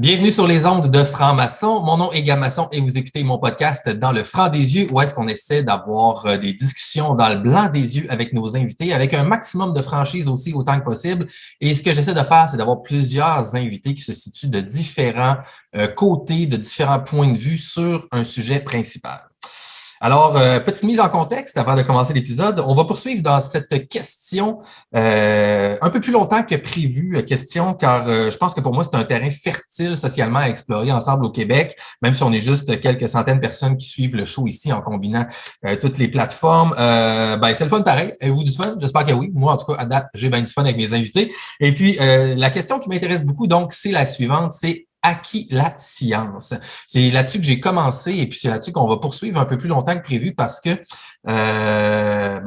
Bienvenue sur les ondes de Franc-Maçon. Mon nom est Gamaçon et vous écoutez mon podcast Dans le franc des yeux, où est-ce qu'on essaie d'avoir des discussions dans le blanc des yeux avec nos invités, avec un maximum de franchise aussi autant que possible. Et ce que j'essaie de faire, c'est d'avoir plusieurs invités qui se situent de différents côtés, de différents points de vue sur un sujet principal. Alors, petite mise en contexte avant de commencer l'épisode. On va poursuivre dans cette question un peu plus longtemps que prévu, question, car je pense que pour moi, c'est un terrain fertile socialement à explorer ensemble au Québec, même si on est juste quelques centaines de personnes qui suivent le show ici en combinant toutes les plateformes. C'est le fun pareil. Avez-vous du fun? J'espère que oui. Moi, en tout cas, à date, j'ai bien du fun avec mes invités. Et puis, la question qui m'intéresse beaucoup, donc, c'est la suivante, c'est à qui la science? C'est là-dessus que j'ai commencé et puis c'est là-dessus qu'on va poursuivre un peu plus longtemps que prévu parce que,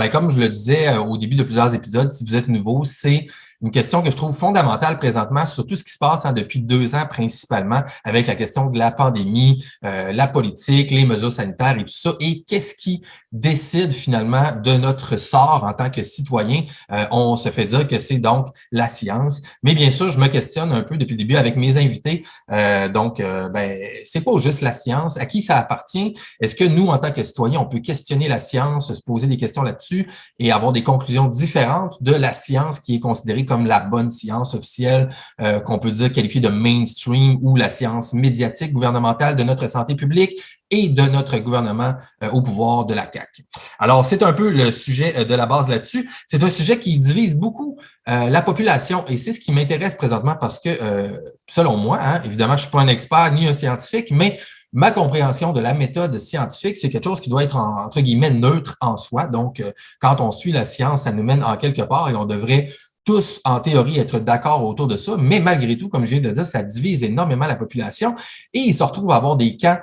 comme je le disais au début de plusieurs épisodes, si vous êtes nouveau, c'est une question que je trouve fondamentale présentement sur tout ce qui se passe depuis 2 ans principalement avec la question de la pandémie, la politique, les mesures sanitaires et tout ça. Et qu'est-ce qui décide finalement de notre sort en tant que citoyen? On se fait dire que c'est donc la science. Mais bien sûr, je me questionne un peu depuis le début avec mes invités. C'est pas juste la science. À qui ça appartient? Est-ce que nous, en tant que citoyens, on peut questionner la science, se poser des questions là-dessus et avoir des conclusions différentes de la science qui est considérée comme la bonne science officielle, qu'on peut dire qualifiée de mainstream ou la science médiatique gouvernementale de notre santé publique et de notre gouvernement au pouvoir de la CAQ. Alors, c'est un peu le sujet de la base là-dessus. C'est un sujet qui divise beaucoup la population et c'est ce qui m'intéresse présentement parce que, selon moi, évidemment, je ne suis pas un expert ni un scientifique, mais ma compréhension de la méthode scientifique, c'est quelque chose qui doit être, entre guillemets, neutre en soi. Donc, quand on suit la science, ça nous mène en quelque part et on devrait tous, en théorie, être d'accord autour de ça, mais malgré tout, comme je viens de le dire, ça divise énormément la population et il se retrouve à avoir des camps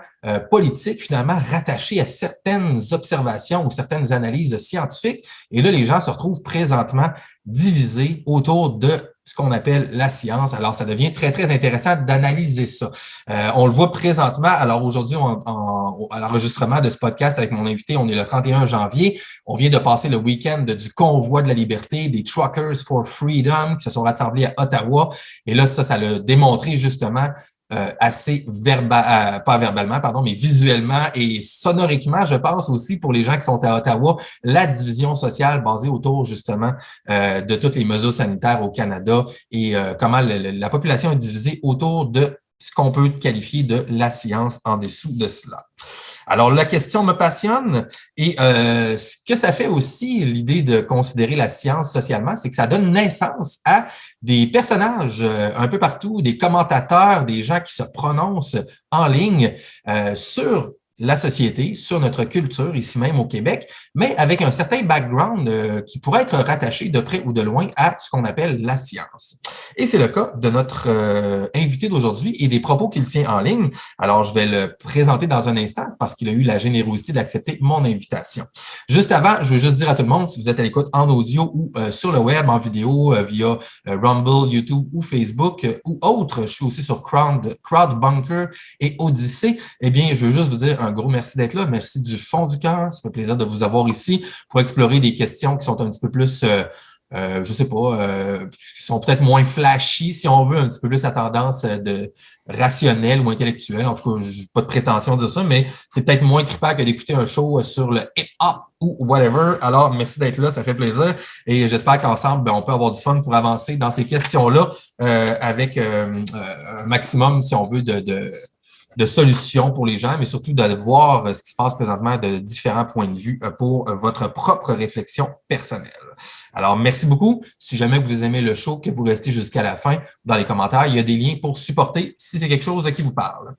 politiques finalement rattachés à certaines observations ou certaines analyses scientifiques. Et là, les gens se retrouvent présentement divisés autour de ce qu'on appelle la science. Alors, ça devient très, très intéressant d'analyser ça. On le voit présentement. Alors, aujourd'hui, à l'enregistrement de ce podcast avec mon invité, on est le 31 janvier. On vient de passer le week-end du Convoi de la liberté, des Truckers for Freedom qui se sont rassemblés à Ottawa. Et là, ça l'a démontré justement assez pas verbalement, pardon, mais visuellement et sonoriquement, je pense aussi pour les gens qui sont à Ottawa, la division sociale basée autour justement de toutes les mesures sanitaires au Canada et comment la population est divisée autour de ce qu'on peut qualifier de la science en dessous de cela. Alors, la question me passionne et ce que ça fait aussi, l'idée de considérer la science socialement, c'est que ça donne naissance à des personnages un peu partout, des commentateurs, des gens qui se prononcent en ligne sur la société, sur notre culture, ici même au Québec, mais avec un certain background qui pourrait être rattaché de près ou de loin à ce qu'on appelle la science. Et c'est le cas de notre invité d'aujourd'hui et des propos qu'il tient en ligne. Alors, je vais le présenter dans un instant parce qu'il a eu la générosité d'accepter mon invitation. Juste avant, je veux juste dire à tout le monde, si vous êtes à l'écoute en audio ou sur le web, en vidéo, via Rumble, YouTube ou Facebook ou autre, je suis aussi sur Crowdbunker et Odyssey, eh bien, je veux juste vous dire un gros merci d'être là. Merci du fond du cœur. Ça fait plaisir de vous avoir ici pour explorer des questions qui sont un petit peu plus, je sais pas, qui sont peut-être moins flashy, si on veut, un petit peu plus à tendance de rationnelle ou intellectuelle. En tout cas, j'ai pas de prétention de dire ça, mais c'est peut-être moins trippant que d'écouter un show sur le hip-hop ou whatever. Alors, merci d'être là, ça fait plaisir. Et j'espère qu'ensemble, on peut avoir du fun pour avancer dans ces questions-là avec un maximum, si on veut, de solutions pour les gens, mais surtout de voir ce qui se passe présentement de différents points de vue pour votre propre réflexion personnelle. Alors, merci beaucoup. Si jamais vous aimez le show, que vous restez jusqu'à la fin, dans les commentaires, il y a des liens pour supporter si c'est quelque chose qui vous parle.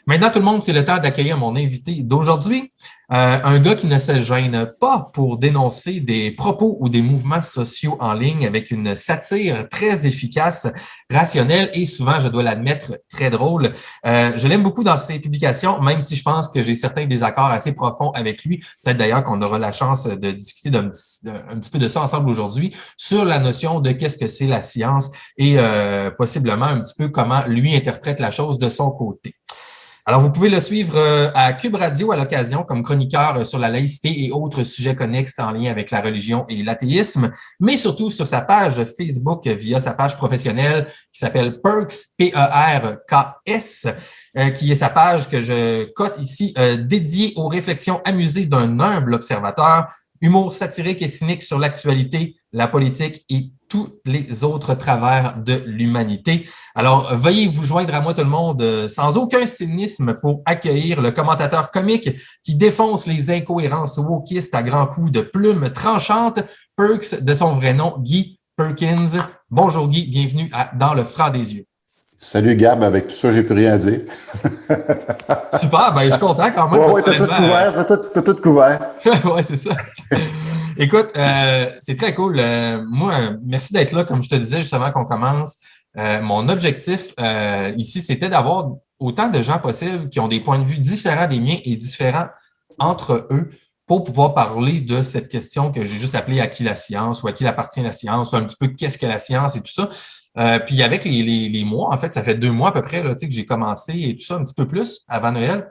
Maintenant, tout le monde, c'est le temps d'accueillir mon invité d'aujourd'hui. Un gars qui ne se gêne pas pour dénoncer des propos ou des mouvements sociaux en ligne avec une satire très efficace, rationnelle et souvent, je dois l'admettre, très drôle. Je l'aime beaucoup dans ses publications, même si je pense que j'ai certains désaccords assez profonds avec lui. Peut-être d'ailleurs qu'on aura la chance de discuter un petit peu de ça ensemble aujourd'hui sur la notion de qu'est-ce que c'est la science et possiblement un petit peu comment lui interprète la chose de son côté. Alors, vous pouvez le suivre à Cube Radio à l'occasion comme chroniqueur sur la laïcité et autres sujets connexes en lien avec la religion et l'athéisme, mais surtout sur sa page Facebook via sa page professionnelle qui s'appelle Perks, P-E-R-K-S, qui est sa page que je cote ici, dédiée aux réflexions amusées d'un humble observateur, humour satirique et cynique sur l'actualité, la politique et tous les autres travers de l'humanité. Alors, veuillez vous joindre à moi tout le monde sans aucun cynisme pour accueillir le commentateur comique qui défonce les incohérences wokistes à grands coups de plumes tranchantes, Perks de son vrai nom, Guy Perkins. Bonjour Guy, bienvenue Dans le franc des yeux. Salut Gab, avec tout ça, j'ai plus rien à dire. Super, ben je suis content quand même. Oui, t'as tout couvert, t'as tout couvert. Oui, c'est ça. Écoute, c'est très cool. Moi, merci d'être là, comme je te disais justement qu'on commence. Mon objectif ici, c'était d'avoir autant de gens possibles qui ont des points de vue différents des miens et différents entre eux pour pouvoir parler de cette question que j'ai juste appelée « À qui la science » ou « À qui appartient la science » ou un petit peu « Qu'est-ce que la science » et tout ça. Puis avec les mois, en fait, ça fait 2 mois à peu près là, que j'ai commencé et tout ça, un petit peu plus avant Noël.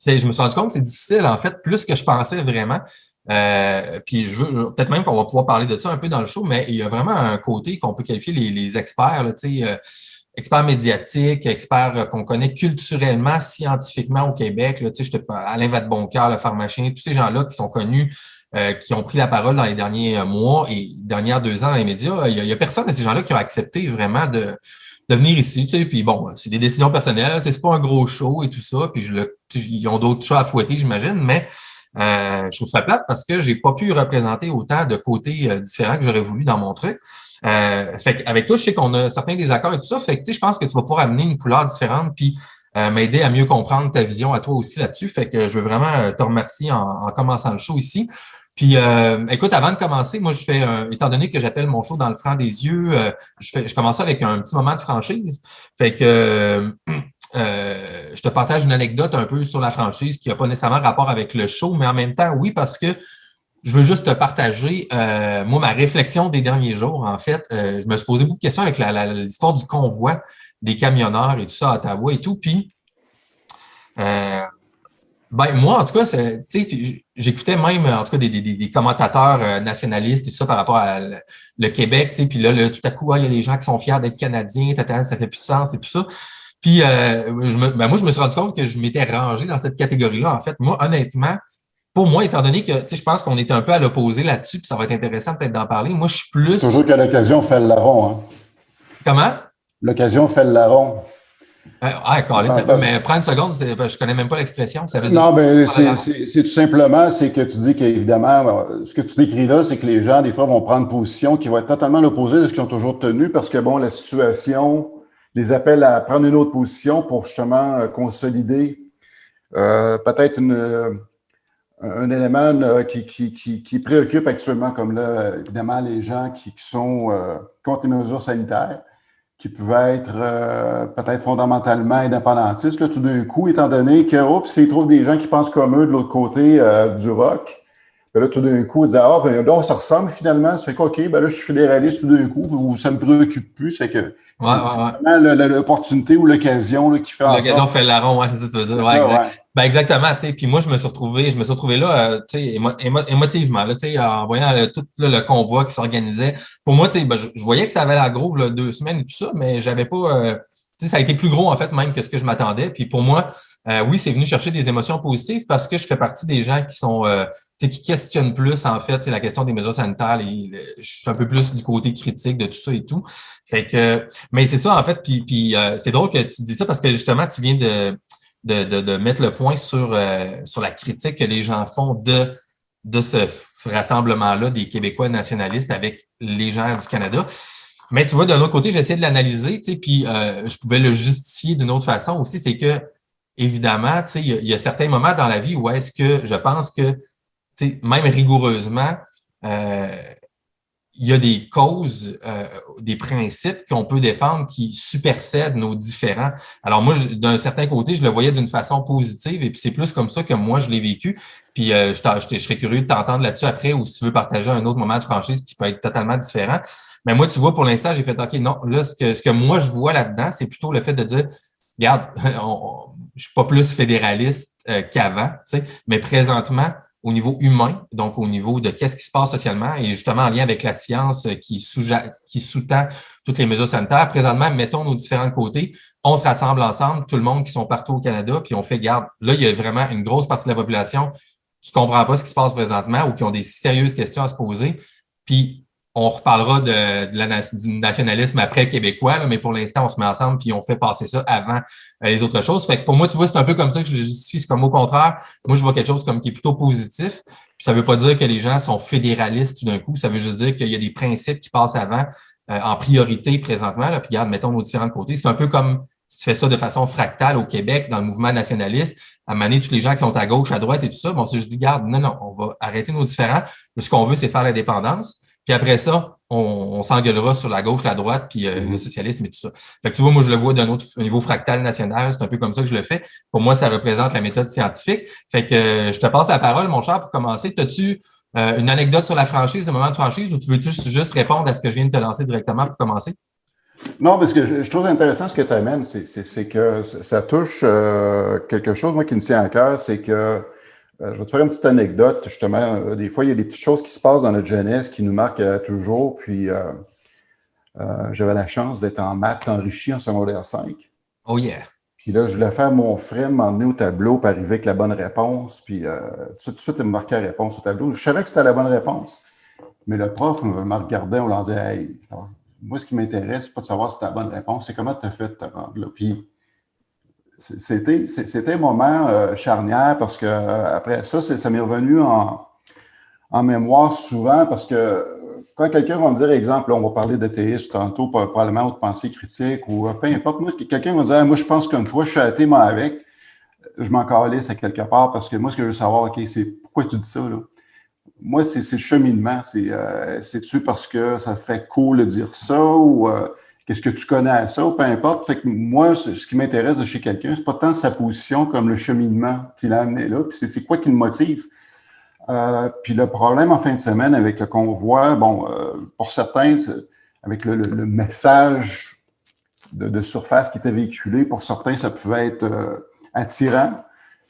Je me suis rendu compte que c'est difficile, en fait, plus que je pensais vraiment. Puis peut-être même qu'on va pouvoir parler de ça un peu dans le show, mais il y a vraiment un côté qu'on peut qualifier les experts, là, experts médiatiques, experts qu'on connaît culturellement, scientifiquement au Québec. Là, Alain Vadeboncoeur, le pharmacien, tous ces gens-là qui sont connus, qui ont pris la parole dans les derniers mois et dernières 2 ans dans les médias. Il y a personne de ces gens-là qui ont accepté vraiment de venir ici. Puis bon, c'est des décisions personnelles. C'est pas un gros show et tout ça. Puis ils ont d'autres chats à fouetter, j'imagine, mais je trouve ça plate parce que j'ai pas pu représenter autant de côtés différents que j'aurais voulu dans mon truc. Fait qu'avec toi, je sais qu'on a certains désaccords et tout ça. Fait que je pense que tu vas pouvoir amener une couleur différente puis m'aider à mieux comprendre ta vision à toi aussi là-dessus. Fait que je veux vraiment te remercier en commençant le show ici. Puis, écoute, avant de commencer, moi, étant donné que j'appelle mon show Dans le franc des yeux, je commence avec un petit moment de franchise. Fait que je te partage une anecdote un peu sur la franchise qui n'a pas nécessairement rapport avec le show, mais en même temps, oui, parce que je veux juste te partager, moi, ma réflexion des derniers jours, en fait. Je me suis posé beaucoup de questions avec l'histoire du convoi des camionneurs et tout ça à Ottawa et tout. Puis, moi, en tout cas, j'écoutais même, en tout cas, des commentateurs nationalistes et tout ça par rapport à le Québec, puis là, tout à coup, il y a des gens qui sont fiers d'être Canadiens, ça fait plus de sens et tout ça. Puis, moi, je me suis rendu compte que je m'étais rangé dans cette catégorie-là. En fait, moi, honnêtement, pour moi, étant donné que, je pense qu'on était un peu à l'opposé là-dessus, puis ça va être intéressant peut-être d'en parler. Moi, je suis plus... C'est toujours que l'occasion fait le larron, hein? Comment? L'occasion fait le larron. Mais prends une seconde, je connais même pas l'expression. Ça veut dire... Non, mais c'est tout simplement, c'est que tu dis qu'évidemment, ce que tu décris là, c'est que les gens, des fois, vont prendre position qui va être totalement l'opposé de ce qu'ils ont toujours tenu parce que, bon, la situation les appelle à prendre une autre position pour justement consolider peut-être un élément qui préoccupe actuellement, comme là, évidemment, les gens qui sont contre les mesures sanitaires, qui pouvaient être peut-être fondamentalement indépendantistes. Là, tout d'un coup, étant donné que, s'ils trouvent des gens qui pensent comme eux de l'autre côté du roc, ben là, tout d'un coup, ils disent « Ah, ben là, on se ressemble finalement. » Ça fait que, OK, ben là, je suis fédéraliste tout d'un coup, ou ça me préoccupe plus. C'est que c'est vraiment l'opportunité ou l'occasion là, qui fait en sorte... L'occasion fait larron, ouais, c'est ça que tu veux dire. Ouais, exact. Ouais. Ben exactement, tu sais. Puis moi, je me suis retrouvé là, tu sais, émotivement, là, tu sais, en voyant tout le convoi qui s'organisait. Pour moi, tu sais, je voyais que ça avait la grosse 2 semaines et tout ça, mais j'avais pas, tu sais, ça a été plus gros en fait même que ce que je m'attendais. Puis pour moi, oui, c'est venu chercher des émotions positives parce que je fais partie des gens qui sont, tu sais, qui questionnent plus en fait, la question des mesures sanitaires. Je suis un peu plus du côté critique de tout ça et tout. Fait que, mais c'est ça en fait. Puis c'est drôle que tu dis ça parce que justement, tu viens de mettre le point sur la critique que les gens font de ce rassemblement-là des Québécois nationalistes avec les gens du Canada. Mais tu vois, d'un autre côté, j'essaie de l'analyser, tu sais, puis je pouvais le justifier d'une autre façon aussi, c'est que, évidemment, tu sais, il y a certains moments dans la vie où est-ce que je pense que, tu sais, même rigoureusement, il y a des causes, des principes qu'on peut défendre qui supersèdent nos différends. Alors moi, d'un certain côté, je le voyais d'une façon positive et puis c'est plus comme ça que moi, je l'ai vécu. Puis je serais curieux de t'entendre là-dessus après ou si tu veux partager un autre moment de franchise qui peut être totalement différent. Mais moi, tu vois, pour l'instant, j'ai fait OK, non, là, ce que moi, je vois là-dedans, c'est plutôt le fait de dire, regarde, je suis pas plus fédéraliste qu'avant, tu sais, mais présentement, au niveau humain, donc au niveau de qu'est-ce qui se passe socialement et justement en lien avec la science qui sous-tend toutes les mesures sanitaires. Présentement, mettons nos différents côtés, on se rassemble ensemble, tout le monde qui sont partout au Canada, puis on fait garde. Là, il y a vraiment une grosse partie de la population qui ne comprend pas ce qui se passe présentement ou qui ont des sérieuses questions à se poser. Puis, on reparlera du nationalisme après québécois, là, mais pour l'instant, on se met ensemble puis on fait passer ça avant les autres choses. Fait que pour moi, tu vois, c'est un peu comme ça que je le justifie. C'est comme au contraire, moi, je vois quelque chose comme qui est plutôt positif. Puis ça ne veut pas dire que les gens sont fédéralistes tout d'un coup. Ça veut juste dire qu'il y a des principes qui passent avant en priorité présentement. Là. Puis regarde, mettons nos différents côtés. C'est un peu comme si tu fais ça de façon fractale au Québec, dans le mouvement nationaliste, à mener tous les gens qui sont à gauche, à droite et tout ça. Bon, si je dis, garde, non, on va arrêter nos différends. Ce qu'on veut, c'est faire l'indépendance. Puis après ça, on s'engueulera sur la gauche, la droite, puis le socialisme et tout ça. Fait que tu vois, moi, je le vois d'un autre niveau fractal national. C'est un peu comme ça que je le fais. Pour moi, ça représente la méthode scientifique. Fait que je te passe la parole, mon cher, pour commencer. As-tu une anecdote sur la franchise, le moment de franchise, ou tu veux juste répondre à ce que je viens de te lancer directement pour commencer? Non, parce que je trouve intéressant ce que tu amènes, c'est que ça touche quelque chose, moi, qui me tient à cœur, c'est que je vais te faire une petite anecdote, justement. Des fois, il y a des petites choses qui se passent dans notre jeunesse qui nous marquent toujours. Puis, j'avais la chance d'être en maths enrichi en secondaire 5. Oh yeah! Puis là, je voulais faire mon frère m'emmener au tableau pour arriver avec la bonne réponse. Puis, tout de suite, il me marquait la réponse au tableau. Je savais que c'était la bonne réponse. Mais le prof me regardait, on leur disait, hey, alors, moi, ce qui m'intéresse, c'est pas de savoir si c'est la bonne réponse, c'est comment tu as fait de te rendre là. Puis, c'était un moment charnière parce que après ça, ça m'est revenu en mémoire souvent parce que quand quelqu'un va me dire, exemple, là, on va parler d'athéisme tantôt, probablement, ou de pensée critique, ou peu importe, moi, quelqu'un va me dire, moi, je pense comme toi, je suis athée, moi, avec, je m'en calisse à quelque part parce que moi, ce que je veux savoir, OK, c'est pourquoi tu dis ça, là? Moi, c'est le cheminement. C'est-tu parce que ça fait cool de dire ça ou qu'est-ce que tu connais à ça ou peu importe. Fait que moi, ce qui m'intéresse de chez quelqu'un, c'est pas tant sa position comme le cheminement qui l'a amené là. Puis c'est quoi qui le motive. Puis le problème en fin de semaine avec le convoi, bon, pour certains, avec le message de surface qui était véhiculé, pour certains, ça pouvait être attirant.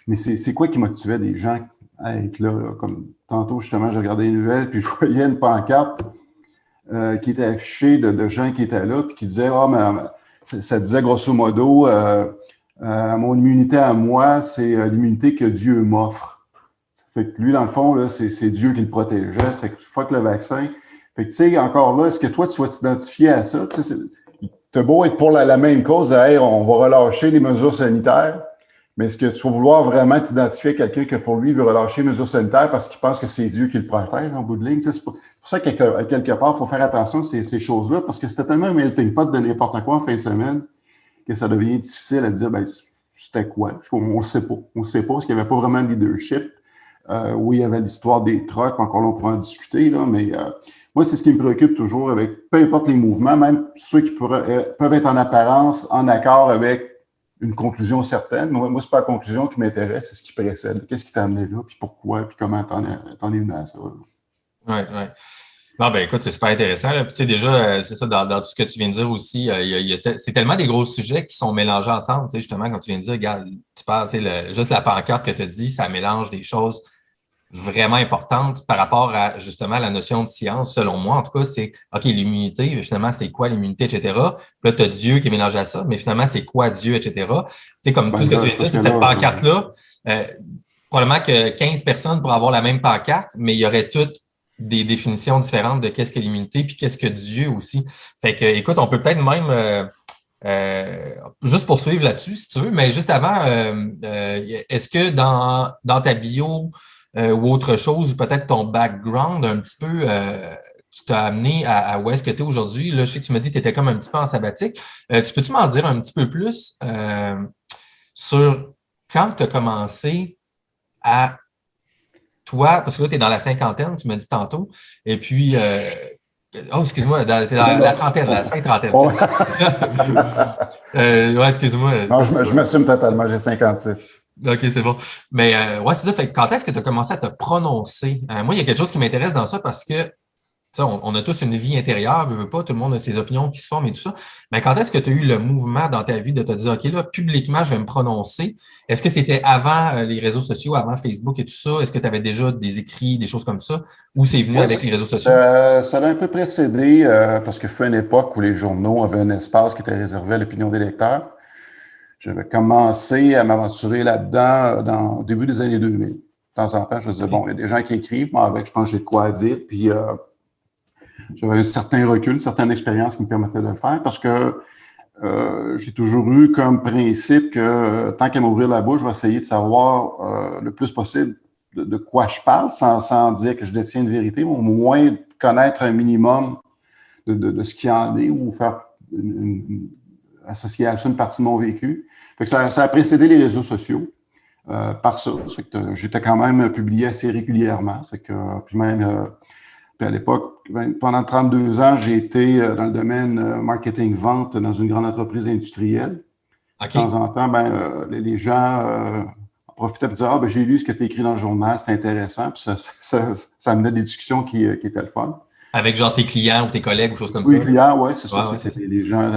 Mais c'est quoi qui motivait des gens à être là, comme tantôt, justement, j'ai regardé les nouvelles, puis je voyais une pancarte qui était affichée de gens qui étaient là, puis qui disaient, mais ça disait grosso modo, mon immunité à moi, c'est l'immunité que Dieu m'offre. Fait que lui, dans le fond, là, c'est Dieu qui le protégeait. Ça fait que fuck le vaccin. Fait que, tu sais, encore là, est-ce que toi, tu vas t'identifier à ça? T'as beau être pour la même cause, hey, on va relâcher les mesures sanitaires. Mais est-ce que tu vas vouloir vraiment t'identifier à quelqu'un que pour lui, il veut relâcher les mesures sanitaires parce qu'il pense que c'est Dieu qui le protège en bout de ligne? C'est pour ça qu'à quelque part, il faut faire attention à ces choses-là parce que c'était tellement un melting pot de n'importe quoi en fin de semaine que ça devient difficile à dire, ben, c'était quoi? On ne sait pas. On ne sait pas parce qu'il n'y avait pas vraiment de leadership. Oui, il y avait l'histoire des trucks, encore là, on pourra en discuter, là, mais moi, c'est ce qui me préoccupe toujours avec peu importe les mouvements, même ceux qui peuvent être en apparence en accord avec une conclusion certaine. Moi, c'est pas la conclusion qui m'intéresse, c'est ce qui précède. Qu'est-ce qui t'a amené là, puis pourquoi, puis comment t'en es venu à ça? Oui, oui. Non, ben écoute, c'est super intéressant. Puis, tu sais, déjà, c'est ça, dans tout ce que tu viens de dire aussi, c'est tellement des gros sujets qui sont mélangés ensemble. Tu sais, justement, quand tu viens de dire, regarde, tu parles, tu sais, juste la pancarte que tu as dit, ça mélange des choses vraiment importante par rapport à justement la notion de science, selon moi. En tout cas, c'est OK, l'immunité, finalement, c'est quoi l'immunité, etc. Puis là, tu as Dieu qui est mélangé à ça, mais finalement, c'est quoi Dieu, etc. Tu sais, comme tout ce que tu viens de dire, cette pancarte-là, probablement que 15 personnes pourraient avoir la même pancarte, mais il y aurait toutes des définitions différentes de qu'est-ce que l'immunité, puis qu'est-ce que Dieu aussi. Fait que, écoute, on peut peut-être même juste poursuivre là-dessus, si tu veux, mais juste avant, est-ce que dans ta bio, ou autre chose, ou peut-être ton background un petit peu qui t'a amené à où est-ce que tu es aujourd'hui. Là, je sais que tu m'as dit que tu étais comme un petit peu en sabbatique. Tu peux-tu m'en dire un petit peu plus sur quand tu as commencé à toi, parce que là, tu es dans la cinquantaine, tu m'as dit tantôt, et puis oh, excuse-moi, tu es dans la trentaine, la fin trentaine. Ouais, excuse-moi. Non, je m'assume totalement, j'ai 56. OK, c'est bon. Mais ouais, c'est ça. Fait que quand est-ce que tu as commencé à te prononcer? Moi, il y a quelque chose qui m'intéresse dans ça parce que On a tous une vie intérieure, veut pas, tout le monde a ses opinions qui se forment et tout ça. Mais quand est-ce que tu as eu le mouvement dans ta vie de te dire, OK, là, publiquement, je vais me prononcer? Est-ce que c'était avant les réseaux sociaux, avant Facebook et tout ça? Est-ce que tu avais déjà des écrits, des choses comme ça? Ou c'est venu avec les réseaux sociaux? Ça l'a un peu précédé parce que fut une époque où les journaux avaient un espace qui était réservé à l'opinion des lecteurs. J'avais commencé à m'aventurer là-dedans au début des années 2000. De temps en temps, je me disais, bon, il y a des gens qui écrivent, moi, avec, je pense que j'ai de quoi dire. Puis, j'avais un certain recul, une certaine expérience qui me permettait de le faire parce que j'ai toujours eu comme principe que tant qu'à m'ouvrir la bouche, je vais essayer de savoir le plus possible de quoi je parle sans dire que je détiens une vérité, mais au moins connaître un minimum de ce qu'il y en est ou faire associer à ça une partie de mon vécu. Fait que ça a précédé les réseaux sociaux par ça. J'étais quand même publié assez régulièrement. Puis même, puis à l'époque, pendant 32 ans, j'ai été dans le domaine marketing-vente dans une grande entreprise industrielle. Okay. De temps en temps, les gens en profitaient pour dire « Ah, j'ai lu ce que tu as écrit dans le journal, c'est intéressant. » Puis ça amenait des discussions qui étaient le fun. Avec genre tes clients ou tes collègues ou choses comme ça? Oui, les clients, oui, c'est ça. Ouais, c'est les gens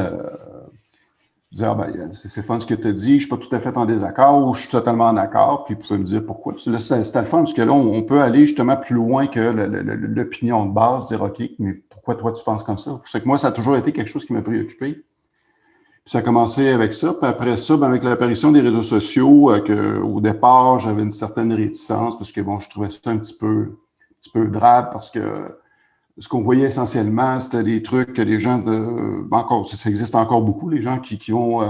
disaient « Ah, c'est fun ce que tu as dit, je ne suis pas tout à fait en désaccord ou je suis totalement en accord. » Puis ils pouvaient me dire pourquoi. Puis là, c'était le fun parce que là, on peut aller justement plus loin que l'opinion de base, dire « OK, mais pourquoi toi tu penses comme ça? » C'est que moi, ça a toujours été quelque chose qui m'a préoccupé. Puis ça a commencé avec ça. Puis après ça, avec l'apparition des réseaux sociaux, au départ, j'avais une certaine réticence parce que bon, je trouvais ça un petit peu drabe parce que ce qu'on voyait essentiellement, c'était des trucs que les gens, encore, ça existe encore beaucoup, les gens qui vont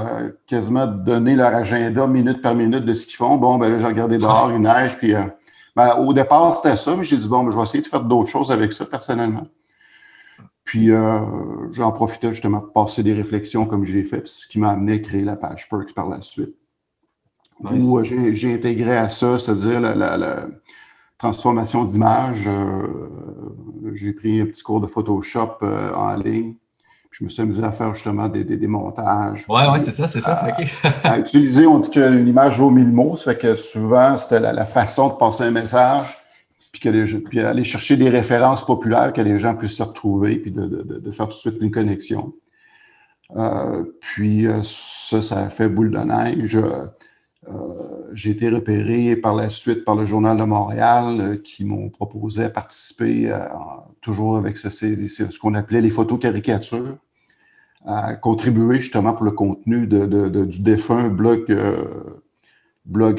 quasiment donner leur agenda minute par minute de ce qu'ils font. Bon, là, j'ai regardé dehors, il neige, puis au départ, c'était ça, mais j'ai dit, bon, je vais essayer de faire d'autres choses avec ça, personnellement. Puis, j'en profitais justement pour passer des réflexions comme j'ai fait, ce qui m'a amené à créer la page Perks par la suite. Nice. Où j'ai intégré à ça, c'est-à-dire la transformation d'image. J'ai pris un petit cours de Photoshop en ligne. Puis je me suis amusé à faire justement des montages. Ouais, c'est ça. OK. À utiliser, on dit qu'une image vaut 1000 mots. Ça fait que souvent, c'était la façon de passer un message, puis aller chercher des références populaires que les gens puissent se retrouver, puis de faire tout de suite une connexion. Puis ça a fait boule de neige. J'ai été repéré par la suite par le Journal de Montréal qui m'ont proposé de participer toujours avec ce qu'on appelait les photos caricatures, à contribuer justement pour le contenu du défunt blog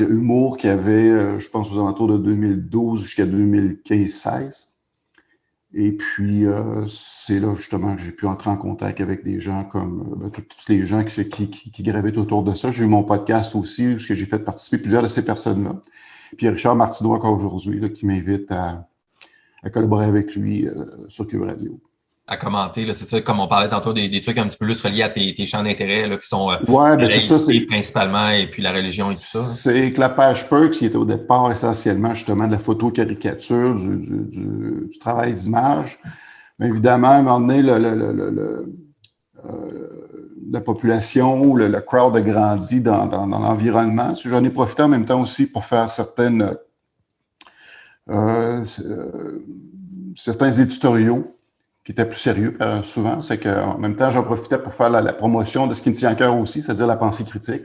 Humour qui avait, je pense, aux alentours de 2012 jusqu'à 2015-16. Et puis, c'est là, justement, que j'ai pu entrer en contact avec des gens comme tous les gens qui gravitent autour de ça. J'ai eu mon podcast aussi, où j'ai fait participer plusieurs de ces personnes-là. Puis, Richard Martineau, encore aujourd'hui, qui m'invite à collaborer avec lui sur Cube Radio. À commenter, c'est ça, comme on parlait tantôt, des trucs un petit peu plus reliés à tes champs d'intérêt, qui sont c'est ça, principalement, et puis la religion et tout ça. C'est que la page Perks, qui était au départ essentiellement justement de la photo-caricature, du travail d'image. Mais évidemment, à un moment donné, la population ou le crowd a grandi dans l'environnement. J'en ai profité en même temps aussi pour faire certains éditoriaux qui était plus sérieux souvent. C'est qu'en même temps, j'en profitais pour faire la promotion de ce qui me tient à cœur aussi, c'est-à-dire la pensée critique.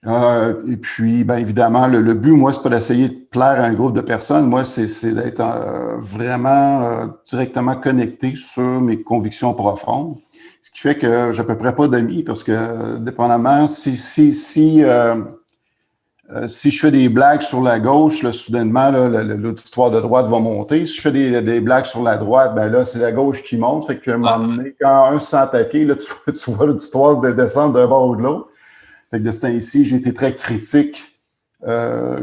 Et puis, évidemment, le but, moi, c'est pas d'essayer de plaire à un groupe de personnes. Moi, c'est d'être vraiment directement connecté sur mes convictions profondes. Ce qui fait que j'ai à peu près pas d'amis parce que, dépendamment, si je fais des blagues sur la gauche, là, soudainement, l'auditoire de droite va monter. Si je fais des blagues sur la droite, là, c'est la gauche qui monte. Fait qu'à un moment donné, quand un se sent attaqué, là, tu vois l'auditoire descendre d'un bord ou de l'autre. Fait que de ce temps-ci, j'ai été très critique,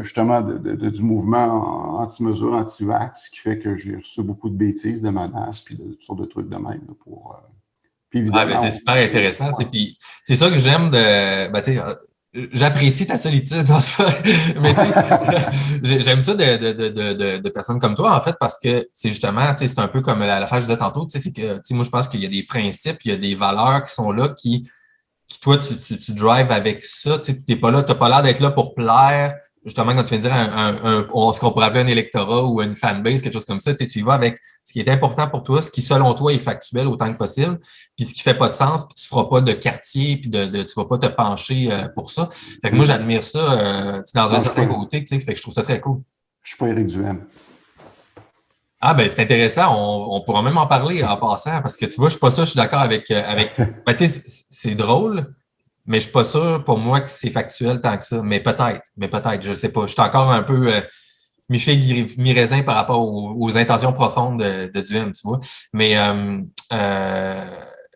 justement, du mouvement anti-mesure, anti-vax, ce qui fait que j'ai reçu beaucoup de bêtises, de menaces, puis de toutes sortes de trucs de même, là, pour... Puis évidemment, c'est super intéressant. Puis c'est ça que j'aime de... j'apprécie ta solitude, mais j'aime ça de personnes comme toi, en fait, parce que c'est justement, c'est un peu comme la phrase que je disais tantôt, c'est que moi, je pense qu'il y a des principes, il y a des valeurs qui sont là qui toi, tu drives avec ça, tu n'es pas là, tu n'as pas l'air d'être là pour plaire justement, quand tu viens de dire ce qu'on pourrait appeler un électorat ou une fanbase, quelque chose comme ça, tu y vas avec ce qui est important pour toi, ce qui, selon toi, est factuel autant que possible, puis ce qui fait pas de sens, puis tu feras pas de quartier, puis tu vas pas te pencher pour ça. Fait que moi, j'admire ça dans un Non, certain côté, tu sais, fait que je trouve ça très cool. je suis pas Éric Duhem. Ah, ben c'est intéressant. On pourra même en parler en passant, parce que tu vois, je suis pas sûr, je suis d'accord avec... Ben, tu sais, c'est drôle, mais je suis pas sûr pour moi que c'est factuel tant que ça. Mais peut-être, je ne sais pas. Je suis encore un peu mi-figue, mi-raisin par rapport aux intentions profondes de Duhem, tu vois. Mais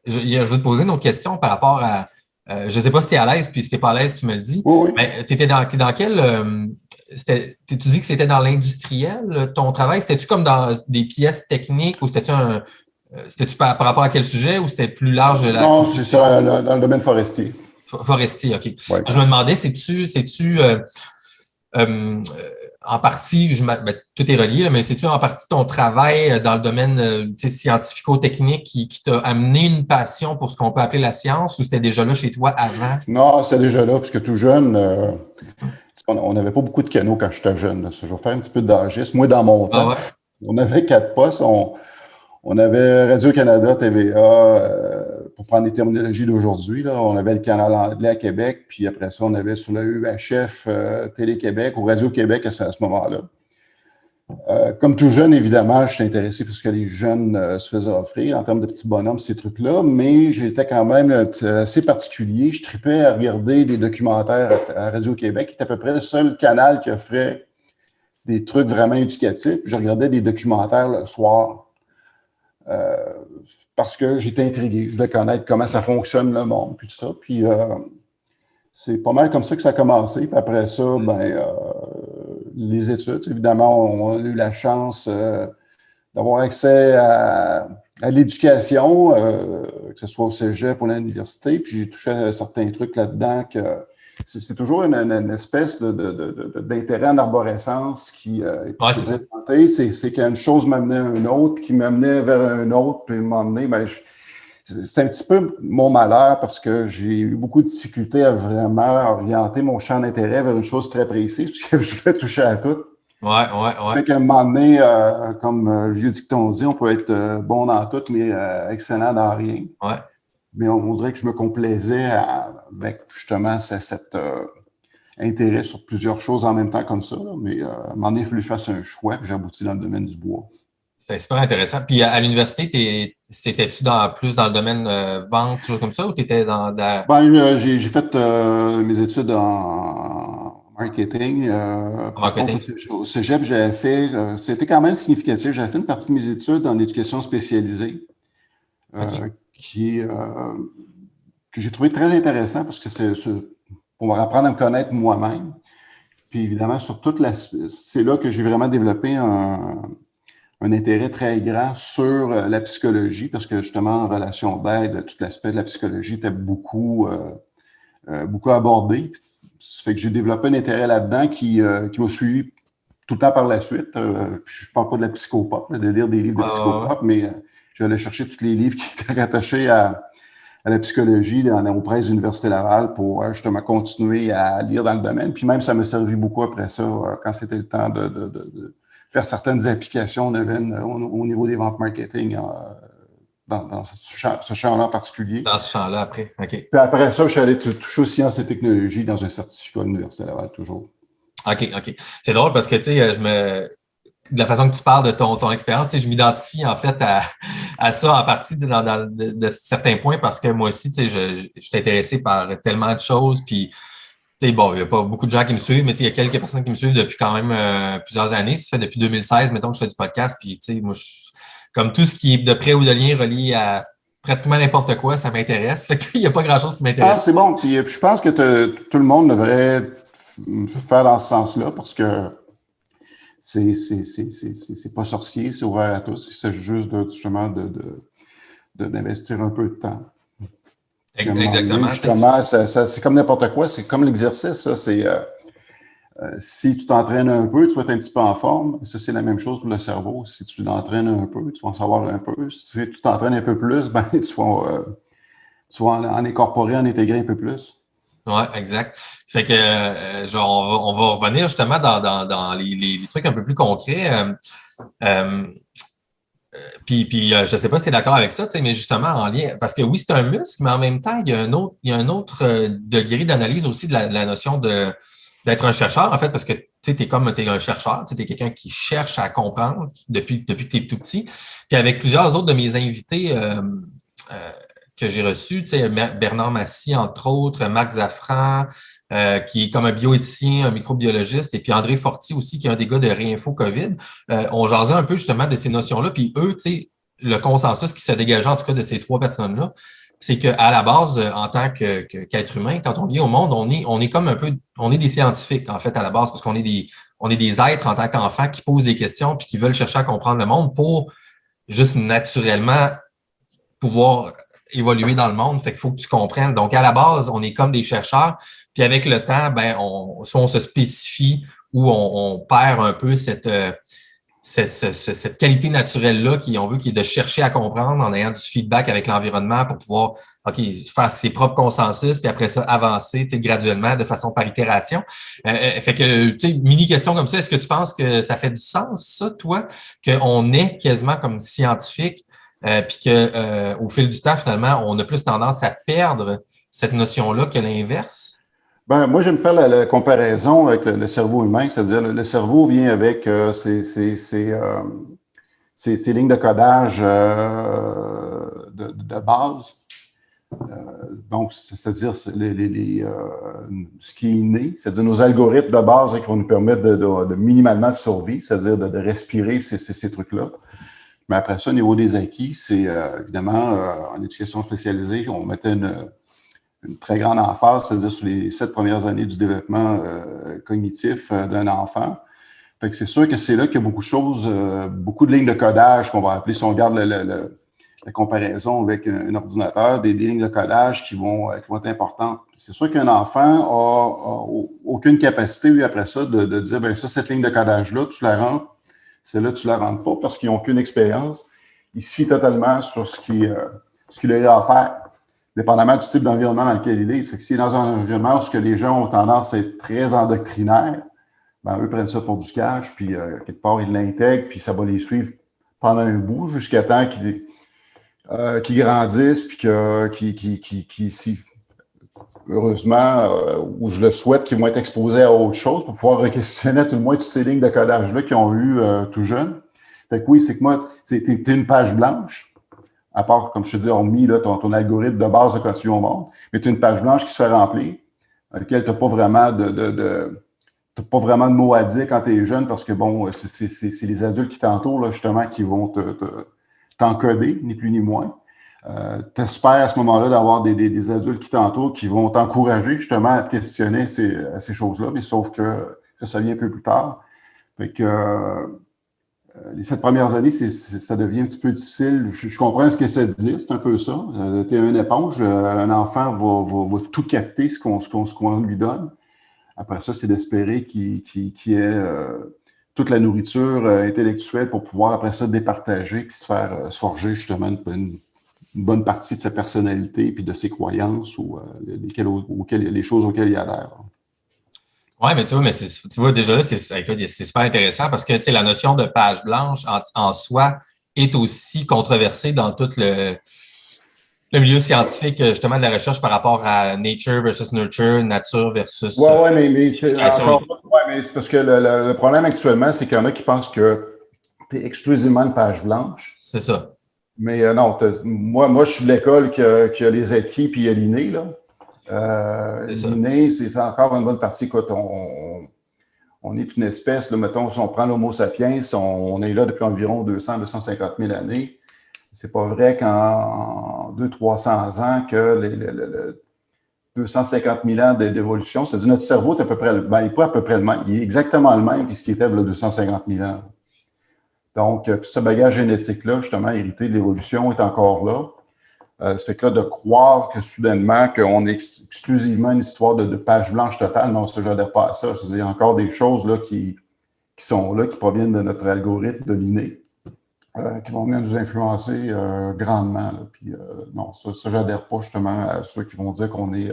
je veux te poser une autre question par rapport à. Je ne sais pas si tu es à l'aise, puis si tu n'es pas à l'aise, tu me le dis. Oui, oui. Mais t'es dans quel. Tu dis que c'était dans l'industriel, ton travail? C'était-tu comme dans des pièces techniques ou c'était-tu par rapport à quel sujet ou c'était plus large de la Non, c'est construction? ça, dans le domaine forestier. Forestier, OK. Oui. Je me demandais, c'est-tu euh, en partie, ben, tout est relié, là, mais c'est-tu en partie ton travail dans le domaine scientifico-technique qui t'a amené une passion pour ce qu'on peut appeler la science ou c'était déjà là chez toi avant? Non, c'était déjà là, puisque tout jeune, on n'avait pas beaucoup de canaux quand j'étais jeune. Là. Je vais faire un petit peu d'âgisme. Moi, dans mon Ah temps, ouais? on avait 4 postes. On avait Radio-Canada, TVA, pour prendre les terminologies d'aujourd'hui. Là, on avait le canal anglais à Québec, puis après ça, on avait sur le UHF Télé-Québec ou Radio-Québec à ce moment-là. Comme tout jeune, évidemment, je suis intéressé par ce que les jeunes se faisaient offrir en termes de petits bonhommes, ces trucs-là, mais j'étais quand même assez particulier. Je tripais à regarder des documentaires à Radio-Québec, qui était à peu près le seul canal qui offrait des trucs vraiment éducatifs. Puis je regardais des documentaires le soir parce que j'étais intrigué. Je voulais connaître comment ça fonctionne le monde, puis tout ça. Puis c'est pas mal comme ça que ça a commencé. Puis après ça, les études, évidemment, on a eu la chance d'avoir accès à l'éducation, que ce soit au cégep ou à l'université. Puis j'ai touché à certains trucs là-dedans que c'est toujours une espèce d'intérêt en arborescence qui est présenté. C'est qu'une chose m'amenait à une autre, puis qui m'amenait vers un autre, puis m'emmener. C'est un petit peu mon malheur parce que j'ai eu beaucoup de difficultés à vraiment orienter mon champ d'intérêt vers une chose très précise, puisque je voulais toucher à tout. Ouais. Fait qu'à un moment donné, comme le vieux dicton dit, on peut être bon dans tout, mais excellent dans rien. Ouais. Mais on dirait que je me complaisais avec justement cet intérêt sur plusieurs choses en même temps comme ça. Là. Mais à un moment donné, il fallait que je fasse un choix, puis j'ai abouti dans le domaine du bois. C'était super intéressant. Puis à l'université, c'était-tu plus dans le domaine vente, choses comme ça, ou tu étais dans la. J'ai fait mes études en marketing. En Par contre, marketing? au cégep, j'avais fait, c'était quand même significatif. J'avais fait une partie de mes études en éducation spécialisée, OK. que j'ai trouvé très intéressant parce que c'est pour apprendre à me connaître moi-même. Puis évidemment, c'est là que j'ai vraiment développé un intérêt très grand sur la psychologie, parce que justement, en relation d'aide, tout l'aspect de la psychologie était beaucoup abordé. Ça fait que j'ai développé un intérêt là-dedans qui m'a suivi tout le temps par la suite. Je ne parle pas de la psychopop, de lire des livres de psychopop, mais j'allais chercher tous les livres qui étaient rattachés à la psychologie aux presses de l'Université Laval pour justement continuer à lire dans le domaine. Puis même, ça m'a servi beaucoup après ça, quand c'était le temps de faire certaines applications neuvaines au niveau des ventes marketing dans ce champ-là en particulier. Dans ce champ-là, après. OK. Puis après ça, je suis allé toucher aux sciences et technologies dans un certificat à l'Université Laval, toujours. OK. C'est drôle parce que, tu sais, de la façon que tu parles de ton expérience, tu sais, je m'identifie en fait à ça en partie de certains points parce que moi aussi, tu sais, je suis intéressé par tellement de choses. Puis, tu sais, bon, il n'y a pas beaucoup de gens qui me suivent, mais tu sais, il y a quelques personnes qui me suivent depuis quand même plusieurs années. Ça fait depuis 2016, mettons, que je fais du podcast. Puis, tu sais, moi, comme tout ce qui est de près ou de lien relié à pratiquement n'importe quoi, ça m'intéresse. Fait que, il n'y a pas grand-chose qui m'intéresse. Ah, c'est bon. Puis je pense que tout le monde devrait faire dans ce sens-là parce que c'est pas sorcier, c'est ouvert à tous. Il s'agit juste justement d'investir un peu de temps. Exactement. Justement, c'est comme n'importe quoi, c'est comme l'exercice. Ça, si tu t'entraînes un peu, tu vas être un petit peu en forme. Ça, c'est la même chose pour le cerveau. Si tu t'entraînes un peu, tu vas en savoir un peu. Si tu t'entraînes un peu plus, tu vas en incorporer, en intégrer un peu plus. Ouais, exact. Fait que on va revenir justement dans les trucs un peu plus concrets. Euh, je ne sais pas si tu es d'accord avec ça, mais justement en lien, parce que oui, c'est un muscle, mais en même temps, il y a un autre degré d'analyse aussi de la notion d'être un chercheur, en fait, parce que tu es comme t'es un chercheur, tu es quelqu'un qui cherche à comprendre depuis que tu es tout petit. Puis avec plusieurs autres de mes invités euh, que j'ai reçus, Bernard Massy, entre autres, Marc Zaffran, qui est comme un bioéthicien, un microbiologiste, et puis André Forti aussi, qui est un des gars de Réinfo COVID. On jasait un peu justement de ces notions-là, puis eux, tu sais, le consensus qui se dégageait en tout cas de ces trois personnes-là, c'est qu'à la base, en tant qu'être humain, quand on vient au monde, on est comme un peu, on est des scientifiques, en fait, à la base, parce on est des êtres en tant qu'enfants qui posent des questions puis qui veulent chercher à comprendre le monde pour juste naturellement pouvoir évoluer dans le monde. Fait qu'il faut que tu comprennes. Donc, à la base, on est comme des chercheurs. Puis avec le temps, ben, soit on se spécifie ou on perd un peu cette qualité naturelle-là on veut, qui est de chercher à comprendre en ayant du feedback avec l'environnement pour pouvoir faire ses propres consensus, puis après ça, avancer graduellement de façon par itération. Fait que, mini question comme ça, est-ce que tu penses que ça fait du sens, ça, toi, qu'on est quasiment comme scientifique, puis qu'au fil du temps, finalement, on a plus tendance à perdre cette notion-là que l'inverse? Ben, moi, j'aime faire la comparaison avec le cerveau humain, c'est-à-dire le cerveau vient avec ces lignes de codage de base. Donc, c'est-à-dire ce qui est inné, c'est-à-dire nos algorithmes de base qui vont nous permettre de minimalement de survivre, c'est-à-dire de respirer ces trucs-là. Mais après ça, au niveau des acquis, c'est évidemment, en éducation spécialisée, on mettait une très grande emphase, c'est-à-dire sur les 7 premières années du développement cognitif d'un enfant. Fait que c'est sûr que c'est là qu'il y a beaucoup de choses, beaucoup de lignes de codage qu'on va appeler, si on regarde la comparaison avec un ordinateur, des lignes de codage qui vont être importantes. C'est sûr qu'un enfant a aucune capacité, lui, après ça, de dire, ben ça, cette ligne de codage-là, tu la rentres, celle-là, tu la rentres pas parce qu'ils n'ont aucune expérience. Ils se fient totalement sur ce qu'il a eu à faire, dépendamment du type d'environnement dans lequel il est. C'est que s'il est dans un environnement où les gens ont tendance à être très endoctrinaires, ben, eux prennent ça pour du cash, puis quelque part, ils l'intègrent, puis ça va les suivre pendant un bout, jusqu'à temps qu'ils grandissent, puis si, heureusement, ou je le souhaite, qu'ils vont être exposés à autre chose pour pouvoir re-questionner à tout le moins toutes ces lignes de codage-là qu'ils ont eues tout jeunes. Fait que oui, c'est que moi, t'es une page blanche, à part, comme je te dis, on mis là, ton algorithme de base de quand tu viens au monde, mais tu as une page blanche qui se fait remplir, dans laquelle tu n'as pas vraiment t'as pas vraiment de mots à dire quand tu es jeune parce que, bon, c'est les adultes qui t'entourent, là, justement, qui vont t'encoder, ni plus ni moins. Tu espères à ce moment-là d'avoir des adultes qui t'entourent, qui vont t'encourager, justement, à te questionner ces choses-là, mais sauf que ça vient un peu plus tard. Fait que les 7 premières années, ça devient un petit peu difficile. Je comprends ce que ça te dit, c'est un peu ça. Tu es une éponge, un enfant va tout capter ce qu'on lui donne. Après ça, c'est d'espérer qu'il y ait toute la nourriture intellectuelle pour pouvoir, après ça, départager puis se forger justement une bonne partie de sa personnalité puis de ses croyances ou les choses auxquelles il adhère. Oui, mais tu vois, tu vois, déjà là, c'est super intéressant parce que la notion de page blanche en soi est aussi controversée dans tout le milieu scientifique, justement, de la recherche par rapport à nature versus nurture, nature versus mais c'est éducation. mais c'est parce que le problème actuellement, c'est qu'il y en a qui pensent que tu es exclusivement une page blanche. C'est ça. Mais non, moi, je suis de l'école qui a les acquis puis il y a l'inné, là. L'inné, c'est encore une bonne partie. Écoute, on est une espèce, là, mettons, si on prend l'Homo sapiens, on est là depuis environ 200-250 000 années. C'est pas vrai qu'en 200-300 ans, que les 250 000 ans d'évolution, c'est-à-dire notre cerveau est à peu près, il n'est pas à peu près le même, il est exactement le même que ce qui était il y a 250 000 ans. Donc, tout ce bagage génétique-là, justement, hérité de l'évolution, est encore là. Ça fait que là, de croire que soudainement, qu'on est exclusivement une histoire de page blanche totale, non, ça, je n'adhère pas à ça. Il y a encore des choses là, qui sont là, qui proviennent de notre algorithme de l'inné, qui vont venir nous influencer grandement. Là. Puis, non, ça j'adhère pas justement à ceux qui vont dire qu'on est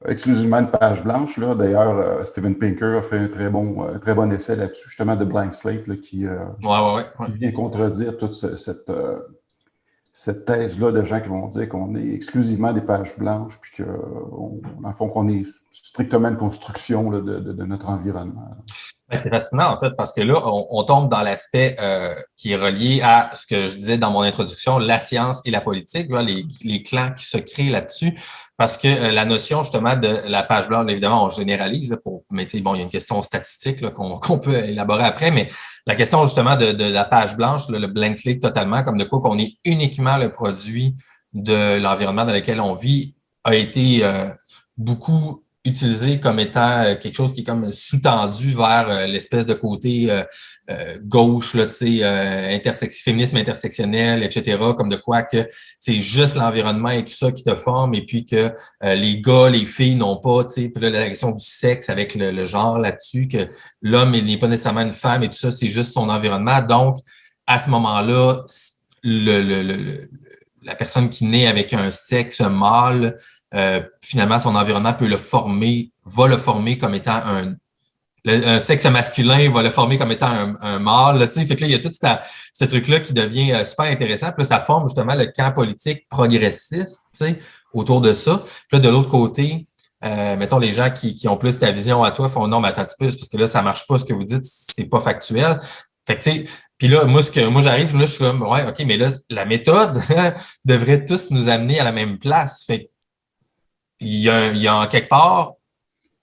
exclusivement une page blanche. Là. D'ailleurs, Steven Pinker a fait un très bon essai là-dessus, justement, de Blank Slate, là, qui vient contredire toute cette thèse-là de gens qui vont dire qu'on est exclusivement des pages blanches, puis qu'on est strictement une construction là, de notre environnement. Ben, c'est fascinant, en fait, parce que là, on tombe dans l'aspect qui est relié à ce que je disais dans mon introduction, la science et la politique, là, les clans qui se créent là-dessus, parce que la notion, justement, de la page blanche, évidemment, on généralise, là, mais il y a une question statistique là, qu'on peut élaborer après, mais la question, justement, de la page blanche, là, le blank slate totalement, comme de quoi qu'on est uniquement le produit de l'environnement dans lequel on vit, a été beaucoup utilisé comme étant quelque chose qui est comme sous-tendu vers l'espèce de côté gauche, là, féminisme intersectionnel, etc., comme de quoi que c'est juste l'environnement et tout ça qui te forme, et puis que les gars, les filles n'ont pas, puis là, la question du sexe avec le genre là-dessus, que l'homme, il n'est pas nécessairement une femme et tout ça, c'est juste son environnement. Donc, à ce moment-là, la personne qui naît avec un sexe mâle, finalement, son environnement va le former comme étant un sexe masculin, va le former comme étant un mâle. Là, fait que là, il y a tout ce truc-là qui devient super intéressant. Puis là, ça forme justement le camp politique progressiste autour de ça. Puis là, de l'autre côté, mettons, les gens qui ont plus ta vision à toi font non, mais attends un petit peu, parce que là, ça marche pas, ce que vous dites, c'est pas factuel. Fait que, tu sais, puis là, moi, j'arrive, là, je suis comme, ouais, OK, mais là, la méthode devrait tous nous amener à la même place. Fait il y a en quelque part,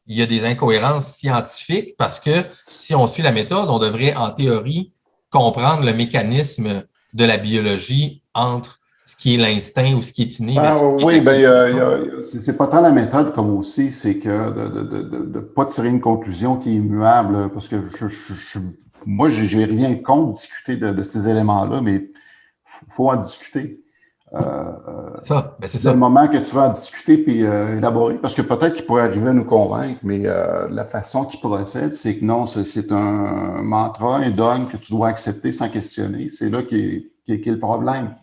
il y a des incohérences scientifiques parce que si on suit la méthode, on devrait, en théorie, comprendre le mécanisme de la biologie entre ce qui est l'instinct ou ce qui est inné. C'est pas tant la méthode comme aussi, c'est que de ne pas tirer une conclusion qui est immuable, parce que moi, j'ai rien contre discuter de ces éléments-là, mais il faut en discuter. C'est ça. Le moment que tu vas en discuter puis élaborer, parce que peut-être qu'il pourrait arriver à nous convaincre, mais la façon qu'il procède, c'est que non, c'est un mantra, un dogme que tu dois accepter sans questionner. C'est là qu'est le problème.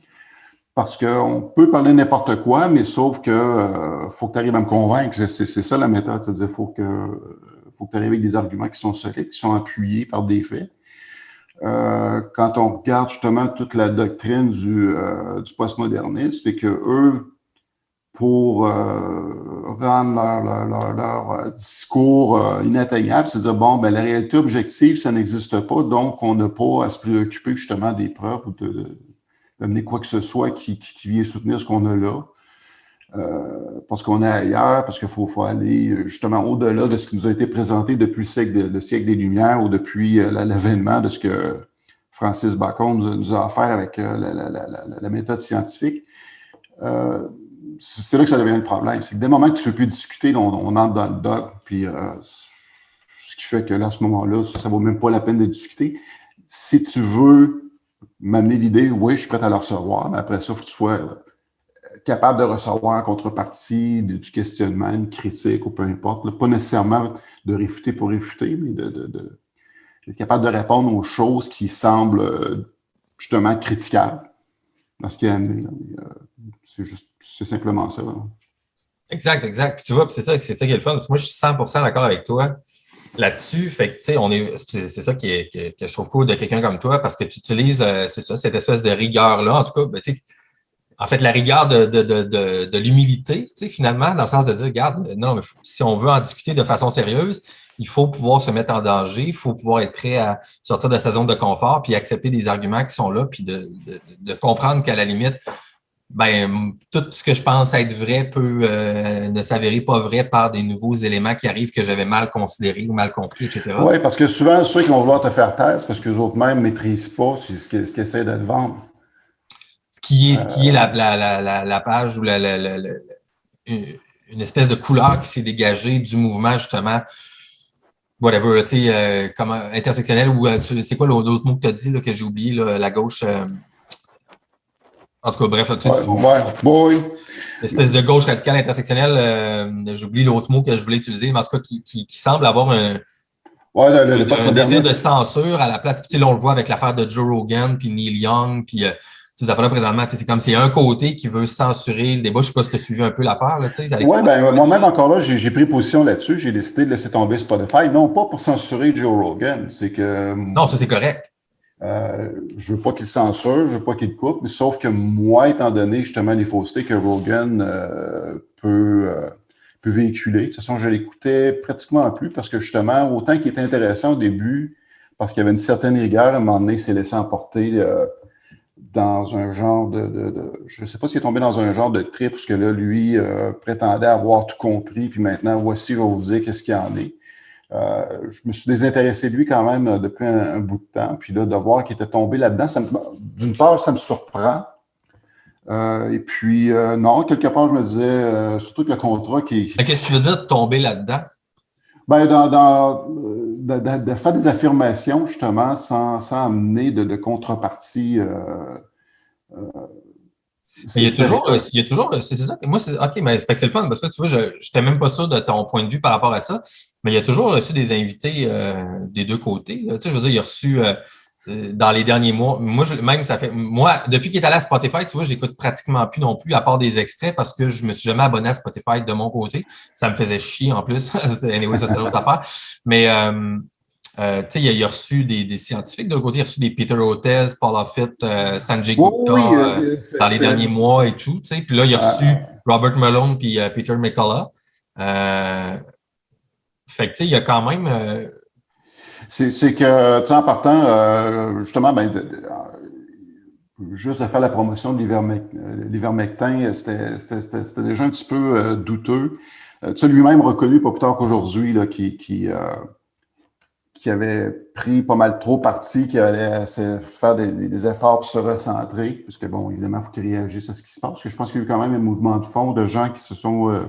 Parce qu'on peut parler n'importe quoi, mais sauf que faut que tu arrives à me convaincre. C'est ça la méthode, c'est-à-dire faut que tu arrives avec des arguments qui sont solides, qui sont appuyés par des faits. Quand on regarde justement toute la doctrine du postmodernisme, c'est que eux, pour rendre leur discours inatteignable, c'est de dire, bon, ben la réalité objective, ça n'existe pas, donc on n'a pas à se préoccuper justement des preuves ou d'amener quoi que ce soit qui vient soutenir ce qu'on a là. Parce qu'on est ailleurs, parce qu'il faut aller justement au-delà de ce qui nous a été présenté depuis le siècle des Lumières ou depuis l'avènement de ce que Francis Bacon nous a offert avec la méthode scientifique. C'est là que ça devient le problème. C'est que dès le moment que tu ne veux plus discuter, on entre dans le dogme, puis ce qui fait que là, à ce moment-là, ça ne vaut même pas la peine de discuter. Si tu veux m'amener l'idée, oui, je suis prêt à le recevoir, mais après ça, il faut que tu sois capable de recevoir en contrepartie du questionnement, une critique ou peu importe. Là, pas nécessairement de réfuter pour réfuter, mais d'être capable de répondre aux choses qui semblent justement critiquables dans ce qui est amené. C'est simplement ça. Là. Exact. Puis tu vois, c'est ça qui est le fun. Moi, je suis 100% d'accord avec toi là-dessus. Fait que, tu sais, c'est ça que je trouve cool de quelqu'un comme toi, parce que tu utilises, c'est ça, cette espèce de rigueur-là. En tout cas, ben, tu sais, en fait, la rigueur de l'humilité, tu sais, finalement, dans le sens de dire, regarde, non, mais si on veut en discuter de façon sérieuse, il faut pouvoir se mettre en danger, il faut pouvoir être prêt à sortir de sa zone de confort, puis accepter des arguments qui sont là, puis de comprendre qu'à la limite, ben, tout ce que je pense être vrai peut ne s'avérer pas vrai par des nouveaux éléments qui arrivent que j'avais mal considérés ou mal compris, etc. Oui, parce que souvent, ceux qui vont vouloir te faire taire, c'est parce qu'eux autres mêmes ne maîtrisent pas ce qu'ils essaient de te vendre. Ce qui est la page ou une espèce de couleur qui s'est dégagée du mouvement, justement, whatever, tu sais, comme intersectionnel, ou c'est quoi l'autre mot que tu as dit, là, que j'ai oublié, là, la gauche. En tout cas, bref, tu sais, l'espèce de gauche radicale intersectionnelle, j'oublie l'autre mot que je voulais utiliser, mais en tout cas, qui semble avoir un désir de censure à la place. Tu sais, là, on le voit avec l'affaire de Joe Rogan, puis Neil Young, puis ces affaires-là présentement. C'est comme s'il y a un côté qui veut censurer le débat. Je ne sais pas si tu as suivi un peu l'affaire. Oui, ben, moi-même, encore là, j'ai pris position là-dessus. J'ai décidé de laisser tomber Spotify. Non pas pour censurer Joe Rogan. C'est que. Non, ça, c'est correct. Je veux pas qu'il censure, je veux pas qu'il coupe, mais sauf que moi, étant donné justement les faussetés que Rogan peut véhiculer, de toute façon, je l'écoutais pratiquement plus parce que justement, autant qu'il était intéressant au début, parce qu'il y avait une certaine rigueur, à un moment donné, il s'est laissé emporter dans un genre je ne sais pas s'il est tombé dans un genre de trip, parce que là, lui prétendait avoir tout compris, puis maintenant, voici, je vais vous dire qu'est-ce qu'il y en est. Je me suis désintéressé de lui quand même depuis un bout de temps. Puis là, de voir qu'il était tombé là-dedans, d'une part, ça me surprend. Et puis, non, quelque part, je me disais, surtout que le contrat qui... Qu'est-ce que tu veux dire de tomber là-dedans? Ben, de faire des affirmations, justement, sans amener de contrepartie. Il y a toujours, c'est ça. Moi, OK, mais c'est le fun parce que tu vois, je n'étais même pas sûr de ton point de vue par rapport à ça, mais il y a toujours reçu des invités des deux côtés. Tu sais, je veux dire, il a reçu dans les derniers mois. Moi, depuis qu'il est allé à Spotify, tu vois, j'écoute pratiquement plus non plus, à part des extraits, parce que je me suis jamais abonné à Spotify de mon côté. Ça me faisait chier en plus. Anyway, ça, c'est l'autre affaire. Mais il a reçu des scientifiques de l'autre côté, il a reçu des Peter Hotez, Paul Offit, Sanjay Gupta dans les derniers mois et tout. Puis là, il a reçu Robert Malone puis Peter McCullough. Fait que il y a quand même. C'est que, tu sais, en partant, justement, juste de faire la promotion de l'ivermectin, c'était déjà un petit peu douteux. Tu sais, lui-même reconnu pas plus tard qu'aujourd'hui, qui avait pris pas mal trop parti, qui allait faire des efforts pour se recentrer, puisque, bon, évidemment, il faut qu'il réagisse à ce qui se passe, parce que je pense qu'il y a eu quand même un mouvement de fond de gens qui se sont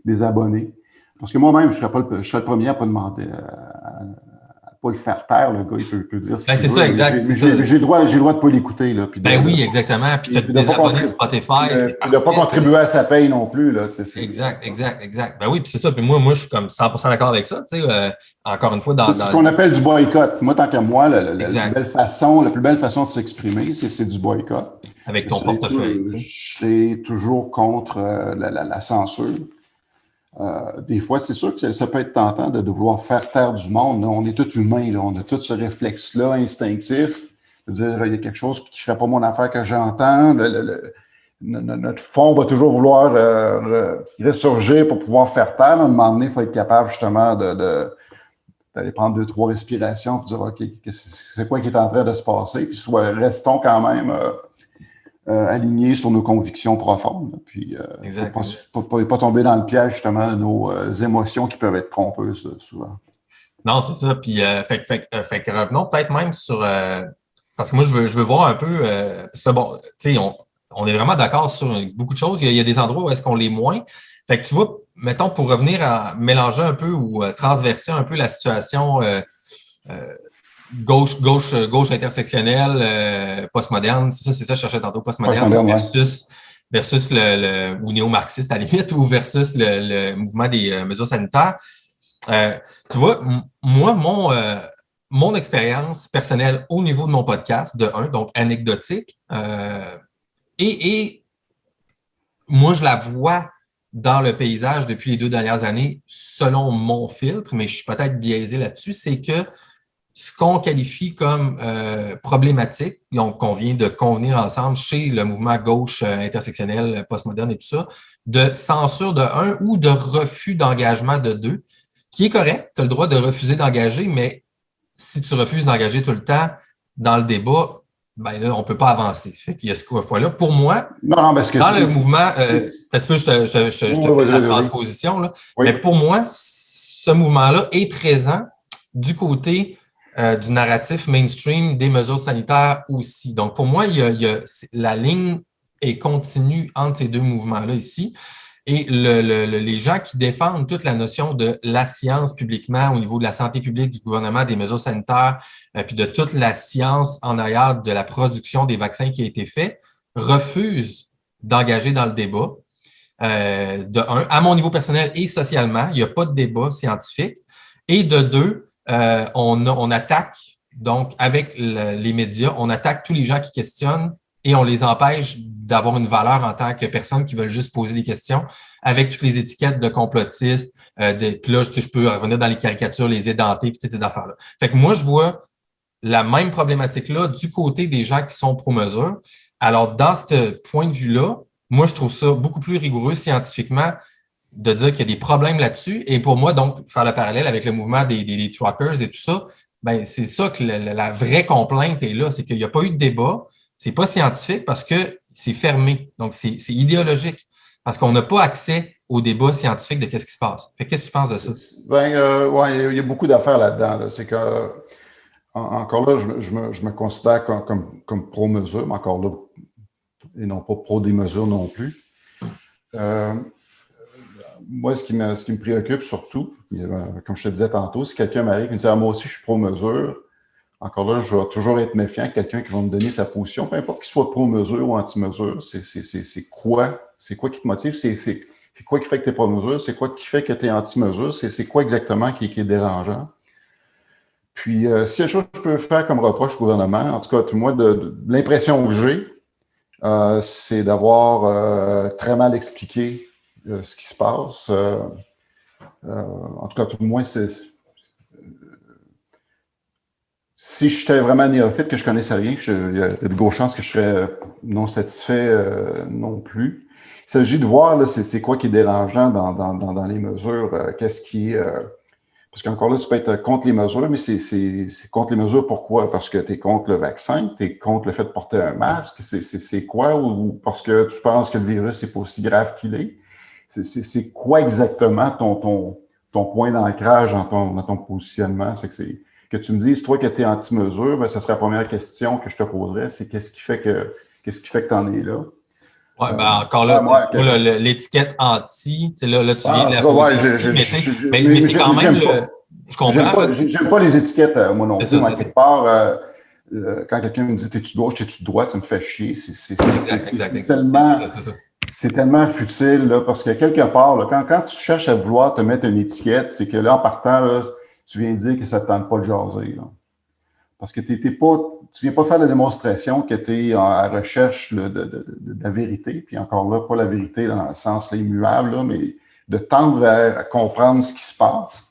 désabonnés. Parce que moi-même, je serais le premier à pas demander, à pas le faire taire, le gars, il peut dire ce qu'il c'est veut. ça, exact. J'ai le droit de pas l'écouter, là. Puis oui, exactement. Puis tu des abonnés de Spotify. Puis de pas contribuer à sa paye non plus, là. Exact. Ben oui, puis c'est ça. Puis moi, je suis comme 100% d'accord avec ça. Tu sais, encore une fois, c'est ce qu'on appelle du boycott. Moi, tant qu'à moi, la plus belle façon de s'exprimer, c'est du boycott. Avec ton portefeuille. Je serai toujours contre la censure. Des fois, c'est sûr que ça peut être tentant de vouloir faire taire du monde. Là. On est tous humains, là. On a tout ce réflexe-là instinctif, de dire il y a quelque chose qui ne fait pas mon affaire que j'entends. Notre fond va toujours vouloir ressurgir pour pouvoir faire taire. À un moment donné, il faut être capable justement d'aller prendre 2-3 respirations pour dire OK, c'est quoi qui est en train de se passer? Puis restons quand même alignés sur nos convictions profondes. Puis, pas tomber dans le piège, justement, de nos émotions qui peuvent être trompeuses, souvent. Non, c'est ça. Puis, fait que revenons peut-être même sur... parce que moi, je veux voir un peu... parce que bon, tu sais, on est vraiment d'accord sur beaucoup de choses. Il y a des endroits où est-ce qu'on l'est moins. Fait que tu vois, mettons, pour revenir à mélanger un peu ou transverser un peu la situation... gauche intersectionnelle, postmoderne, c'est ça, je cherchais tantôt, postmoderne versus ou néo-marxiste à la limite, ou versus le mouvement des mesures sanitaires. Tu vois, moi, mon expérience personnelle au niveau de mon podcast, donc anecdotique, et moi, je la vois dans le paysage depuis les 2 dernières années, selon mon filtre, mais je suis peut-être biaisé là-dessus, c'est que ce qu'on qualifie comme problématique, donc qu'on vient de convenir ensemble chez le mouvement gauche intersectionnel, postmoderne et tout ça, de censure de 1 ou de refus d'engagement de 2, qui est correct, tu as le droit de refuser d'engager, mais si tu refuses d'engager tout le temps dans le débat, ben là, on ne peut pas avancer. Fait qu'il y a ce fois-là. Pour moi, dans le mouvement, parce que je te fais la transposition, là, mais pour moi, ce mouvement-là est présent du côté du narratif mainstream des mesures sanitaires aussi. Donc, pour moi, la ligne est continue entre ces deux mouvements-là ici. Et les gens qui défendent toute la notion de la science publiquement au niveau de la santé publique, du gouvernement, des mesures sanitaires, puis de toute la science en arrière de la production des vaccins qui a été fait, refusent d'engager dans le débat. De 1, à mon niveau personnel et socialement, il n'y a pas de débat scientifique. Et de 2, on attaque Donc, avec les médias, on attaque tous les gens qui questionnent et on les empêche d'avoir une valeur en tant que personnes qui veulent juste poser des questions avec toutes les étiquettes de complotistes. Puis là, je peux revenir dans les caricatures, les édentés, puis toutes ces affaires-là. Fait que moi, je vois la même problématique-là du côté des gens qui sont pro-mesure. Alors, dans ce point de vue-là, moi, je trouve ça beaucoup plus rigoureux scientifiquement de dire qu'il y a des problèmes là-dessus. Et pour moi, donc, faire le parallèle avec le mouvement des truckers et tout ça, ben, c'est ça que la vraie complainte est là, c'est qu'il n'y a pas eu de débat. C'est pas scientifique parce que c'est fermé. Donc, c'est idéologique parce qu'on n'a pas accès au débat scientifique de qu'est-ce qui se passe. Fait qu'est-ce que tu penses de ça? Ouais, il y a beaucoup d'affaires là-dedans. Là. C'est que, encore là, je me considère comme pro-mesure, mais encore là, et non pas pro des mesures non plus. Moi, ce qui me préoccupe surtout, comme je te disais tantôt, si quelqu'un m'arrive et me dit « moi aussi, je suis pro-mesure », encore là, je vais toujours être méfiant avec quelqu'un qui va me donner sa position, peu importe qu'il soit pro-mesure ou anti-mesure. C'est quoi qui te motive? C'est quoi qui fait que tu es pro-mesure? C'est quoi qui fait que tu es anti-mesure? C'est quoi exactement qui est dérangeant? Puis, s'il y a des choses que je peux faire comme reproche au gouvernement, en tout cas, moi, de l'impression que j'ai, c'est d'avoir très mal expliqué ce qui se passe. En tout cas, tout le moins, si j'étais vraiment néophyte, que je ne connaissais rien, il y a de grosses chances que je serais non satisfait non plus. Il s'agit de voir là, c'est quoi qui est dérangeant dans les mesures. Qu'est-ce qui parce qu'encore là, tu peux être contre les mesures, mais c'est contre les mesures pourquoi? Parce que tu es contre le vaccin, tu es contre le fait de porter un masque, c'est quoi? Ou parce que tu penses que le virus n'est pas aussi grave qu'il est? C'est quoi exactement ton point d'ancrage dans ton positionnement? Que tu me dises, toi, que tu es anti-mesure, ben, ça serait la première question que je te poserais, c'est qu'est-ce qui fait que tu en es là? Oui, ben encore là, l'étiquette anti, là, tu viens de la poser, mais c'est quand même je comprends. J'aime pas les étiquettes, moi non plus. Moi, quelque part, quand quelqu'un me dit t'es-tu de gauche, t'es-tu de droite, ça me fait chier. C'est tellement futile, là, parce que quelque part, là, quand tu cherches à vouloir te mettre une étiquette, c'est que là, en partant, là, tu viens dire que ça ne te tente pas de jaser. Là. Parce que tu ne viens pas faire la démonstration que tu es à recherche de la vérité, puis encore là, pas la vérité dans le sens immuable, là, mais de tendre à comprendre ce qui se passe.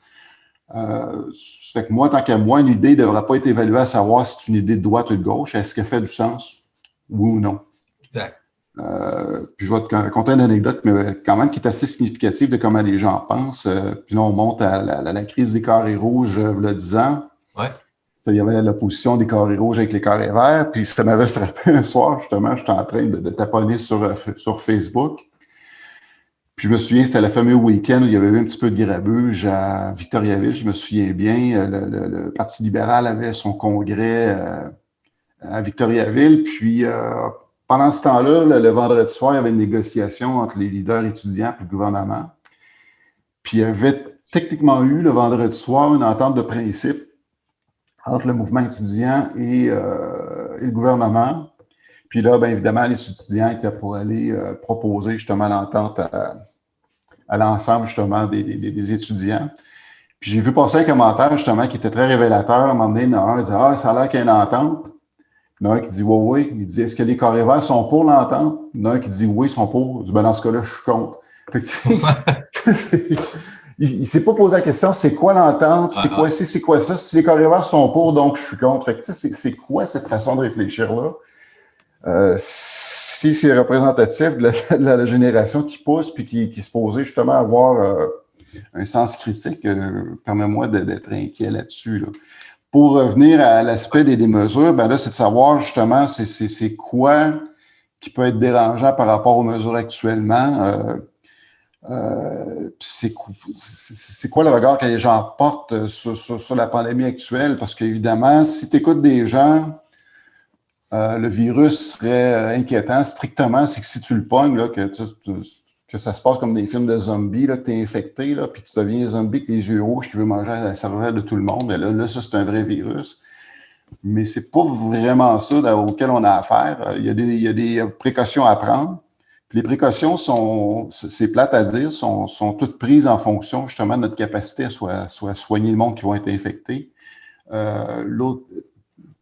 Ça fait que moi, tant qu'à moi, une idée ne devrait pas être évaluée à savoir si c'est une idée de droite ou de gauche. Est-ce qu'elle fait du sens? Oui ou non? Exact. Puis je vais te raconter une anecdote, mais quand même qui est assez significative de comment les gens pensent. Puis là, on monte à la crise des carrés rouges, il y a 10 ans. Ouais. Il y avait l'opposition des carrés rouges avec les carrés verts. Puis ça m'avait frappé un soir, justement, j'étais en train de taponner sur Facebook. Puis je me souviens, c'était le fameux week-end où il y avait eu un petit peu de grabuge à Victoriaville. Je me souviens bien, le Parti libéral avait son congrès à Victoriaville. Puis pendant ce temps-là, le vendredi soir, il y avait une négociation entre les leaders étudiants et le gouvernement. Puis il y avait techniquement eu, le vendredi soir, une entente de principe entre le mouvement étudiant et le gouvernement. Puis là, bien évidemment, les étudiants étaient pour aller proposer justement l'entente à l'ensemble justement des étudiants. Puis j'ai vu passer un commentaire justement qui était très révélateur. À un moment donné, il y en a un qui disait « Ah, ça a l'air qu'il y a une entente. » Il y en a un qui dit « Oui, oui. » Il dit « Est-ce que les carrés verts sont pour l'entente? » Il y en a un qui dit « Oui, ils sont pour. » Il dit « Ben, dans ce cas-là, je suis contre. » Il ne s'est pas posé la question, c'est quoi l'entente? C'est quoi ça? Si les carrés verts sont pour, donc je suis contre. Fait que, c'est quoi cette façon de réfléchir-là? Si c'est représentatif de la génération qui pousse puis qui se posait justement à avoir un sens critique, permets-moi d'être inquiet là-dessus. Là. Pour revenir à l'aspect des mesures, ben là, c'est de savoir justement c'est quoi qui peut être dérangeant par rapport aux mesures actuellement. C'est quoi le regard que les gens portent sur la pandémie actuelle? Parce qu'évidemment, si tu écoutes des gens, le virus serait inquiétant strictement, c'est que si tu le pognes, là, que ça se passe comme des films de zombies, là, que tu es infecté, là, puis tu deviens zombie avec les yeux rouges qui veut manger la cervelle de tout le monde, mais là ça, c'est un vrai virus. Mais c'est pas vraiment ça auquel on a affaire. Il y a des précautions à prendre. Les précautions c'est plate à dire, sont toutes prises en fonction justement de notre capacité à soit soigner le monde qui va être infecté.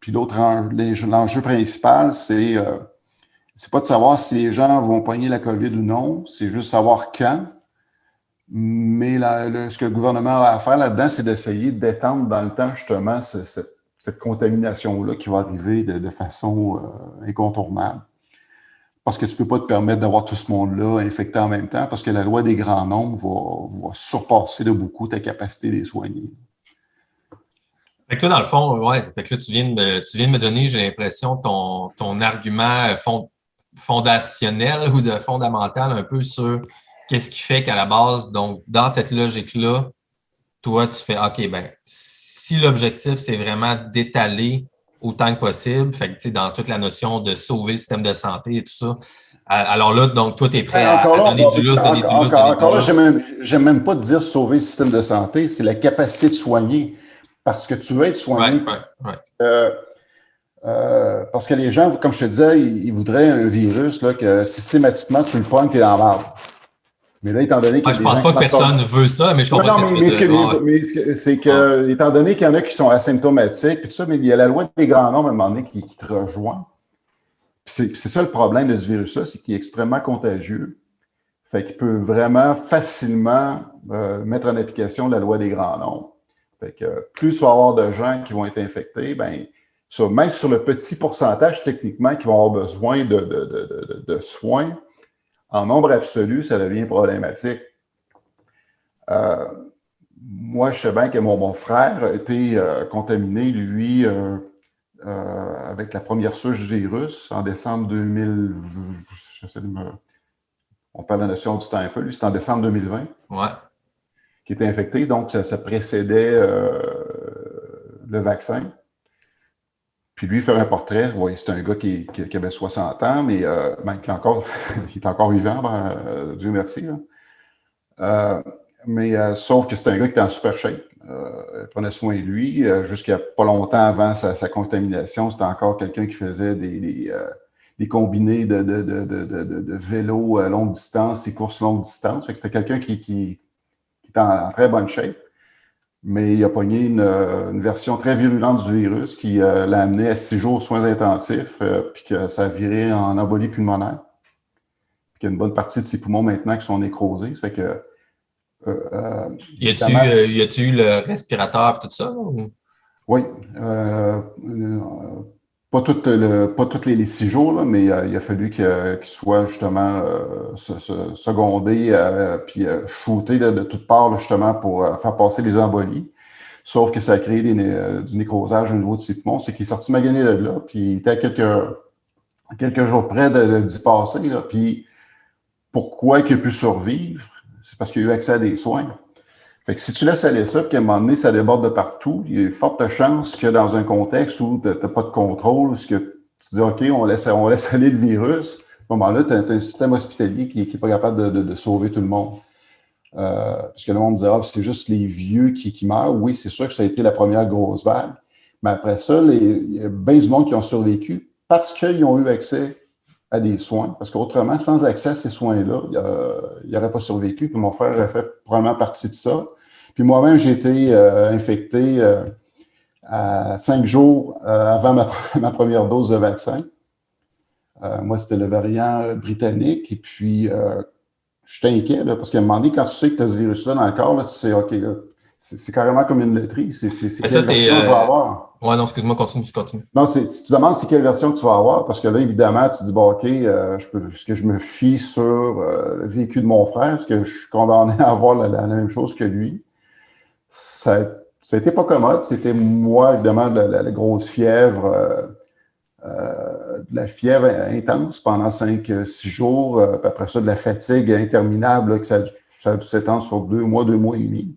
Puis l'enjeu principal, c'est pas de savoir si les gens vont pogner la COVID ou non, c'est juste savoir quand. Mais ce que le gouvernement a à faire là-dedans, c'est d'essayer d'étendre dans le temps justement cette contamination-là qui va arriver de façon incontournable. Parce que tu ne peux pas te permettre d'avoir tout ce monde-là infecté en même temps, parce que la loi des grands nombres va surpasser de beaucoup ta capacité de les soigner. Fait que toi, dans le fond, ouais, fait que là, tu viens de me donner, j'ai l'impression, ton argument fondationnel ou de fondamental un peu sur qu'est-ce qui fait qu'à la base, donc, dans cette logique-là, toi, tu fais OK, ben, si l'objectif, c'est vraiment d'étaler autant que possible, fait que, tu sais, dans toute la notion de sauver le système de santé et tout ça, alors là, donc, toi, tu es prêt à donner du lousse, donner du lousse, donner du lousse. Encore là, j'aime même pas dire sauver le système de santé, c'est la capacité de soigner. Parce que tu veux être soigné. Parce que les gens, comme je te disais, ils voudraient un virus là, que systématiquement, tu le pognes, tu es dans l'arbre. Mais là, étant donné qu'il y a je pense pas que personne ne veut ça, mais je comprends ce que tu veux dire. Mais c'est que, étant donné qu'il y en a qui sont asymptomatiques, puis tout ça, mais il y a la loi des grands nombres à un moment donné qui te rejoint. C'est ça le problème de ce virus-là, c'est qu'il est extrêmement contagieux. Fait qu'il peut vraiment facilement mettre en application la loi des grands nombres. Fait que plus il va y avoir de gens qui vont être infectés, bien, même sur le petit pourcentage techniquement qui vont avoir besoin de soins, en nombre absolu, ça devient problématique. Moi, je sais bien que mon frère a été contaminé, lui, avec la première souche du virus en décembre 2000. On parle de la notion du temps un peu, lui, c'est en décembre 2020. Ouais. Qui était infecté, donc ça précédait le vaccin. Puis lui, faire un portrait, oui, c'est un gars qui avait 60 ans, mais qui est encore vivant, Dieu merci. Sauf que c'est un gars qui était en super shape. Il prenait soin de lui. Jusqu'à pas longtemps avant sa contamination, c'était encore quelqu'un qui faisait des combinés de vélo à longue distance et courses longue distance. Fait que c'était quelqu'un qui était en très bonne shape, mais il a pogné une version très virulente du virus qui l'a amené à 6 jours aux soins intensifs, puis que ça a viré en embolie pulmonaire. Puis qu'il y a une bonne partie de ses poumons maintenant qui sont nécrosés. Ça fait que. Y a-tu eu le respirateur et tout ça? Ou? Oui. Pas tous les 6 jours, là, mais il a fallu qu'il soit justement secondé puis shooté de toutes parts là, justement pour faire passer les embolies. Sauf que ça a créé du nécrosage au niveau de ses poumons. C'est qu'il est sorti magané de là, puis il était à quelques jours près d'y passer. Là, puis pourquoi il a pu survivre? C'est parce qu'il a eu accès à des soins. Fait que si tu laisses aller ça, puis qu'à un moment donné, ça déborde de partout, il y a une forte chance que dans un contexte où tu n'as pas de contrôle, où tu dis OK, on laisse aller le virus, à ce moment-là, tu as un système hospitalier qui n'est pas capable de sauver tout le monde. Parce que le monde disait, c'est juste les vieux qui meurent. Oui, c'est sûr que ça a été la première grosse vague. Mais après ça, il y a bien du monde qui ont survécu parce qu'ils ont eu accès à des soins. Parce qu'autrement, sans accès à ces soins-là, il n'aurait pas survécu. Puis mon frère aurait fait probablement partie de ça. Puis moi-même, j'ai été infecté à 5 jours avant ma première dose de vaccin. Moi, c'était le variant britannique. Et puis, j'étais inquiet, là, parce qu'à un moment donné, quand tu sais que tu as ce virus-là dans le corps, là, tu sais, OK, là, c'est carrément comme une loterie. C'est quelle version je vais avoir. Ouais, non, excuse-moi, continue. Non, tu te demandes c'est quelle version que tu vas avoir, parce que là, évidemment, tu te dis, bon, OK, est-ce que je me fie sur le vécu de mon frère? Est-ce que je suis condamné à avoir la même chose que lui? Ça n'était pas commode. C'était, moi, évidemment, de la grosse fièvre, de la fièvre intense pendant 5-6 jours, puis après ça, de la fatigue interminable, là, que ça a dû s'étendre sur 2 mois et demi.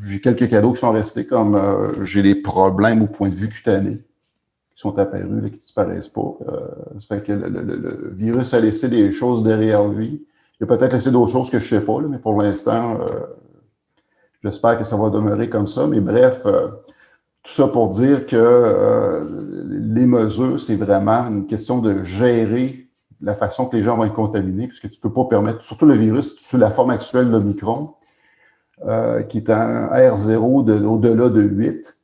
J'ai quelques cadeaux qui sont restés, comme j'ai des problèmes au point de vue cutané qui sont apparus, là, qui ne disparaissent pas. Ça fait que le virus a laissé des choses derrière lui. Il a peut-être laissé d'autres choses que je ne sais pas, là, mais pour l'instant, j'espère que ça va demeurer comme ça. Mais bref, tout ça pour dire que les mesures, c'est vraiment une question de gérer la façon que les gens vont être contaminés, puisque tu ne peux pas permettre, surtout le virus, sous la forme actuelle de l'Omicron, qui est un R0 au-delà de 8,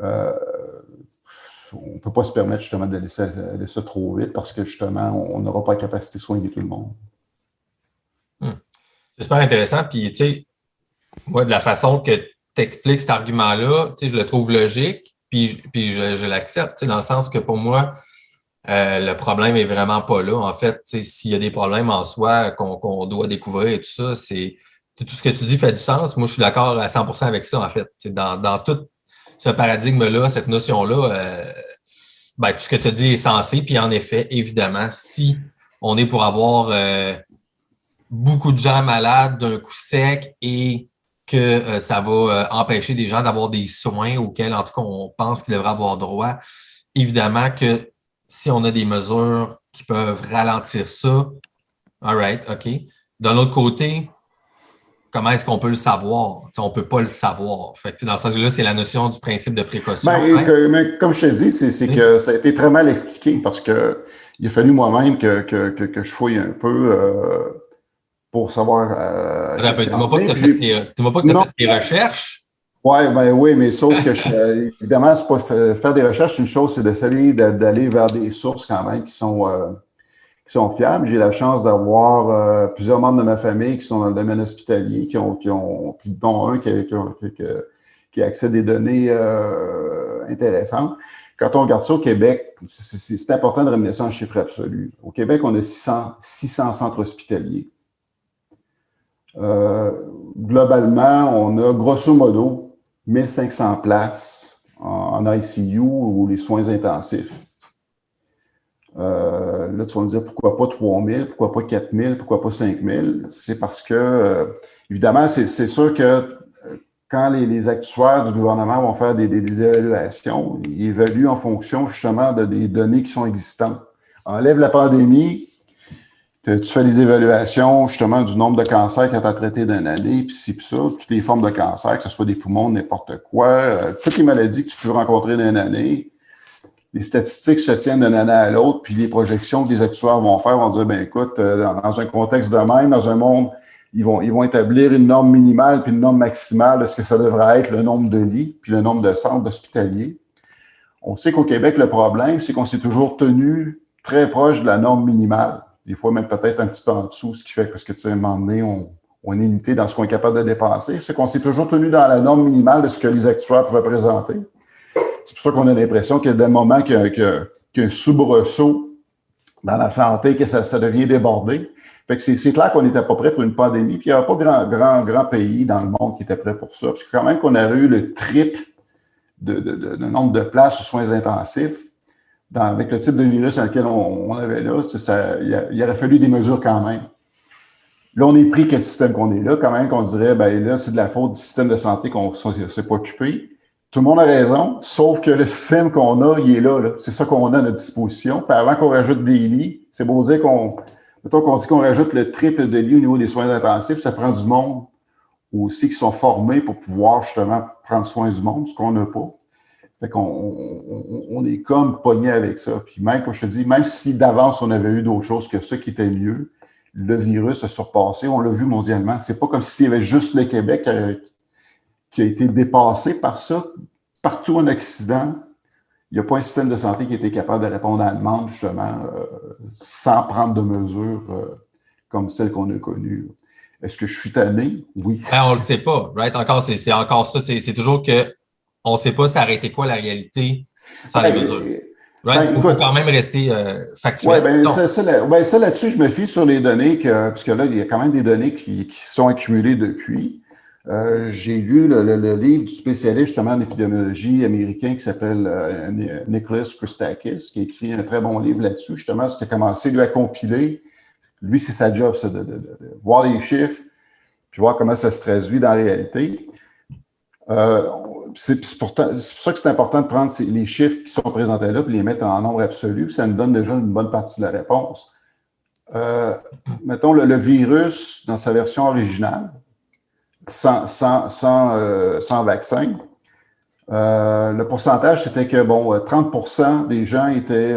on ne peut pas se permettre justement d'aller ça trop vite parce que justement, on n'aura pas la capacité de soigner tout le monde. C'est super intéressant. Puis, tu sais, moi, de la façon que tu expliques cet argument-là, tu sais, je le trouve logique, puis je l'accepte, tu sais, dans le sens que pour moi, le problème est vraiment pas là. En fait, tu sais, s'il y a des problèmes en soi qu'on doit découvrir et tout ça, c'est tout ce que tu dis fait du sens. Moi, je suis d'accord à 100% avec ça, en fait. Tu sais, dans tout ce paradigme-là, cette notion-là, ben, tout ce que tu as dit est sensé. Puis en effet, évidemment, si on est pour avoir beaucoup de gens malades d'un coup sec et que ça va empêcher des gens d'avoir des soins auxquels, en tout cas, on pense qu'ils devraient avoir droit, évidemment que si on a des mesures qui peuvent ralentir ça, all right, OK. D'un autre côté, comment est-ce qu'on peut le savoir? T'sais, on ne peut pas le savoir. Fait que, dans ce sens-là, c'est la notion du principe de précaution. Mais comme je te dis, c'est que ça a été très mal expliqué parce que il a fallu moi-même que je fouille un peu pour savoir. Tu ne m'as pas que tu as fait tes recherches. Oui, mais sauf que, évidemment, c'est pas faire des recherches, une chose, c'est d'essayer d'aller vers des sources quand même qui sont fiables. J'ai la chance d'avoir plusieurs membres de ma famille qui sont dans le domaine hospitalier, puis dont un qui a accès à des données intéressantes. Quand on regarde ça au Québec, c'est important de ramener ça en chiffre absolu. Au Québec, on a 600 centres hospitaliers. Globalement, on a grosso modo 1500 places en ICU ou les soins intensifs. Là, tu vas me dire pourquoi pas 3000, pourquoi pas 4000, pourquoi pas 5000? C'est parce que, évidemment, c'est sûr que quand les actuaires du gouvernement vont faire des évaluations, ils évaluent en fonction justement des données qui sont existantes. Enlève la pandémie, tu fais des évaluations justement du nombre de cancers que tu as traités d'une année, puis ci, puis ça, toutes les formes de cancer, que ce soit des poumons, n'importe quoi, toutes les maladies que tu peux rencontrer d'une année. Les statistiques se tiennent d'une année à l'autre, puis les projections que les actuaires vont faire vont dire, ben écoute, dans un contexte de même, dans un monde, ils vont établir une norme minimale puis une norme maximale de ce que ça devrait être le nombre de lits puis le nombre de centres hospitaliers. On sait qu'au Québec, le problème, c'est qu'on s'est toujours tenu très proche de la norme minimale. Des fois, même peut-être un petit peu en dessous, ce qui fait que, parce que, tu sais, à un moment donné, on est limité dans ce qu'on est capable de dépenser. C'est qu'on s'est toujours tenu dans la norme minimale de ce que les actuaires pouvaient présenter. C'est pour ça qu'on a l'impression qu'il y a des moments qu'il y a un soubresaut dans la santé, que ça devient débordé. Fait que c'est clair qu'on n'était pas prêt pour une pandémie, puis il n'y avait pas grand pays dans le monde qui était prêt pour ça. Parce que quand même qu'on aurait eu le triple de nombre de places aux soins intensifs, avec le type de virus dans lequel on avait là, il aurait fallu des mesures quand même. Là, on est pris quel système qu'on est là, quand même qu'on dirait, ben là, c'est de la faute du système de santé qu'on ne s'est pas occupé. Tout le monde a raison, sauf que le système qu'on a, il est là. C'est ça qu'on a à notre disposition. Puis avant qu'on rajoute des lits, c'est beau dire qu'on dit qu'on rajoute le triple de lits au niveau des soins intensifs, ça prend du monde aussi qui sont formés pour pouvoir justement prendre soin du monde, ce qu'on n'a pas. Fait qu'on est comme pogné avec ça. Puis même, comme je te dis, même si d'avance on avait eu d'autres choses que ça qui était mieux, le virus a surpassé, on l'a vu mondialement. C'est pas comme s'il y avait juste le Québec qui a été dépassé par ça. Partout en Occident, il n'y a pas un système de santé qui a été capable de répondre à la demande, justement, sans prendre de mesures comme celles qu'on a connues. Est-ce que je suis tanné? Oui. Ben, on ne le sait pas, right? Encore, c'est encore ça. C'est toujours qu'on ne sait pas ça aurait été quoi la réalité sans les mesures. Right? Il faut quand même rester factuel. Oui, ça là-dessus, je me fie sur les données, puisque là, il y a quand même des données qui sont accumulées depuis. J'ai lu le livre du spécialiste justement en épidémiologie américain qui s'appelle Nicholas Christakis, qui a écrit un très bon livre là-dessus, justement, ce qui a commencé lui à compiler. Lui, c'est sa job, ça, de voir les chiffres, puis voir comment ça se traduit dans la réalité. C'est pour ça que c'est important de prendre les chiffres qui sont présentés là, puis les mettre en nombre absolu, puis ça nous donne déjà une bonne partie de la réponse. Mettons le virus dans sa version originale, sans vaccin. Le pourcentage, c'était que 30% des gens étaient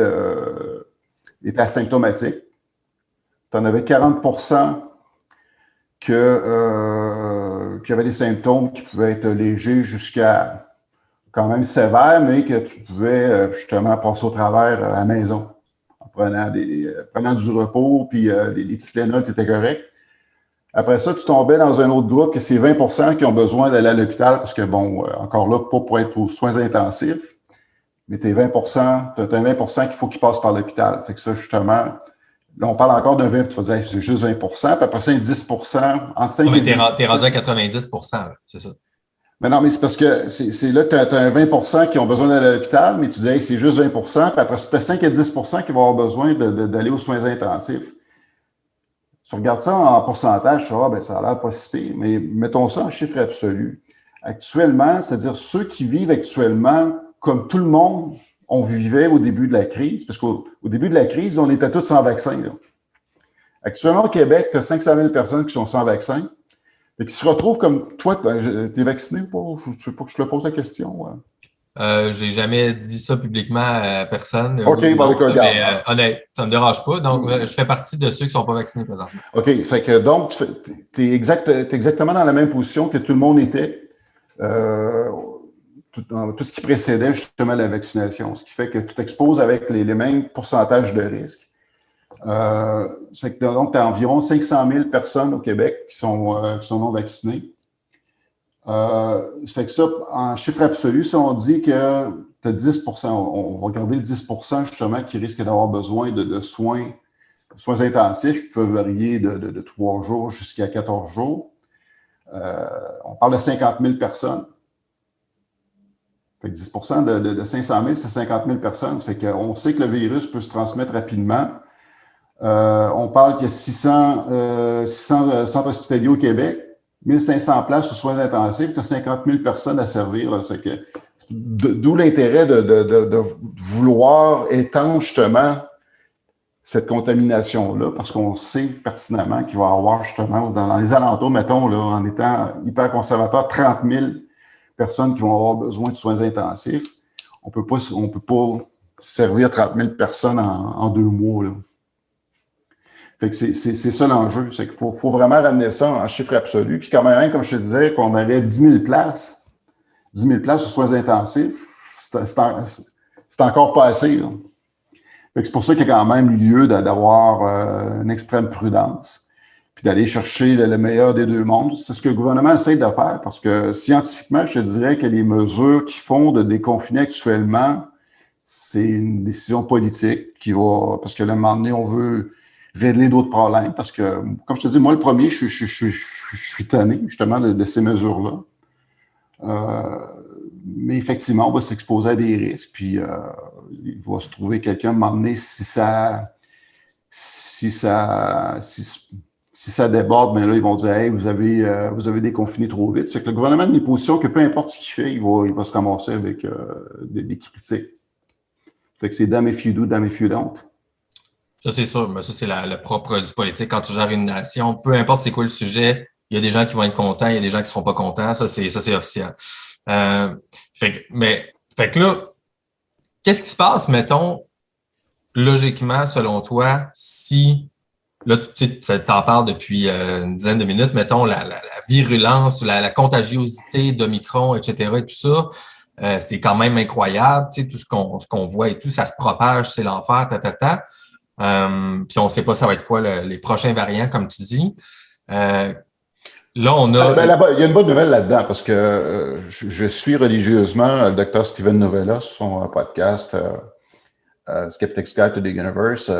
asymptomatiques. Tu en avais 40% qui avaient des symptômes qui pouvaient être légers jusqu'à quand même sévères, mais que tu pouvais justement passer au travers à la maison en prenant du repos, puis les Tylenol, tu étais correct. Après ça, tu tombais dans un autre groupe que c'est 20 qui ont besoin d'aller à l'hôpital parce que, bon, encore là, pas pour être aux soins intensifs, mais tu as un 20 qu'il faut qu'ils passent par l'hôpital. Fait que ça, justement, là, on parle encore d'un 20, tu vas dire, c'est juste 20 puis après ça, 10 entre 5 et 10 t'es rendu à 90 là, c'est ça. Mais non, mais c'est parce que c'est là que tu as un 20 qui ont besoin d'aller à l'hôpital, mais tu dis, hey, c'est juste 20 puis après ça, tu as 5 à 10 qui vont avoir besoin d'aller aux soins intensifs. Si on regarde ça en pourcentage, ça a l'air pas si pire, mais mettons ça en chiffre absolu. Actuellement, c'est-à-dire ceux qui vivent actuellement comme tout le monde on vivait au début de la crise, parce qu'au début de la crise, on était tous sans vaccin. Là. Actuellement, au Québec, tu as 500 000 personnes qui sont sans vaccin et qui se retrouvent comme toi, tu es vacciné ou pas? Je ne sais pas que je te pose la question. Ouais. J'ai jamais dit ça publiquement à personne. OK, Oui, bon, non, regarde. Mais honnête, ça ne me dérange pas. Donc, je fais partie de ceux qui ne sont pas vaccinés présentement. OK, fait que donc, tu es exactement dans la même position que tout le monde était, dans tout ce qui précédait justement la vaccination, ce qui fait que tu t'exposes avec les mêmes pourcentages de risque. Fait que donc, tu as environ 500 000 personnes au Québec qui sont non vaccinées. Ça fait que ça, en chiffre absolu, si on dit que tu as 10 on va regarder le 10 justement qui risque d'avoir besoin de soins intensifs qui peuvent varier de 3 jours jusqu'à 14 jours. On parle de 50 000 personnes. Fait que 10 de 500 000, c'est 50 000 personnes. Ça fait qu'on sait que le virus peut se transmettre rapidement. On parle qu'il y a 600 centres hospitaliers au Québec. 1500 places aux soins intensifs, tu as 50 000 personnes à servir. Là, d'où l'intérêt de vouloir étendre justement cette contamination-là, parce qu'on sait pertinemment qu'il va y avoir justement, dans les alentours, mettons, là, en étant hyper conservateur, 30 000 personnes qui vont avoir besoin de soins intensifs. On peut pas servir 30 000 personnes en 2 mois. Là. Fait que c'est ça l'enjeu. C'est qu'il faut vraiment ramener ça en chiffre absolu. Puis quand même, comme je te disais, qu'on avait 10 000 places aux soins intensifs, c'est encore pas assez. Là. Fait que c'est pour ça qu'il y a quand même lieu d'avoir une extrême prudence, puis d'aller chercher le meilleur des deux mondes. C'est ce que le gouvernement essaie de faire, parce que scientifiquement, je te dirais que les mesures qu'ils font de déconfiner actuellement, c'est une décision politique qui va, parce que là, à un moment donné, on veut régler d'autres problèmes, parce que, comme je te dis, moi, le premier, je suis tanné, justement, de ces mesures-là. Mais effectivement, on va s'exposer à des risques, puis il va se trouver quelqu'un à un moment donné, si ça déborde, bien là, ils vont dire « Hey, vous avez déconfiné trop vite ». C'est que le gouvernement a une position que peu importe ce qu'il fait, il va se ramasser avec des critiques. Fait que c'est « damn if you do, damn if you don't ». Ça, c'est sûr. Mais ça, c'est le propre du politique. Quand tu gères une nation, peu importe c'est quoi le sujet, il y a des gens qui vont être contents, il y a des gens qui ne seront pas contents. Ça, c'est officiel. Fait que là, qu'est-ce qui se passe, mettons, logiquement, selon toi, si, là, tu t'en parles depuis une dizaine de minutes, mettons, la virulence, la contagiosité d'Omicron, etc., et tout ça, c'est quand même incroyable, tu sais, tout ce qu'on voit et tout, ça se propage, c'est l'enfer, puis on ne sait pas ça va être quoi les prochains variants, comme tu dis. Là, on a... il y a une bonne nouvelle là-dedans, parce que je suis religieusement le Dr. Steven Novella sur son podcast Skeptic's Guide to the Universe.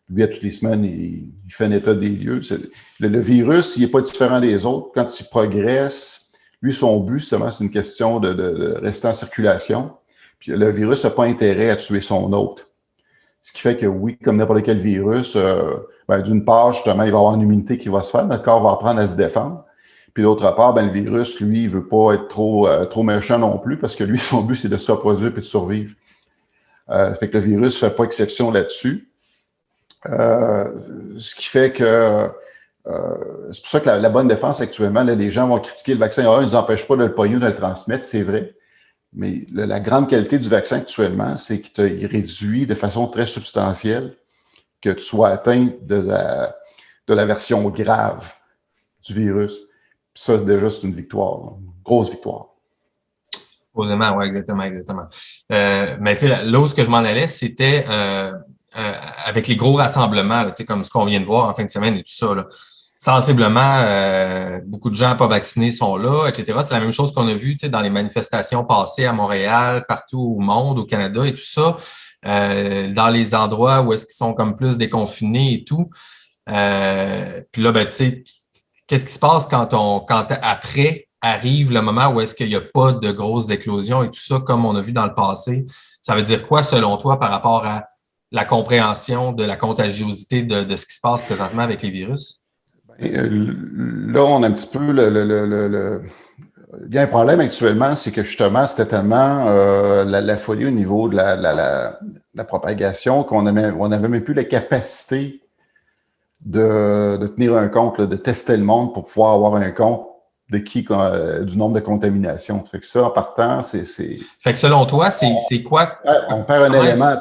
Lui, à toutes les semaines, il fait un état des lieux. Le virus, il n'est pas différent des autres. Quand il progresse, lui, son but, c'est une question de rester en circulation. Puis le virus n'a pas intérêt à tuer son hôte. Ce qui fait que oui, comme n'importe quel virus, d'une part, justement, il va y avoir une immunité qui va se faire, notre corps va apprendre à se défendre. Puis d'autre part, le virus, lui, il veut pas être trop méchant non plus, parce que lui, son but, c'est de se reproduire et de survivre. Fait que le virus ne fait pas exception là-dessus. Ce qui fait que c'est pour ça que la bonne défense actuellement, là, les gens vont critiquer le vaccin. Ils ne nous empêchent pas de le pogner ou de le transmettre, c'est vrai. Mais la grande qualité du vaccin actuellement, c'est qu'il réduit de façon très substantielle que tu sois atteint de la version grave du virus. Puis ça, déjà, c'est une victoire, une grosse victoire. Supposément, oui, exactement, exactement. Mais tu sais, là où ce que je m'en allais, c'était avec les gros rassemblements, là, tu sais, comme ce qu'on vient de voir en fin de semaine et tout ça, là. Sensiblement, beaucoup de gens pas vaccinés sont là, etc. C'est la même chose qu'on a vu, tu sais, dans les manifestations passées à Montréal, partout au monde, au Canada et tout ça. Dans les endroits où est-ce qu'ils sont comme plus déconfinés et tout. Puis là, ben, tu sais, qu'est-ce qui se passe quand après arrive le moment où est-ce qu'il n'y a pas de grosses éclosions et tout ça, comme on a vu dans le passé? Ça veut dire quoi, selon toi, par rapport à la compréhension de la contagiosité de ce qui se passe présentement avec les virus? Là, on a un petit peu il y a un problème actuellement, c'est que justement, c'était tellement la folie au niveau de la propagation qu'on n'avait même plus la capacité de tenir un compte, là, de tester le monde pour pouvoir avoir un compte du nombre de contaminations. Fait que ça, en partant, Fait que selon toi, c'est quoi? on perd un Comment élément.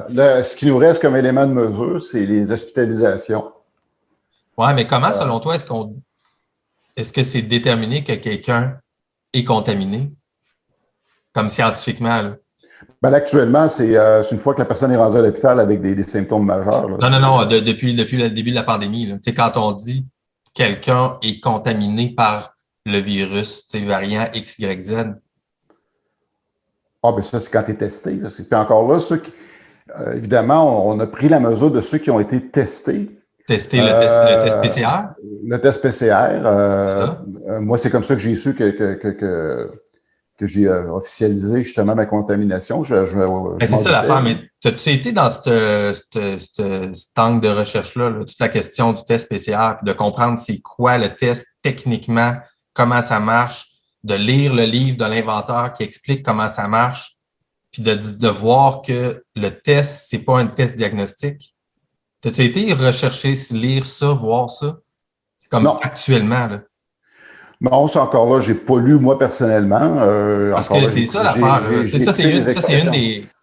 Là, ce qui nous reste comme élément de mesure, c'est les hospitalisations. Ouais, mais comment, selon toi, est-ce que c'est déterminé que quelqu'un est contaminé, comme scientifiquement, là? Ben, là, actuellement, c'est une fois que la personne est rendue à l'hôpital avec des symptômes majeurs. Là, Non, non, non, depuis le début de la pandémie, là. Tu sais, quand on dit quelqu'un est contaminé par le virus, tu sais, variant X, Y, Z. ben ça, c'est quand tu es testé. Puis encore là, évidemment, on a pris la mesure de ceux qui ont été testés. Tester le test PCR. Le test PCR. Ça. Moi, c'est comme ça que j'ai su que j'ai officialisé justement ma contamination. Ben, c'est ça l'affaire, mais tu été dans cet angle de recherche-là, là, toute la question du test PCR, puis de comprendre c'est quoi le test techniquement, comment ça marche, de lire le livre de l'inventeur qui explique comment ça marche, puis de voir que le test, c'est pas un test diagnostique. As-tu été rechercher, lire ça, voir ça, comme Non. factuellement, là? Non, c'est encore là, j'ai pas lu moi personnellement. Parce encore que là, c'est ça l'affaire, là. Tu sais, ça, expressions.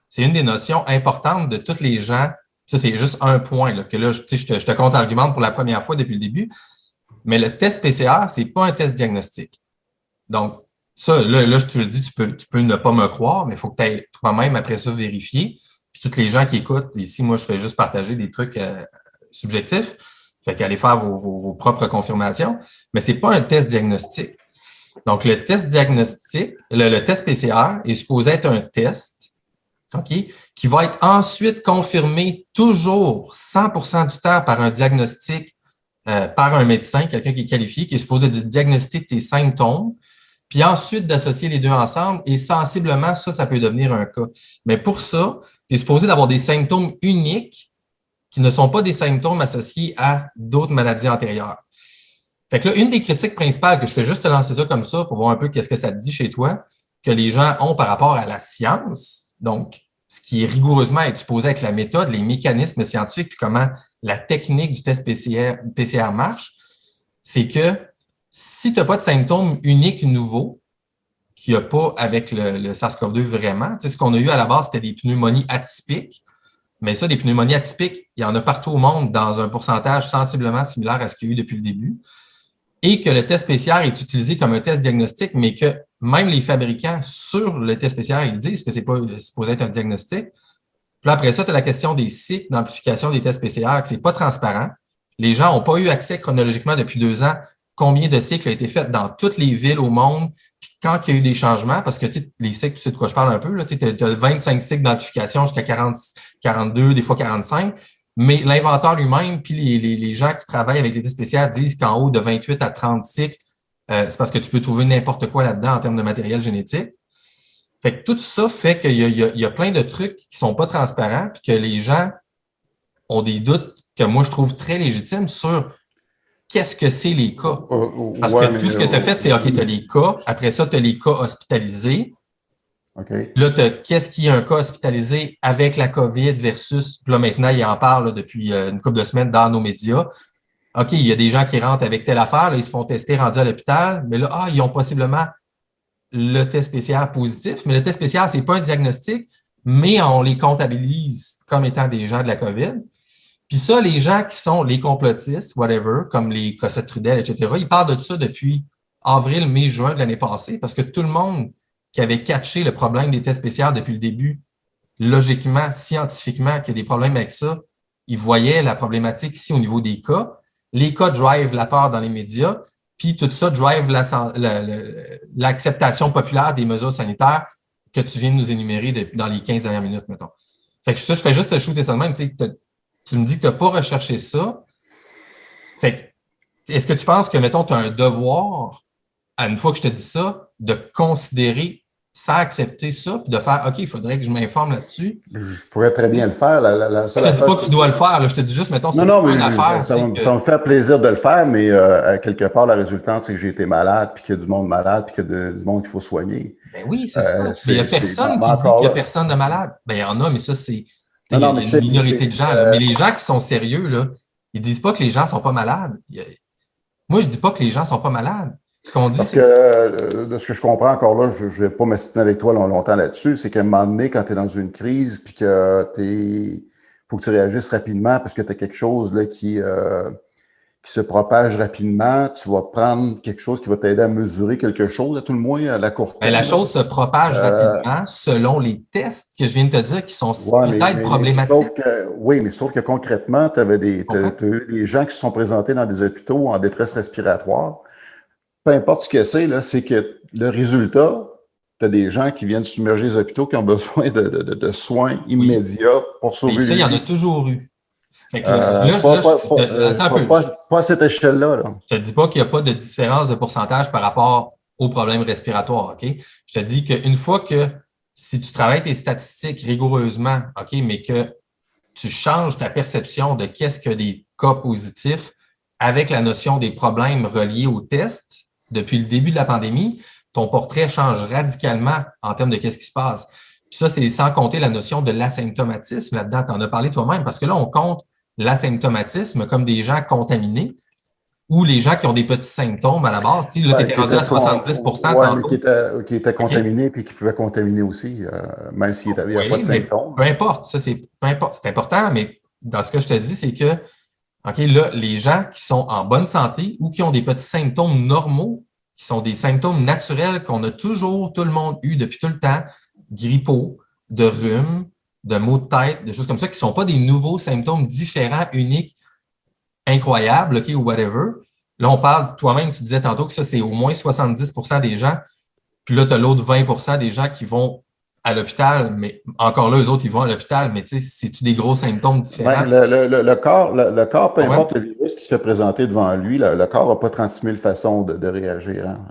c'est une des notions importantes de tous les gens. Ça, c'est juste un point, là, que là, je te contre-argumente pour la première fois depuis le début. Mais le test PCR, c'est pas un test diagnostique. Donc, ça, là, je te le dis, tu peux ne pas me croire, mais il faut que tu ailles toi-même après ça vérifier. Puis toutes les gens qui écoutent, ici, moi, je fais juste partager des trucs subjectifs. Fait qu'allez faire vos propres confirmations. Mais c'est pas un test diagnostique. Donc, le test diagnostique, le test PCR est supposé être un test, OK, qui va être ensuite confirmé toujours 100% du temps par un diagnostic, par un médecin, quelqu'un qui est qualifié, qui est supposé diagnostiquer tes symptômes, puis ensuite d'associer les deux ensemble, et sensiblement, ça peut devenir un cas. Mais pour ça, tu es supposé d'avoir des symptômes uniques qui ne sont pas des symptômes associés à d'autres maladies antérieures. Fait que là, une des critiques principales, que je fais juste te lancer ça comme ça pour voir un peu qu'est-ce que ça te dit chez toi, que les gens ont par rapport à la science, donc ce qui est rigoureusement est supposé avec la méthode, les mécanismes scientifiques, puis comment la technique du test PCR marche, c'est que si tu n'as pas de symptômes uniques nouveaux, qu'il n'y a pas avec le SARS-CoV-2 vraiment, tu sais, ce qu'on a eu à la base, c'était des pneumonies atypiques, mais ça, des pneumonies atypiques, il y en a partout au monde dans un pourcentage sensiblement similaire à ce qu'il y a eu depuis le début. Et que le test PCR est utilisé comme un test diagnostique, mais que même les fabricants sur le test PCR, ils disent que c'est pas supposé être un diagnostic. Puis après ça, tu as la question des cycles d'amplification des tests PCR, que c'est pas transparent. Les gens n'ont pas eu accès chronologiquement depuis 2 ans combien de cycles ont été faits dans toutes les villes au monde, puis quand il y a eu des changements, parce que les cycles, tu sais de quoi je parle un peu, tu as 25 cycles d'amplification jusqu'à 40, 42, des fois 45. Mais l'inventeur lui-même, puis les gens qui travaillent avec les tests spéciaux disent qu'en haut de 28 à 30 cycles, c'est parce que tu peux trouver n'importe quoi là-dedans en termes de matériel génétique. Fait que tout ça fait qu'il y a plein de trucs qui sont pas transparents, puis que les gens ont des doutes que moi je trouve très légitimes sur qu'est-ce que c'est les cas. Parce que tout ce que tu as fait, c'est OK, tu as les cas, après ça, tu as les cas hospitalisés. Okay. Là, qu'est-ce qui est un cas hospitalisé avec la COVID versus, là maintenant, il en parle là, depuis une couple de semaines dans nos médias. OK, il y a des gens qui rentrent avec telle affaire, là, ils se font tester rendus à l'hôpital, mais là, ils ont possiblement le test PCR positif, mais le test PCR, ce n'est pas un diagnostic, mais on les comptabilise comme étant des gens de la COVID. Puis ça, les gens qui sont les complotistes, whatever, comme les Cossette Trudel, etc., ils parlent de ça depuis avril, mai, juin de l'année passée, parce que tout le monde qui avaient catché le problème des tests spéciaux depuis le début, logiquement, scientifiquement, qu'il y a des problèmes avec ça, ils voyaient la problématique ici au niveau des cas. Les cas drivent la peur dans les médias, puis tout ça drive l'acceptation populaire des mesures sanitaires que tu viens de nous énumérer dans les 15 dernières minutes, mettons. Fait que ça, je fais juste te shooter ça de même. Tu me dis que tu n'as pas recherché ça. Fait que, est-ce que tu penses que, mettons, tu as un devoir, à une fois que je te dis ça, de considérer sans accepter ça, puis de faire OK, il faudrait que je m'informe là-dessus? Je pourrais très bien le faire. Je ne te dis pas que tu dois le faire, là. Je te dis juste, mettons, non, mais ça me fait plaisir de le faire, mais quelque part, la résultante, c'est que j'ai été malade, puis qu'il y a du monde malade, puis qu'il y a du monde qu'il faut soigner. Ben oui, c'est ça. Il n'y a personne qui dit qu'il n'y a personne de malade. Ben, il y en a, mais ça, c'est une minorité de gens. Là. Mais les gens qui sont sérieux, là, ils ne disent pas que les gens ne sont pas malades. Moi, je ne dis pas que les gens ne sont pas malades. Ce qu'on dit, parce que de ce que je comprends encore là, je ne vais pas m'assister avec toi longtemps là-dessus, c'est qu'à un moment donné, quand tu es dans une crise, puis que faut que tu réagisses rapidement parce que tu as quelque chose là, qui se propage rapidement, tu vas prendre quelque chose qui va t'aider à mesurer quelque chose, à tout le moins à la courte terme. La chose se propage rapidement selon les tests que je viens de te dire qui sont peut-être problématiques. Sauf que concrètement, tu avais eu des gens qui se sont présentés dans des hôpitaux en détresse respiratoire. Peu importe ce que c'est que le résultat, tu as des gens qui viennent submerger les hôpitaux qui ont besoin de soins immédiats pour sauver. Mais ça, il y en a toujours eu. Pas à cette échelle-là. Là. Je ne te dis pas qu'il n'y a pas de différence de pourcentage par rapport aux problèmes respiratoires. OK? Je te dis qu'une fois que si tu travailles tes statistiques rigoureusement, OK, mais que tu changes ta perception de qu'est-ce que des cas positifs avec la notion des problèmes reliés aux tests depuis le début de la pandémie, ton portrait change radicalement en termes de qu'est-ce qui se passe. Puis ça, c'est sans compter la notion de l'asymptomatisme là-dedans. Tu en as parlé toi-même parce que là, on compte l'asymptomatisme comme des gens contaminés ou les gens qui ont des petits symptômes à la base. Tu sais, là, tu étais rendu à 70 mais qui étaient contaminés puis qui pouvaient contaminer aussi, même s'il n'y avait pas de symptômes. Peu importe, ça, c'est important, mais dans ce que je te dis, c'est que OK, là, les gens qui sont en bonne santé ou qui ont des petits symptômes normaux, qui sont des symptômes naturels qu'on a toujours, tout le monde eu depuis tout le temps, grippaux, de rhume, de maux de tête, des choses comme ça, qui ne sont pas des nouveaux symptômes différents, uniques, incroyables, OK, ou whatever. Là, on parle, toi-même, tu disais tantôt que ça, c'est au moins 70 des gens. Puis là, tu as l'autre 20 des gens qui vont à l'hôpital, mais encore là, eux autres, ils vont à l'hôpital, mais tu sais, c'est-tu des gros symptômes différents? Le corps, peu importe le virus qui se fait présenter devant lui, le corps n'a pas 36 000 façons de réagir. Hein.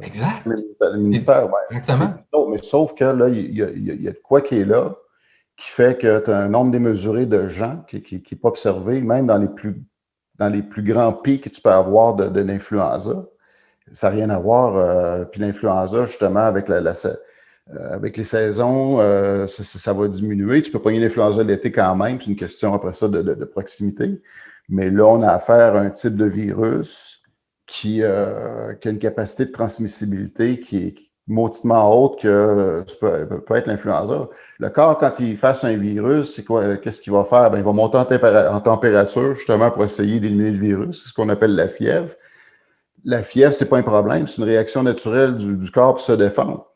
Exact. Le ministère, exactement. Mais sauf que là, il y a de quoi qui est là, qui fait que tu as un nombre démesuré de gens qui n'est pas observé, même dans les plus grands pics que tu peux avoir de l'influenza. Ça n'a rien à voir. Puis l'influenza, justement, avec avec les saisons, ça va diminuer. Tu peux pogner l'influenza l'été quand même. C'est une question après ça de proximité. Mais là, on a affaire à un type de virus qui a une capacité de transmissibilité qui est mauditement haute que peut être l'influenza. Le corps, quand il fasse un virus, c'est quoi? Qu'est-ce qu'il va faire? Ben, il va monter en température justement pour essayer d'éliminer le virus. C'est ce qu'on appelle la fièvre. La fièvre, c'est pas un problème. C'est une réaction naturelle du corps pour se défendre.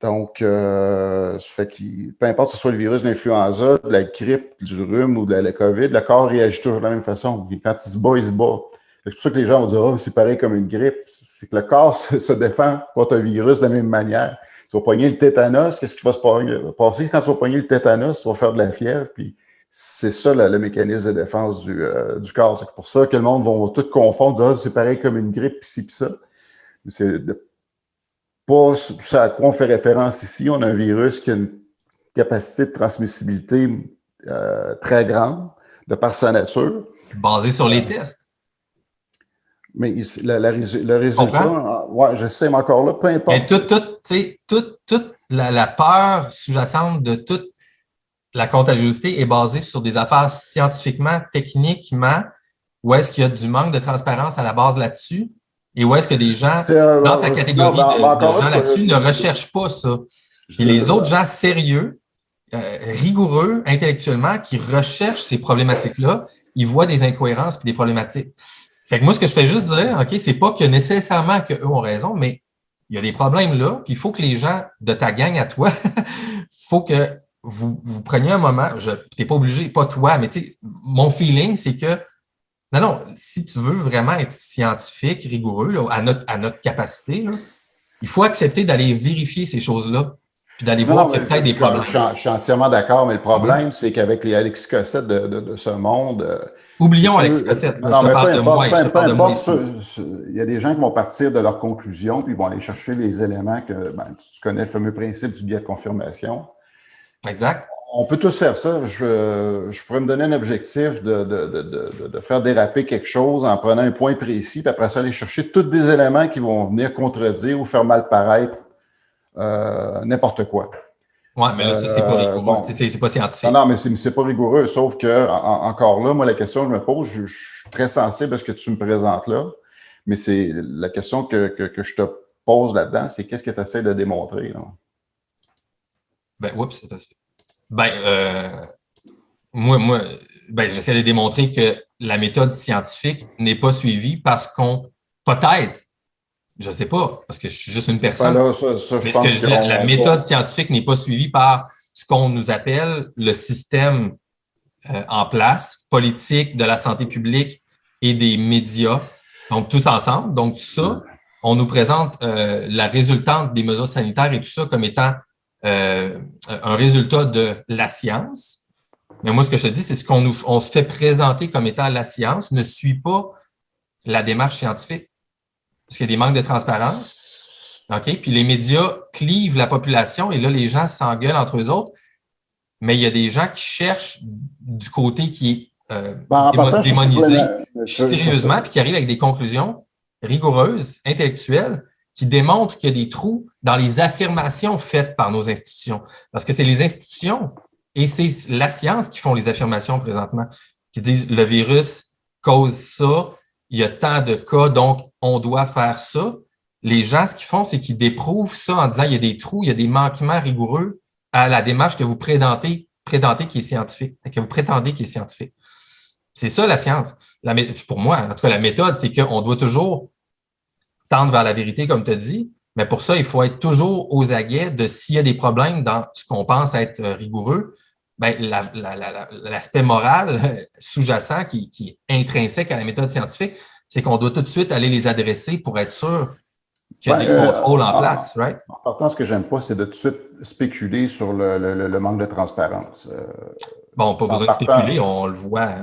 Donc, ça fait que peu importe que ce soit le virus de l'influenza, de la grippe, du rhume ou de la COVID, le corps réagit toujours de la même façon. Et quand il se bat, il se bat. C'est pour ça que les gens vont dire « c'est pareil comme une grippe ». C'est que le corps se défend contre un virus de la même manière. Tu vas pogner le tétanos, qu'est-ce qui va se passer? Quand tu vas pogner le tétanos, tu vas faire de la fièvre, puis c'est ça le mécanisme de défense du corps. C'est pour ça que le monde va tout confondre, dire c'est pareil comme une grippe, pis ci, pis ça. C'est pas ce à quoi on fait référence ici. On a un virus qui a une capacité de transmissibilité très grande, de par sa nature. Basé sur les tests. Mais le résultat, je sais, mais encore là, peu importe. Mais toute la peur sous-jacente de toute la contagiosité est basée sur des affaires scientifiquement, techniquement, où est-ce qu'il y a du manque de transparence à la base là-dessus, et où est-ce que des gens, dans ta catégorie de gens là-dessus, ne recherchent pas ça. Et les autres gens sérieux, rigoureux intellectuellement, qui recherchent ces problématiques-là, ils voient des incohérences et des problématiques. Fait que moi, ce que je fais juste dire, OK, c'est pas que nécessairement qu'eux ont raison, mais il y a des problèmes là, puis il faut que les gens de ta gang à toi, il faut que vous preniez un moment, tu n'es pas obligé, pas toi, mais tu sais, mon feeling, c'est que, non, si tu veux vraiment être scientifique, rigoureux, là, à notre capacité, là, il faut accepter d'aller vérifier ces choses-là, puis d'aller voir qu'il y a peut-être des problèmes. Je suis entièrement d'accord, mais le problème, c'est qu'avec les Alexis Cossette de ce monde... oublions Alexis Cossette, là, je te parle de moi. Il y a des gens qui vont partir de leurs conclusions, puis ils vont aller chercher les éléments que tu connais, le fameux principe du biais de confirmation. Exact. On peut tous faire ça. Je pourrais me donner un objectif de faire déraper quelque chose en prenant un point précis, puis après ça, aller chercher tous des éléments qui vont venir contredire ou faire mal paraître n'importe quoi. Oui, mais là, ça, c'est pas rigoureux. Bon, c'est pas scientifique. Non, mais c'est pas rigoureux, sauf que, encore là, moi, la question que je me pose, je suis très sensible à ce que tu me présentes là, mais c'est la question que je te pose là-dedans, c'est qu'est-ce que tu essaies de démontrer, là? Moi, j'essaie de démontrer que la méthode scientifique n'est pas suivie parce qu'on, peut-être, je ne sais pas, parce que je suis juste une personne, la méthode scientifique n'est pas suivie par ce qu'on nous appelle le système en place, politique, de la santé publique et des médias, donc tous ensemble. Donc, tout ça, on nous présente la résultante des mesures sanitaires et tout ça comme étant un résultat de la science. Mais moi, ce que je te dis, c'est ce on se fait présenter comme étant la science ne suit pas la démarche scientifique. Parce qu'il y a des manques de transparence. OK? Puis les médias clivent la population et là, les gens s'engueulent entre eux autres. Mais il y a des gens qui cherchent du côté qui est démonisé sérieusement, puis qui arrivent avec des conclusions rigoureuses, intellectuelles, qui démontrent qu'il y a des trous dans les affirmations faites par nos institutions. Parce que c'est les institutions et c'est la science qui font les affirmations présentement, qui disent le virus cause ça, il y a tant de cas, donc on doit faire ça. Les gens, ce qu'ils font, c'est qu'ils déprouvent ça en disant il y a des trous, il y a des manquements rigoureux à la démarche que vous prétendez qui est scientifique, que vous prétendez qui est scientifique. C'est ça la science. Pour moi, en tout cas, la méthode, c'est qu'on doit toujours tendre vers la vérité, comme tu as dit, mais pour ça, il faut être toujours aux aguets de s'il y a des problèmes dans ce qu'on pense être rigoureux, ben, l'aspect moral sous-jacent qui est intrinsèque à la méthode scientifique, c'est qu'on doit tout de suite aller les adresser pour être sûr qu'il y a des contrôles en place, right? En partant, ce que j'aime pas, c'est de tout de suite spéculer sur le manque de transparence. Bon, pas besoin de spéculer, on le voit.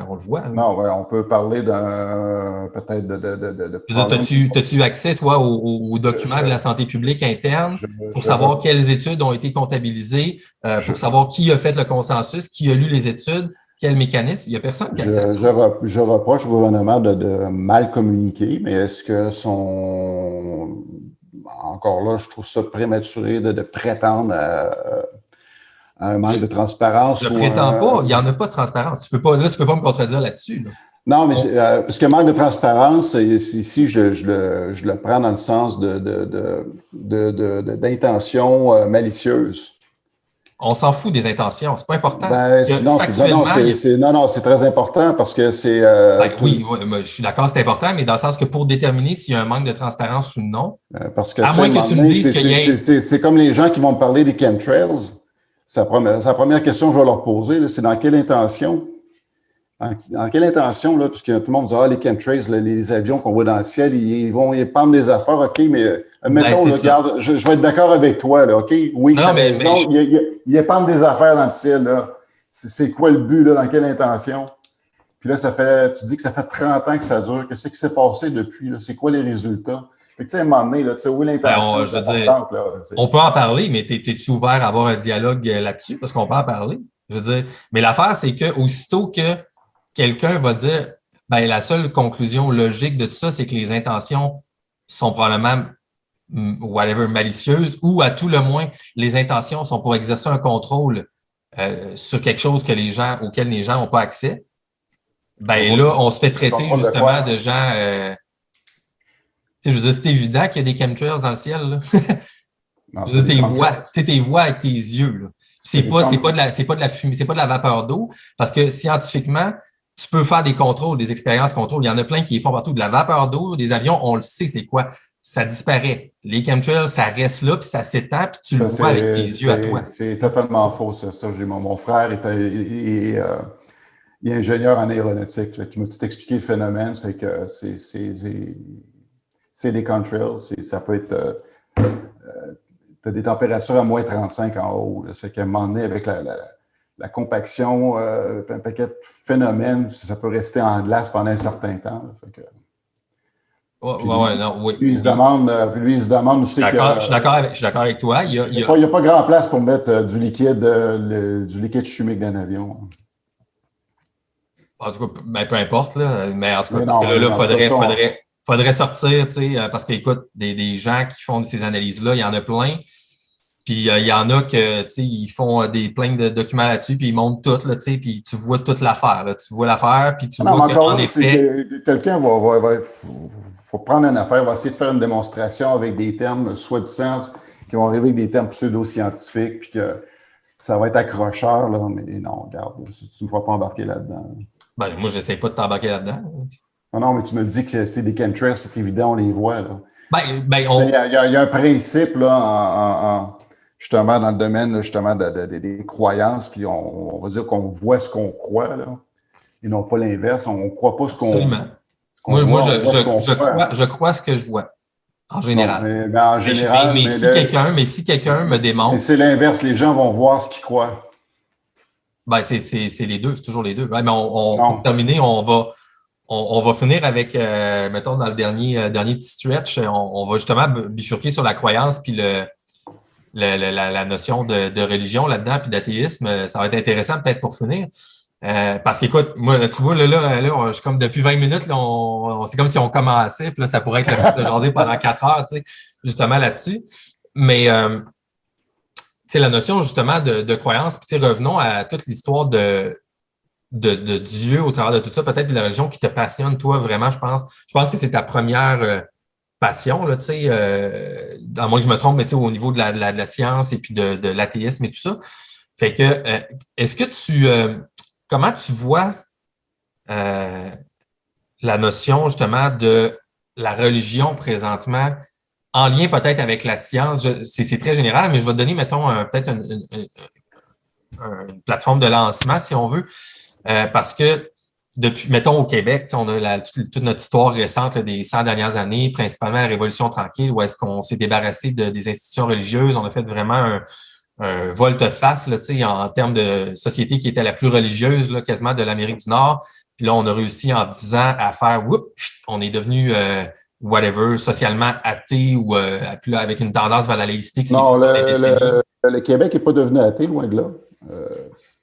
Non, ouais, on peut parler peut-être de T'as-tu accès, toi, aux documents de la santé publique interne pour savoir quelles études ont été comptabilisées, pour savoir qui a fait le consensus, qui a lu les études, quel mécanisme? Il n'y a personne qui a accès à ça. Je reproche au gouvernement de mal communiquer, mais est-ce que encore là, je trouve ça prématuré de prétendre à un manque de transparence. Je ne prétends pas, il n'y en a pas de transparence. Tu peux pas me contredire là-dessus. Là. Non, mais parce que manque de transparence, ici, je le prends dans le sens d'intention malicieuse. On s'en fout des intentions, c'est pas important. C'est très important parce que c'est... oui, je suis d'accord, c'est important, mais dans le sens que pour déterminer s'il y a un manque de transparence ou non, parce que, à moins que tu me dises qu'il y ait... C'est comme les gens qui vont me parler des chemtrails. C'est la première question que je vais leur poser, là, c'est dans quelle intention? Dans quelle intention, là, parce que tout le monde dit, les chemtrails, les avions qu'on voit dans le ciel, ils vont prendre des affaires, OK, mais admettons, regarde, je vais être d'accord avec toi, là, OK? Oui, ils épandent des affaires dans le ciel, là. C'est quoi le but, là, dans quelle intention? Puis là, tu dis que ça fait 30 ans que ça dure. Qu'est-ce qui s'est passé depuis, là? C'est quoi les résultats? Fait que, tu sais, à un moment donné, là, tu sais, où l'intention est importante, là. On peut en parler, mais es-tu ouvert à avoir un dialogue là-dessus? Parce qu'on peut en parler. Je veux dire, mais l'affaire, c'est qu'aussitôt que quelqu'un va dire, ben, la seule conclusion logique de tout ça, c'est que les intentions sont probablement malicieuses ou à tout le moins, les intentions sont pour exercer un contrôle sur quelque chose auquel les gens n'ont pas accès. Ben là, on se fait traiter justement de gens... je veux dire, c'est évident qu'il y a des chemtrails dans le ciel. Là. Non, je veux dire, t'es vois avec tes yeux. Là. C'est pas de la fumée, c'est pas de la vapeur d'eau, parce que scientifiquement, tu peux faire des contrôles, des expériences contrôles. Il y en a plein qui font partout. De la vapeur d'eau, des avions, on le sait, c'est quoi? ça disparaît. Les chemtrails, ça reste là, puis ça s'étend, puis tu le vois avec tes yeux à toi. C'est totalement faux, ça. Mon frère il est ingénieur en aéronautique. Il m'a tout expliqué le phénomène. Ça fait que c'est des chemtrails. Ça peut être... tu as des températures à moins 35 en haut. Là. Ça fait qu'à un moment donné, avec la compaction, un paquet de phénomènes, ça peut rester en glace pendant un certain temps. Là. Fait que, lui, il se demande, je sais que, je suis d'accord avec toi. Il n'y a pas grand place pour mettre du liquide chimique dans un avion. En tout cas, ben, peu importe, là, mais en tout cas, parce que là, faudrait sortir, tu sais, parce qu'écoute, des gens qui font ces analyses-là, il y en a plein. Puis il y en a que, tu sais, ils font plein de documents là-dessus, puis ils montrent tout, là, tu sais, puis tu vois toute l'affaire, là. Tu vois l'affaire, puis tu vois qu'en effet... Quelqu'un faut prendre une affaire, va essayer de faire une démonstration avec des termes soi-disant qui vont arriver avec des termes pseudo-scientifiques, puis que ça va être accrocheur, là, mais non, regarde, tu ne me feras pas embarquer là-dedans. Ben, moi, je n'essaie pas de t'embarquer là-dedans. Non, mais tu me dis que c'est des chemtrails, c'est évident, on les voit, là. Il y a un principe, là, justement, dans le domaine justement des croyances, on va dire qu'on voit ce qu'on croit, là, et non pas l'inverse. On ne croit pas ce qu'on voit. Moi, je crois ce que je vois, en général. Non, en général, mais si quelqu'un me démontre... Mais c'est l'inverse, les gens vont voir ce qu'ils croient. Ben, c'est les deux, c'est toujours les deux. Ouais, mais pour terminer, on va finir avec, mettons, dans le dernier petit stretch, on va justement bifurquer sur la croyance puis la notion de religion là-dedans, puis d'athéisme. Ça va être intéressant peut-être pour finir. Parce qu'écoute, moi, tu vois, là, je suis comme depuis 20 minutes, là, c'est comme si on commençait, puis là, ça pourrait être le fait de jaser pendant 4 heures, tu sais, justement là-dessus. Mais, tu sais, la notion justement de croyance, puis revenons à toute l'histoire de Dieu au travers de tout ça, peut-être de la religion qui te passionne, toi, vraiment, je pense. Je pense que c'est ta première passion, là, tu sais, à moins que je me trompe, mais tu sais, au niveau de la science et puis de l'athéisme et tout ça. Fait que, est-ce que comment tu vois la notion, justement, de la religion présentement en lien peut-être avec la science? C'est très général, mais je vais te donner, mettons, peut-être une plateforme de lancement, si on veut. Parce que depuis, mettons au Québec, on a toute notre histoire récente là, des 100 dernières années, principalement la Révolution tranquille, où est-ce qu'on s'est débarrassé des institutions religieuses. On a fait vraiment un volte-face là, en termes de société qui était la plus religieuse là, quasiment de l'Amérique du Nord. Puis là, on a réussi en 10 ans à faire, on est devenu whatever, socialement athée ou avec une tendance vers la laïcité. Non, le Québec n'est pas devenu athée, loin de là.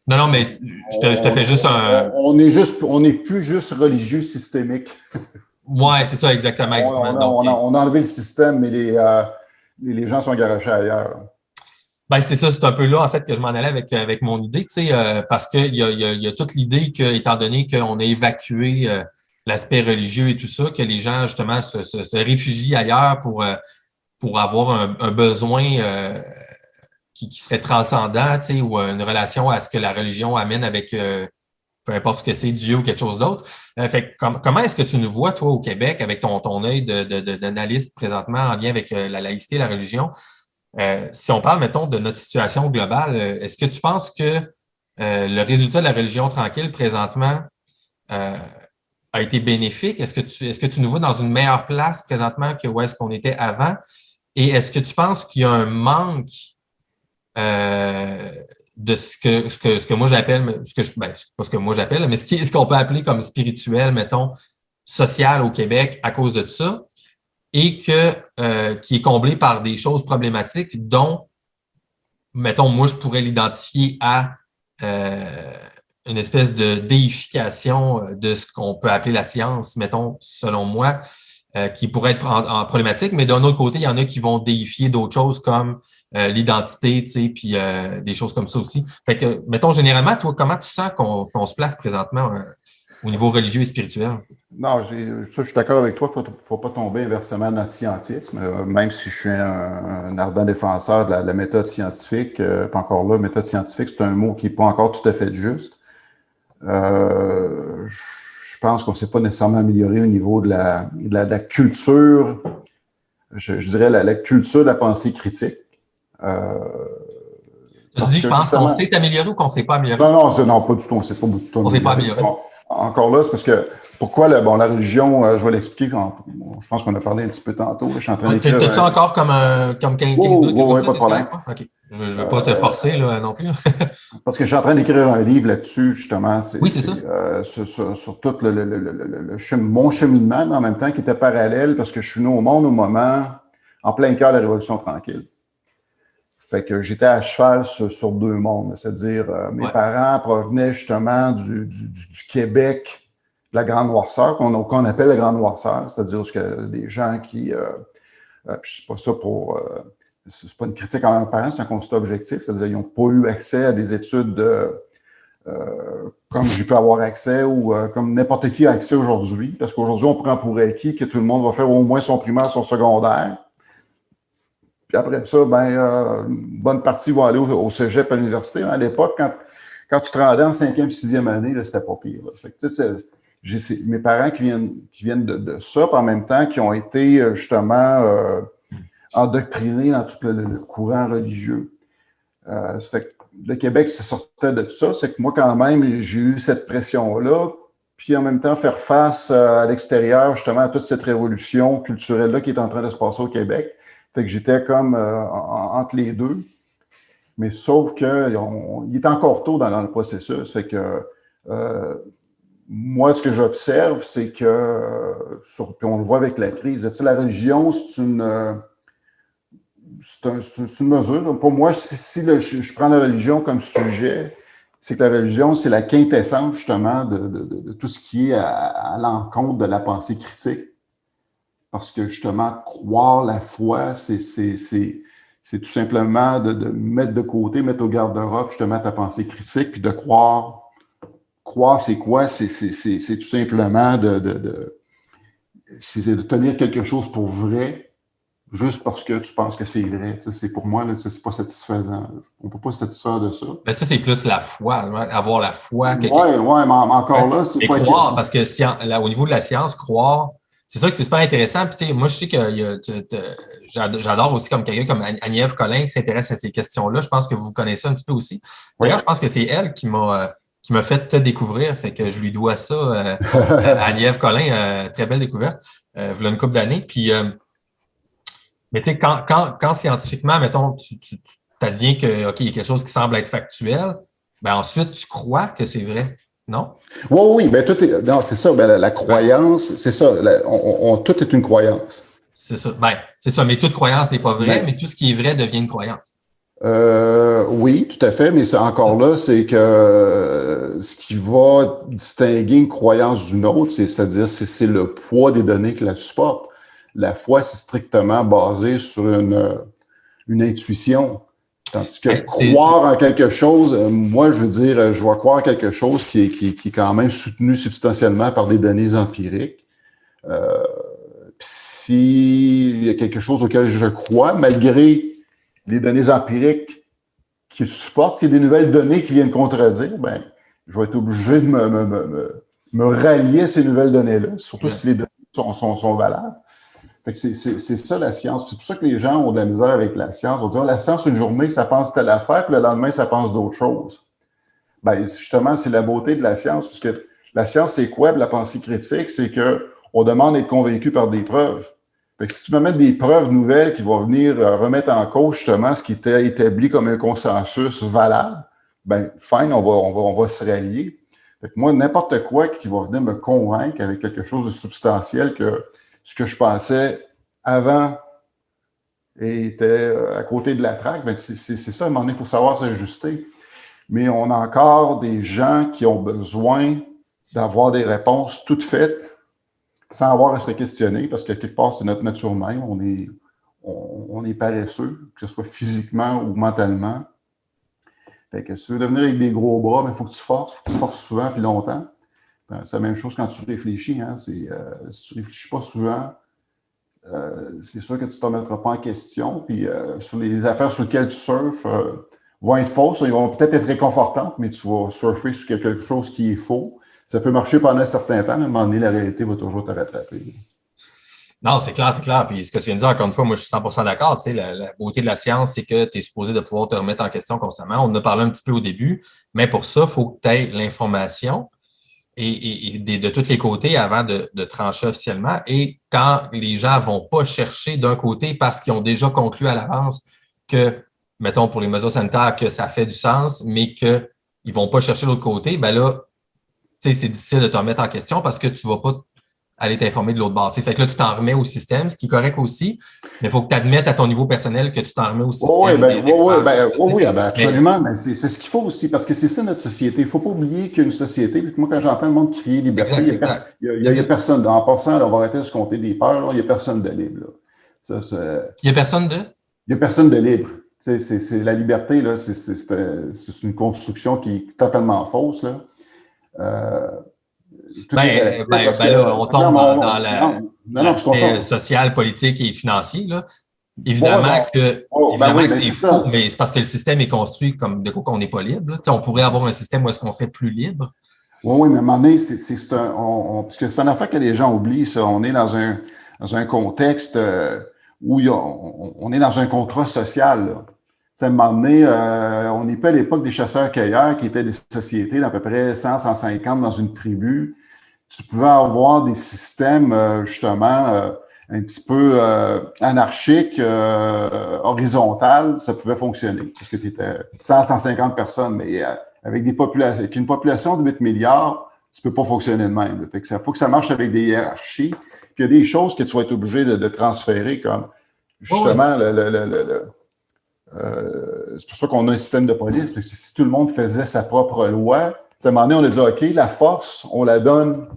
Non, mais je te fais juste un... On n'est plus juste religieux systémique. Oui, c'est ça, exactement. On a enlevé le système, mais les gens sont garochés ailleurs. Ben, c'est ça, c'est un peu là, en fait, que je m'en allais avec mon idée, tu sais, parce qu'il y a toute l'idée que, étant donné qu'on a évacué l'aspect religieux et tout ça, que les gens, justement, se réfugient ailleurs pour avoir un besoin qui serait transcendant, tu sais, ou une relation à ce que la religion amène avec peu importe ce que c'est, Dieu ou quelque chose d'autre. Fait comment est-ce que tu nous vois, toi, au Québec, avec ton œil d'analyste présentement en lien avec la laïcité et la religion? Si on parle, mettons, de notre situation globale, est-ce que tu penses que le résultat de la religion tranquille présentement a été bénéfique? Est-ce que tu nous vois dans une meilleure place présentement que où est-ce qu'on était avant? Et est-ce que tu penses qu'il y a un manque de ce que moi j'appelle, pas ce que moi j'appelle, mais ce qu'on peut appeler comme spirituel, mettons, social au Québec à cause de ça, et qui est comblé par des choses problématiques dont, mettons, moi je pourrais l'identifier à une espèce de déification de ce qu'on peut appeler la science, mettons, selon moi, qui pourrait être en problématique, mais d'un autre côté, il y en a qui vont déifier d'autres choses comme l'identité, tu sais, puis des choses comme ça aussi. Fait que, mettons, généralement, toi, comment tu sens qu'on se place présentement au niveau religieux et spirituel? Non, je suis d'accord avec toi, il ne faut pas tomber inversement dans le scientisme, même si je suis un ardent défenseur de la méthode scientifique. Pas encore là, méthode scientifique, c'est un mot qui n'est pas encore tout à fait juste. Je pense qu'on ne s'est pas nécessairement amélioré au niveau de la culture je dirais, la culture de la pensée critique. Tu dis, je pense qu'on s'est amélioré ou qu'on ne s'est pas amélioré? Non, pas du tout. On ne s'est pas du tout amélioré. On ne s'est pas amélioré. Encore là, c'est parce que pourquoi la religion, je vais l'expliquer, je pense qu'on a parlé un petit peu tantôt. Je suis en train d'écrire. T'as-tu encore comme quelqu'un d'autre? Oui, pas de problème. OK. Je ne vais pas te forcer là, non plus. Parce que je suis en train d'écrire un livre là-dessus, justement. Oui, c'est ça. Sur tout mon cheminement, mais en même temps qui était parallèle, parce que je suis né au monde au moment, en plein cœur de la Révolution tranquille. Fait que j'étais à cheval sur deux mondes. C'est-à-dire, mes parents provenaient justement du Québec, de la Grande Noirceur, qu'on appelle la Grande Noirceur, c'est-à-dire que des gens qui... c'est pas ça pour... c'est pas une critique envers mes parents, c'est un constat objectif. C'est-à-dire qu'ils n'ont pas eu accès à des études comme j'ai pu avoir accès ou comme n'importe qui a accès aujourd'hui. Parce qu'aujourd'hui, on prend pour acquis que tout le monde va faire au moins son primaire, son secondaire. Puis après ça, une bonne partie va aller au cégep à l'université. À l'époque, quand tu te rendais en 5e, 6e année, là, c'était pas pire. Fait que, j'ai mes parents qui viennent de ça, puis en même temps, qui ont été justement endoctrinés dans tout le courant religieux. Ça fait que le Québec se sortait de tout ça. C'est que moi, quand même, j'ai eu cette pression-là. Puis en même temps, faire face à l'extérieur, justement, à toute cette révolution culturelle-là qui est en train de se passer au Québec. Fait que j'étais comme entre les deux. Mais sauf qu'il est encore tôt dans le processus. Fait que moi, ce que j'observe, c'est que, puis on le voit avec la crise, tu sais, la religion, c'est une mesure. Pour moi, si je prends la religion comme sujet, c'est que la religion, c'est la quintessence, justement, de tout ce qui est à l'encontre de la pensée critique. Parce que, justement, croire la foi, c'est tout simplement de mettre de côté, mettre au garde-robe, justement, ta pensée critique, puis de croire. Croire, c'est quoi? C'est tout simplement de tenir quelque chose pour vrai, juste parce que tu penses que c'est vrai. Tu sais, c'est pour moi, là, c'est pas satisfaisant. On ne peut pas se satisfaire de ça. Mais ça, c'est plus la foi, avoir la foi. Oui, mais encore là, c'est pas croire, parce que là, au niveau de la science, croire, c'est ça que c'est super intéressant. Puis, moi, je sais que j'adore aussi comme quelqu'un comme Annie-Ève Collin qui s'intéresse à ces questions-là. Je pense que vous connaissez un petit peu aussi. D'ailleurs, je pense que c'est elle qui m'a fait te découvrir. Fait que je lui dois ça à Annie-Ève Collin. Très belle découverte. Voilà une couple d'années. Puis, mais tu sais, quand scientifiquement, mettons, tu adviens que, OK, il y a quelque chose qui semble être factuel, ensuite, tu crois que c'est vrai, non? Oui, mais non, c'est ça, la croyance, c'est ça, tout est une croyance. C'est ça, c'est ça, mais toute croyance n'est pas vraie, mais tout ce qui est vrai devient une croyance. Oui, tout à fait, mais c'est encore là, c'est que ce qui va distinguer une croyance d'une autre, c'est-à-dire c'est le poids des données que la supporte. La foi, c'est strictement basé sur une intuition. Tandis que croire en quelque chose, moi, je veux dire, je vais croire quelque chose qui est quand même soutenu substantiellement par des données empiriques. S'il y a quelque chose auquel je crois, malgré les données empiriques qui le supportent, s'il y a des nouvelles données qui viennent contredire, je vais être obligé de me rallier à ces nouvelles données-là, surtout si les données sont valables. C'est ça la science. C'est pour ça que les gens ont de la misère avec la science. On va dire, la science, une journée, ça pense telle affaire, puis le lendemain, ça pense d'autres choses. Justement, c'est la beauté de la science, puisque la science, c'est quoi? La pensée critique, c'est qu'on demande d'être convaincu par des preuves. Fait que si tu veux mettre des preuves nouvelles qui vont venir remettre en cause, justement, ce qui était établi comme un consensus valable, fine, on va se rallier. Fait que moi, n'importe quoi qui va venir me convaincre avec quelque chose de substantiel que ce que je pensais avant était à côté de la traque, c'est ça, à un moment donné, il faut savoir s'ajuster. Mais on a encore des gens qui ont besoin d'avoir des réponses toutes faites sans avoir à se questionner, parce que quelque part, c'est notre nature même. On est paresseux, que ce soit physiquement ou mentalement. Fait que si tu veux devenir avec des gros bras, il faut que tu forces souvent et longtemps. C'est la même chose quand tu réfléchis. Hein? Si tu ne réfléchis pas souvent, c'est sûr que tu ne te remettras pas en question. Puis sur les affaires sur lesquelles tu surfes vont être fausses. Ils vont peut-être être réconfortantes, mais tu vas surfer sur quelque chose qui est faux. Ça peut marcher pendant un certain temps, mais à un moment donné, la réalité va toujours te rattraper. Non, c'est clair, c'est clair. Puis ce que tu viens de dire, encore une fois, moi, je suis 100% d'accord. Tu sais, la beauté de la science, c'est que tu es supposé de pouvoir te remettre en question constamment. On en a parlé un petit peu au début, mais pour ça, il faut que tu aies l'information et de tous les côtés avant de trancher officiellement. Et quand les gens ne vont pas chercher d'un côté parce qu'ils ont déjà conclu à l'avance que, mettons, pour les mesures sanitaires, que ça fait du sens, mais qu'ils ne vont pas chercher l'autre côté, ben là, tu sais, c'est difficile de te remettre en question parce que tu ne vas pas aller t'informer de l'autre bord. Tu sais, fait que là, tu t'en remets au système, ce qui est correct aussi, mais il faut que tu admettes à ton niveau personnel que tu t'en remets au système des experts. Oui, absolument. Mais c'est ce qu'il faut aussi, parce que c'est ça notre société. Il ne faut pas oublier qu'une société, puis moi, quand j'entends le monde crier liberté, Exact. il y a personne. En passant, là, on va arrêter de se compter des peurs, là, il n'y a personne de libre. Là. Il n'y a personne de? Il n'y a personne de libre. La liberté, là, c'est une construction qui est totalement fausse. Là. Là, on tombe dans l'aspect social, politique et financier. Là. Évidemment que c'est faux, mais c'est parce que le système est construit comme de quoi qu'on n'est pas libre. Là. On pourrait avoir un système où est-ce qu'on serait plus libre. Oui, mais à un moment donné, parce que c'est une affaire que les gens oublient, ça. On est dans un contexte où on est dans un contrat social. Là. À un moment donné, on n'est pas à l'époque des chasseurs-cueilleurs qui étaient des sociétés d'à peu près 100, 150 dans une tribu. Tu pouvais avoir des systèmes, justement, un petit peu anarchiques, horizontales, ça pouvait fonctionner. Parce que tu étais 100, 150 personnes, mais avec une population de 8 milliards, tu peux pas fonctionner de même. Fait que faut que ça marche avec des hiérarchies. Puis il y a des choses que tu vas être obligé de transférer, comme justement c'est pour ça qu'on a un système de police. Parce que si tout le monde faisait sa propre loi, à un moment donné, on a dit OK, la force, on la donne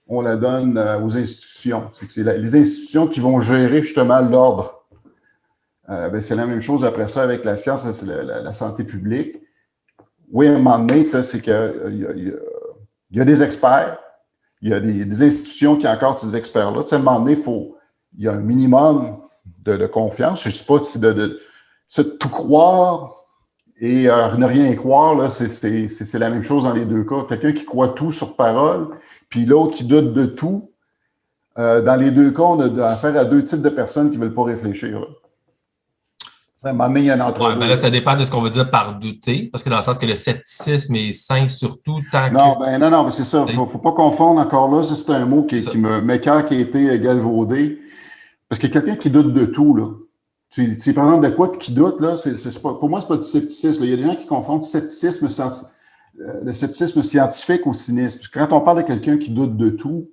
aux institutions. C'est les institutions qui vont gérer justement l'ordre. C'est la même chose après ça avec la science, c'est la santé publique. Oui, à un moment donné, c'est qu'il y a des experts, il y a des institutions qui ont encore ces experts-là. À un moment donné, il y a un minimum de confiance. Je ne sais pas si de tout croire et ne rien croire, là, c'est la même chose dans les deux cas. Quelqu'un qui croit tout sur parole, puis l'autre qui doute de tout. Dans les deux cas, on a affaire à deux types de personnes qui ne veulent pas réfléchir. Là. À un moment donné, il y a un entre-deux. Là, ça dépend de ce qu'on veut dire par douter, parce que dans le sens que le scepticisme est sain surtout tant non, que... Non, mais c'est ça. Il ne faut pas confondre encore là. C'est un mot qui m'écoeure, qui a été galvaudé. Parce que quelqu'un qui doute de tout, là, tu par exemple de quoi qui doute, là, pour moi, c'est pas du scepticisme. Là. Il y a des gens qui confondent le scepticisme scientifique au cynisme. Quand on parle de quelqu'un qui doute de tout,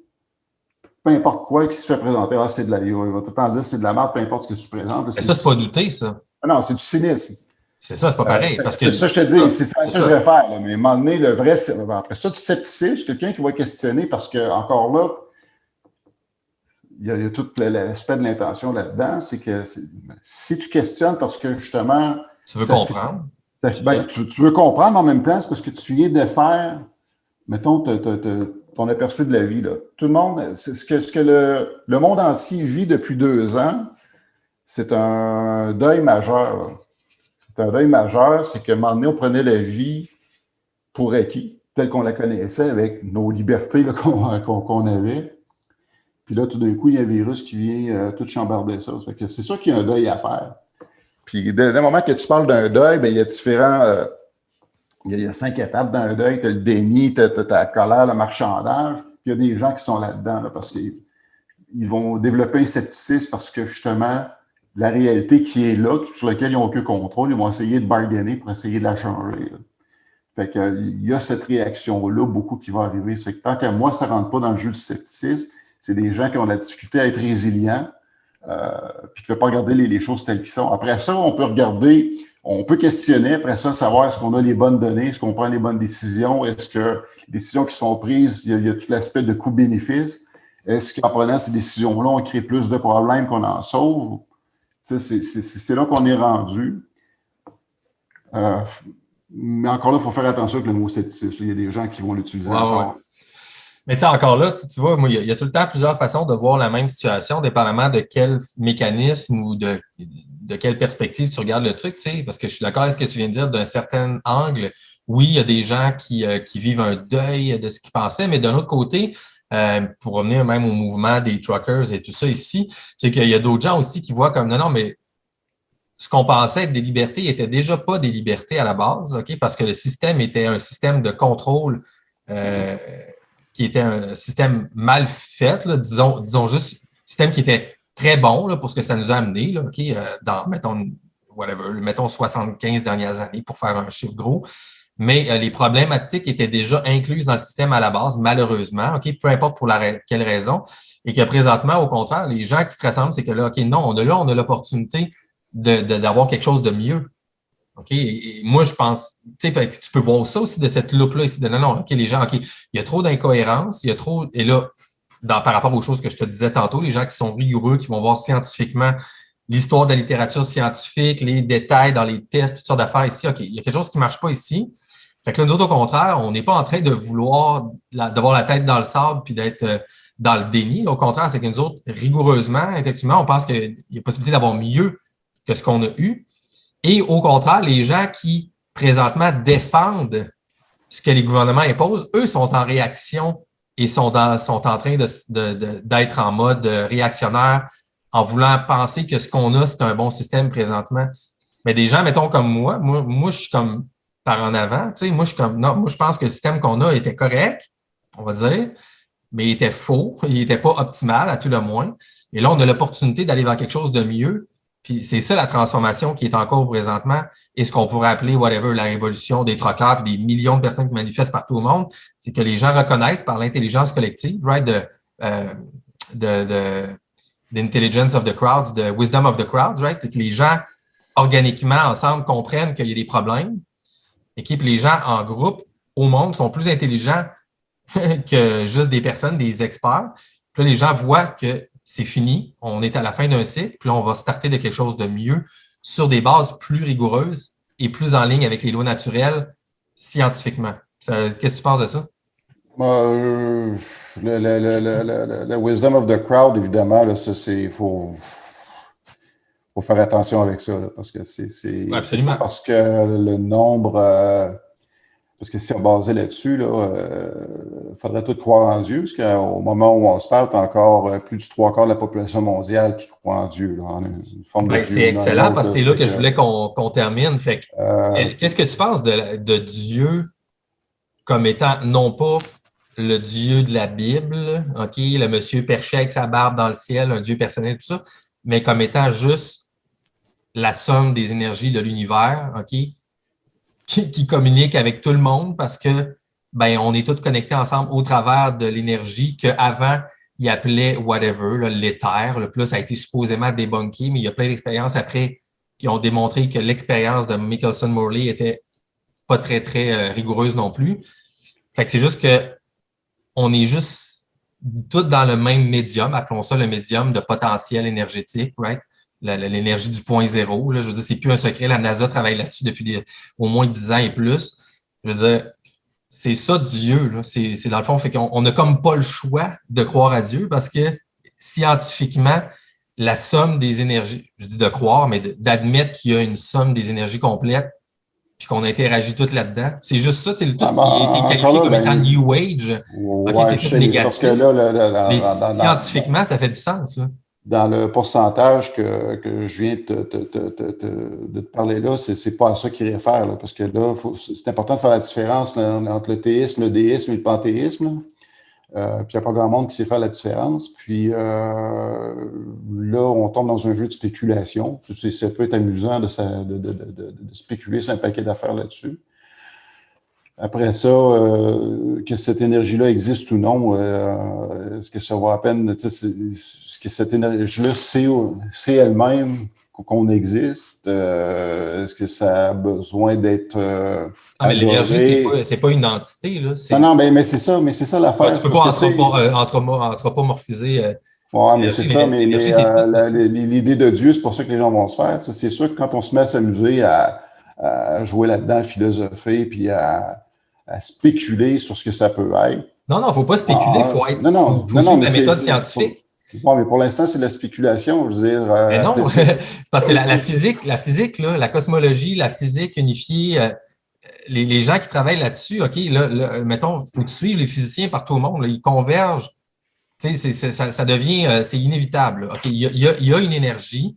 peu importe quoi, qui se fait présenter, c'est de la... Il va tout le temps dire c'est de la merde, peu importe ce que tu présentes. Mais ça, c'est pas douter, ça. Non, c'est du cynisme. C'est ça, c'est pas pareil. Parce que ça, je te dis, c'est ça que je réfère. Là. Mais à un moment donné, le vrai, après ça, du scepticisme, c'est quelqu'un qui va questionner parce que, encore là, il y a tout l'aspect de l'intention là-dedans. C'est que si tu questionnes parce que, justement... Tu veux comprendre. Tu veux comprendre, mais en même temps, c'est parce que tu viens de faire, mettons, ton aperçu de la vie. Là. Tout le monde, ce que le monde entier vit depuis 2 ans, c'est un deuil majeur. Là. C'est un deuil majeur, c'est qu'à un moment donné, on prenait la vie pour acquis, telle qu'on la connaissait, avec nos libertés là, qu'on avait. Puis là, tout d'un coup, il y a un virus qui vient tout chambarder ça. Ça fait que c'est sûr qu'il y a un deuil à faire. Puis, dès le moment que tu parles d'un deuil, bien, il y a différents... il y a 5 étapes dans un deuil. Tu as le déni, tu as la colère, le marchandage. Puis, il y a des gens qui sont là-dedans là, parce qu'ils vont développer un scepticisme parce que, justement, la réalité qui est là, sur laquelle ils n'ont aucun contrôle, ils vont essayer de bargainer pour essayer de la changer. Là. Fait que, il y a cette réaction-là, beaucoup qui va arriver. C'est que tant qu'à moi, ça ne rentre pas dans le jeu du scepticisme. C'est des gens qui ont la difficulté à être résilients, puis qui ne veulent pas regarder les choses telles qu'elles sont. Après ça, on peut questionner, après ça, savoir est-ce qu'on a les bonnes données, est-ce qu'on prend les bonnes décisions, est-ce que les décisions qui sont prises, il y a tout l'aspect de coût-bénéfice. Est-ce qu'en prenant ces décisions-là, on crée plus de problèmes qu'on en sauve? C'est là qu'on est rendu. Mais encore là, il faut faire attention avec le mot scepticisme. Il y a des gens qui vont l'utiliser encore. Ouais. Mais tu sais, encore là, tu vois, moi, il y a tout le temps plusieurs façons de voir la même situation, dépendamment de quel mécanisme ou de quelle perspective tu regardes le truc, tu sais, parce que je suis d'accord avec ce que tu viens de dire d'un certain angle. Oui, il y a des gens qui vivent un deuil de ce qu'ils pensaient, mais d'un autre côté, pour revenir même au mouvement des truckers et tout ça ici, c'est qu'il y a d'autres gens aussi qui voient comme non, mais ce qu'on pensait être des libertés n'était déjà pas des libertés à la base, OK? Parce que le système était un système de contrôle qui était un système mal fait, là, disons juste, système qui était très bon là, pour ce que ça nous a amené, là, OK? Dans, mettons 75 dernières années pour faire un chiffre gros. Mais les problématiques étaient déjà incluses dans le système à la base, malheureusement, OK? Peu importe pour quelle raison. Et que présentement, au contraire, les gens qui se rassemblent, c'est que là, OK, non, on a l'opportunité d'avoir quelque chose de mieux. OK? Et moi, je pense, tu peux voir ça aussi de cette loupe-là ici, de non, OK, les gens, OK, il y a trop d'incohérences, il y a trop, et là, par rapport aux choses que je te disais tantôt, les gens qui sont rigoureux, qui vont voir scientifiquement l'histoire de la littérature scientifique, les détails dans les tests, toutes sortes d'affaires ici, OK, il y a quelque chose qui ne marche pas ici. Fait que là, nous autres, au contraire, on n'est pas en train de vouloir d'avoir la tête dans le sable puis d'être dans le déni. Au contraire, c'est que nous autres, rigoureusement, effectivement, on pense qu'il y a possibilité d'avoir mieux que ce qu'on a eu. Et au contraire, les gens qui, présentement, défendent ce que les gouvernements imposent, eux sont en réaction et sont en train d'être en mode réactionnaire en voulant penser que ce qu'on a, c'est un bon système présentement. Mais des gens, mettons, comme moi, je suis comme par en avant, tu sais, moi, je suis comme, non, moi, je pense que le système qu'on a était correct, on va dire, mais il était faux, il n'était pas optimal à tout le moins. Et là, on a l'opportunité d'aller vers quelque chose de mieux. Puis c'est ça la transformation qui est en cours présentement et ce qu'on pourrait appeler, whatever, la révolution des truckers et des millions de personnes qui manifestent partout au monde, c'est que les gens reconnaissent par l'intelligence collective, right, d'intelligence of the crowds, de wisdom of the crowds, right, que les gens organiquement ensemble comprennent qu'il y a des problèmes et que les gens en groupe au monde sont plus intelligents que juste des personnes, des experts. Puis là, les gens voient que c'est fini, on est à la fin d'un cycle, puis là, on va starter de quelque chose de mieux sur des bases plus rigoureuses et plus en ligne avec les lois naturelles scientifiquement. Qu'est-ce que tu penses de ça? Le wisdom of the crowd, évidemment, là, ça, faut faire attention avec ça, là, parce que c'est Absolument. parce que le nombre... parce que si on basait là-dessus, il faudrait tout croire en Dieu, parce qu'au moment où on se parle, tu as encore plus du 3/4 de la population mondiale qui croit en Dieu. Là, en une forme de Dieu, c'est excellent parce que c'est là que je voulais qu'on termine. Fait qu'est-ce que tu penses de Dieu comme étant non pas le Dieu de la Bible, OK, le monsieur perché avec sa barbe dans le ciel, un Dieu personnel, tout ça, mais comme étant juste la somme des énergies de l'univers, OK, qui communique avec tout le monde parce que on est tous connectés ensemble au travers de l'énergie qu'avant, il appelait whatever, l'éther. Puis là, ça a été supposément débunké, mais il y a plein d'expériences après qui ont démontré que l'expérience de Michelson-Morley était pas très, très rigoureuse non plus. Fait que c'est juste que on est juste tous dans le même médium, appelons ça le médium de potentiel énergétique, right? L'énergie du point zéro. Là, je veux dire, c'est plus un secret. La NASA travaille là-dessus depuis au moins 10 ans et plus. Je veux dire, c'est ça Dieu. Là. C'est dans le fond, fait qu'on n'a comme pas le choix de croire à Dieu parce que scientifiquement, la somme des énergies, je dis de croire, mais d'admettre qu'il y a une somme des énergies complètes puis qu'on interagit toutes là-dedans. C'est juste ça, tout ce qui est qualifié comme étant New Age. OK, ouais, c'est tout négatif. Parce que là, mais scientifiquement, ça fait du sens. Là. Dans le pourcentage que je viens de te parler là, c'est pas à ça qu'il réfère, là, parce que là, c'est important de faire la différence là, entre le théisme, le déisme et le panthéisme. Puis il n'y a pas grand monde qui sait faire la différence. Puis là, on tombe dans un jeu de spéculation. Ça peut être amusant de spéculer sur un paquet d'affaires là-dessus. Après ça, que cette énergie-là existe ou non, est-ce que ça vaut la peine, est-ce que cette énergie-là sait elle-même qu'on existe? Est-ce que ça a besoin d'être mais l'énergie, c'est pas une entité. Là. Non, mais c'est ça l'affaire. Tu peux pas anthropomorphiser. Oui, mais c'est ça, mais l'idée de Dieu, c'est pour ça que les gens vont se faire. C'est sûr que quand on se met à s'amuser à jouer là-dedans, à philosopher, puis à spéculer sur ce que ça peut être. Non, il ne faut pas spéculer, il faut être. Non, mais la méthode scientifique. Bon, mais pour l'instant, c'est de la spéculation, je veux dire. Mais non, parce que la physique, là, la cosmologie, la physique unifiée, les gens qui travaillent là-dessus, OK, là mettons, il faut suivre les physiciens partout au monde, là, ils convergent Tu sais, ça devient, c'est inévitable. OK, il y a une énergie,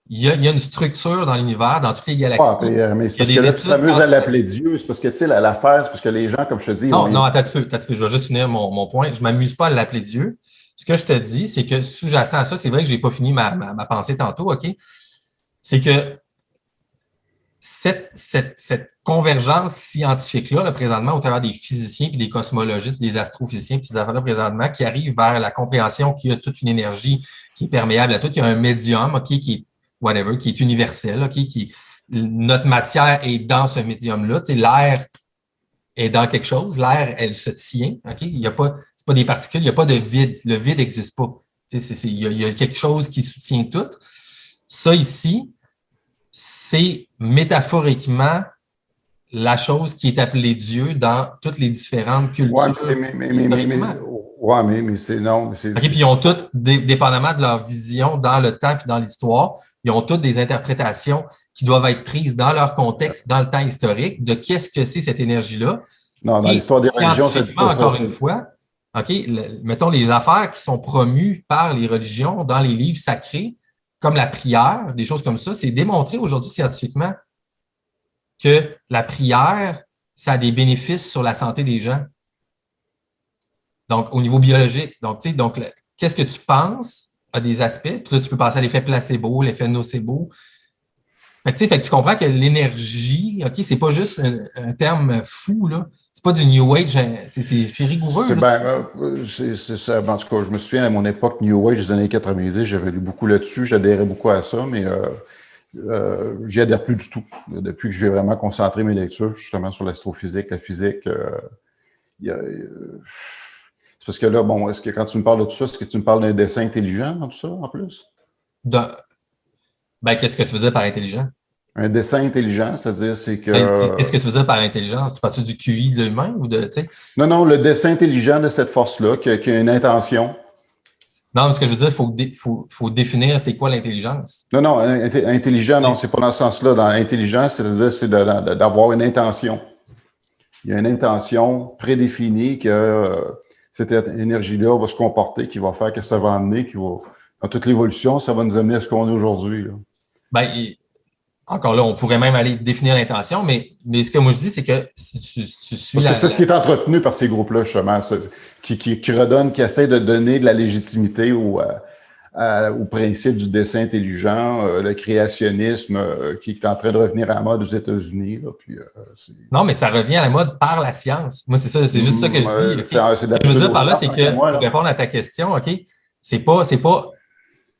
il y a une structure dans l'univers, dans toutes les galaxies. Mais c'est Il y a parce que des là, tu études t'amuses à l'appeler Dieu. C'est parce que, tu sais, l'affaire, c'est parce que les gens, comme je te dis, Non, attends un petit peu. Je vais juste finir mon point. Je ne m'amuse pas à l'appeler Dieu. Ce que je te dis, c'est que sous-jacent à ça, c'est vrai que je n'ai pas fini ma pensée tantôt, OK? C'est que cette convergence scientifique-là, là, présentement, au travers des physiciens, puis des cosmologistes, des astrophysiciens, puis ces affaires-là, présentement, qui arrivent vers la compréhension qu'il y a toute une énergie qui est perméable à tout, qu'il y a un médium, OK, qui est whatever, qui est universel, OK, notre matière est dans ce médium-là. Tu sais, l'air est dans quelque chose, l'air, elle se tient, OK? Il y a pas, c'est pas des particules, il n'y a pas de vide. Le vide n'existe pas. Tu sais, il y a quelque chose qui soutient tout. Ça ici, c'est métaphoriquement la chose qui est appelée Dieu dans toutes les différentes cultures. Mais c'est non. Mais OK, puis ils ont toutes, dépendamment de leur vision dans le temps et dans l'histoire, ils ont toutes des interprétations qui doivent être prises dans leur contexte, dans le temps historique, de qu'est-ce que c'est cette énergie-là. Non, dans l'histoire des religions, ça dit pas ça. Encore une fois, OK, mettons les affaires qui sont promues par les religions dans les livres sacrés, comme la prière, des choses comme ça, c'est démontré aujourd'hui scientifiquement que la prière, ça a des bénéfices sur la santé des gens. Donc, au niveau biologique. Donc, tu sais, qu'est-ce que tu penses a des aspects. Puis là, tu peux passer à l'effet placebo, l'effet nocebo. Fait que tu comprends que l'énergie, OK, c'est pas juste un terme fou, là. C'est pas du New Age, c'est rigoureux. C'est ça. En tout cas, je me souviens à mon époque, New Age des années 90, j'avais lu beaucoup là-dessus, j'adhérais beaucoup à ça, mais j'y adhère plus du tout. Depuis que j'ai vraiment concentré mes lectures, justement, sur l'astrophysique, la physique, c'est parce que là, bon, est-ce que quand tu me parles de tout ça, est-ce que tu me parles d'un dessin intelligent dans tout ça, en plus? Qu'est-ce que tu veux dire par intelligent? Un dessin intelligent, c'est-à-dire, c'est que... Qu'est-ce que tu veux dire par intelligence? Tu parles-tu du QI de l'humain ou de, tu sais? Non, le dessin intelligent de cette force-là, qui a une intention. Non, mais ce que je veux dire, il faut définir c'est quoi l'intelligence. Non, intelligent, non, c'est pas dans ce sens-là. Dans intelligence, c'est-à-dire, c'est d'avoir une intention. Il y a une intention prédéfinie que cette énergie-là va se comporter, qui va faire que ça va amener, qui va, dans toute l'évolution, ça va nous amener à ce qu'on est aujourd'hui. Encore là, on pourrait même aller définir l'intention, mais ce que moi je dis, c'est que si tu suis Parce que c'est ce qui est entretenu par ces groupes-là, justement, qui redonnent, qui essaient de donner de la légitimité au principe du dessin intelligent, le créationnisme qui est en train de revenir à la mode aux États-Unis. Non, mais ça revient à la mode par la science. Moi, c'est ça, c'est juste ça que je dis. Ce que je veux dire par là, c'est que, pour répondre à ta question, OK, c'est pas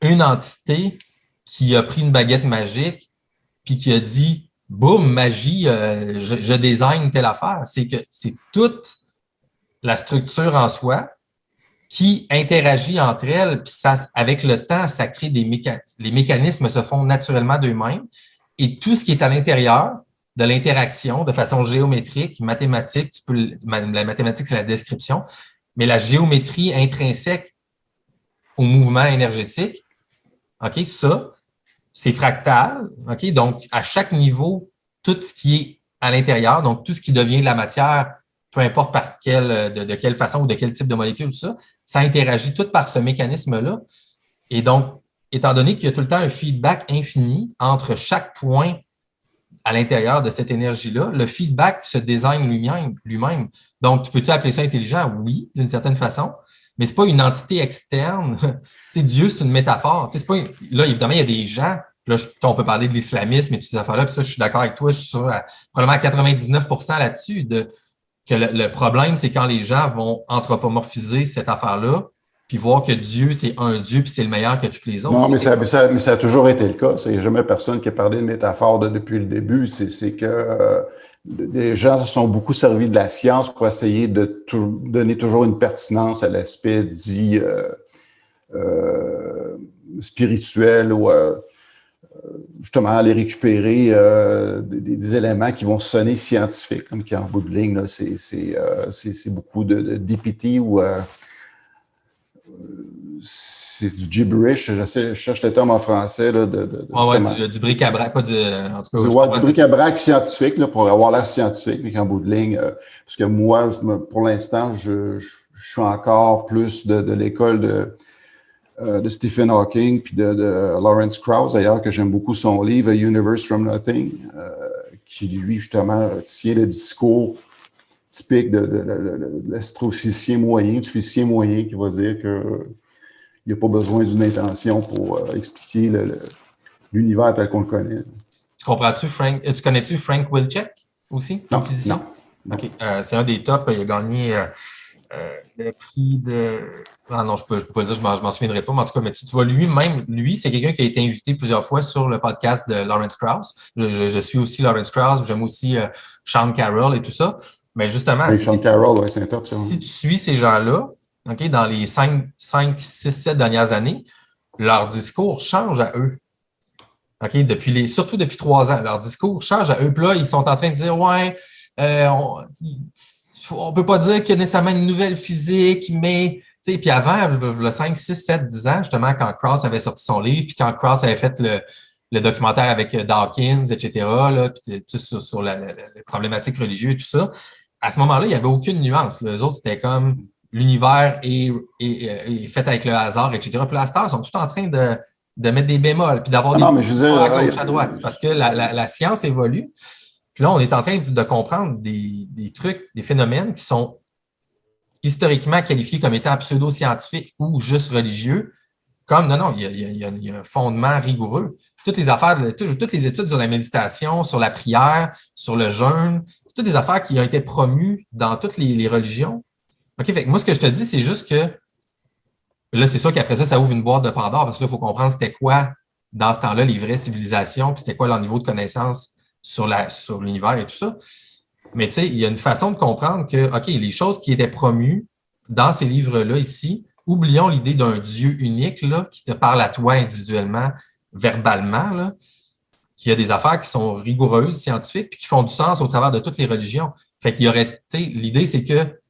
une entité qui a pris une baguette magique puis qui a dit « Boum, magie, je design telle affaire ». C'est que c'est toute la structure en soi qui interagit entre elles, puis avec le temps, ça crée des mécanismes. Les mécanismes se font naturellement d'eux-mêmes et tout ce qui est à l'intérieur de l'interaction, de façon géométrique, mathématique, la mathématique, c'est la description, mais la géométrie intrinsèque au mouvement énergétique, OK, ça, c'est fractal, OK? Donc, à chaque niveau, tout ce qui est à l'intérieur, donc tout ce qui devient de la matière, peu importe par de quelle façon ou de quel type de molécule, ça interagit tout par ce mécanisme-là. Et donc, étant donné qu'il y a tout le temps un feedback infini entre chaque point à l'intérieur de cette énergie-là, le feedback se design lui-même. Donc, peux-tu appeler ça intelligent? Oui, d'une certaine façon, mais ce n'est pas une entité externe. Dieu, c'est une métaphore. Là, évidemment, il y a des gens, là, on peut parler de l'islamisme et toutes ces affaires-là, puis ça, je suis d'accord avec toi, je suis sûr probablement à 99% là-dessus, que le problème, c'est quand les gens vont anthropomorphiser cette affaire-là, puis voir que Dieu, c'est un Dieu, puis c'est le meilleur que tous les autres. Non, mais ça a toujours été le cas. Il n'y a jamais personne qui a parlé de métaphore depuis le début. C'est que les gens se sont beaucoup servis de la science pour essayer de donner toujours une pertinence à l'aspect dit spirituel ou justement aller récupérer des éléments qui vont sonner scientifiques, comme qui en bout de ligne, là, c'est beaucoup de DPT ou c'est du gibberish. Je cherche le terme en français. Là, du bric-à-brac, pas du... En tout cas, du bric-à-brac scientifique, là, pour avoir l'air scientifique, mais qu'en bout de ligne, parce que moi, pour l'instant, je je suis encore plus de l'école de Stephen Hawking puis de Lawrence Krauss, d'ailleurs, que j'aime beaucoup son livre « A Universe from Nothing », qui, lui, justement, tient le discours typique de l'astrophysicien moyen, du physicien moyen, qui va dire qu'il n'y a pas besoin d'une intention pour expliquer l'univers tel qu'on le connaît. Tu comprends-tu, Frank? Tu connais-tu Frank Wilczek aussi, comme physicien? Non. OK. C'est un des tops. Il a gagné le prix de... Ah non, je peux pas dire, je m'en souviendrai pas, mais en tout cas, mais tu vois, lui, c'est quelqu'un qui a été invité plusieurs fois sur le podcast de Lawrence Krauss. Je suis aussi Lawrence Krauss, j'aime aussi Sean Carroll et tout ça. Mais justement, oui, Sean Carroll, ouais, c'est un top. Si tu suis ces gens-là, okay, dans les 5, 6, 7 dernières années, leur discours change à eux. Okay, surtout depuis 3 ans, leur discours change à eux. Puis là, ils sont en train de dire, ouais, on peut pas dire qu'il y a nécessairement une nouvelle physique, mais, tu sais, puis avant, le 5, 6, 7, 10 ans, justement, quand Krauss avait sorti son livre, puis quand Krauss avait fait le documentaire avec Dawkins, etc., là, puis sur la problématique religieuse et tout ça, à ce moment-là, il n'y avait aucune nuance. Les autres, c'était comme l'univers est fait avec le hasard, etc. Puis là, ils sont tout en train de mettre des bémols, puis d'avoir des discours à gauche, à droite. C'est parce que la science évolue. Puis là, on est en train de comprendre des trucs, des phénomènes qui sont historiquement qualifiés comme étant pseudo-scientifiques ou juste religieux, comme non, il y a un fondement rigoureux. Toutes les affaires, toutes les études sur la méditation, sur la prière, sur le jeûne, c'est toutes des affaires qui ont été promues dans toutes les religions. OK, fait que moi, ce que je te dis, c'est juste que là, c'est sûr qu'après ça ouvre une boîte de Pandore parce que là, il faut comprendre c'était quoi, dans ce temps-là, les vraies civilisations, puis c'était quoi leur niveau de connaissance sur l'univers et tout ça. Mais tu sais, il y a une façon de comprendre que, OK, les choses qui étaient promues dans ces livres-là ici, oublions l'idée d'un Dieu unique là, qui te parle à toi individuellement, verbalement, là, qu'il y a des affaires qui sont rigoureuses, scientifiques, puis qui font du sens au travers de toutes les religions. Fait qu'il y aurait, tu sais, l'idée, c'est que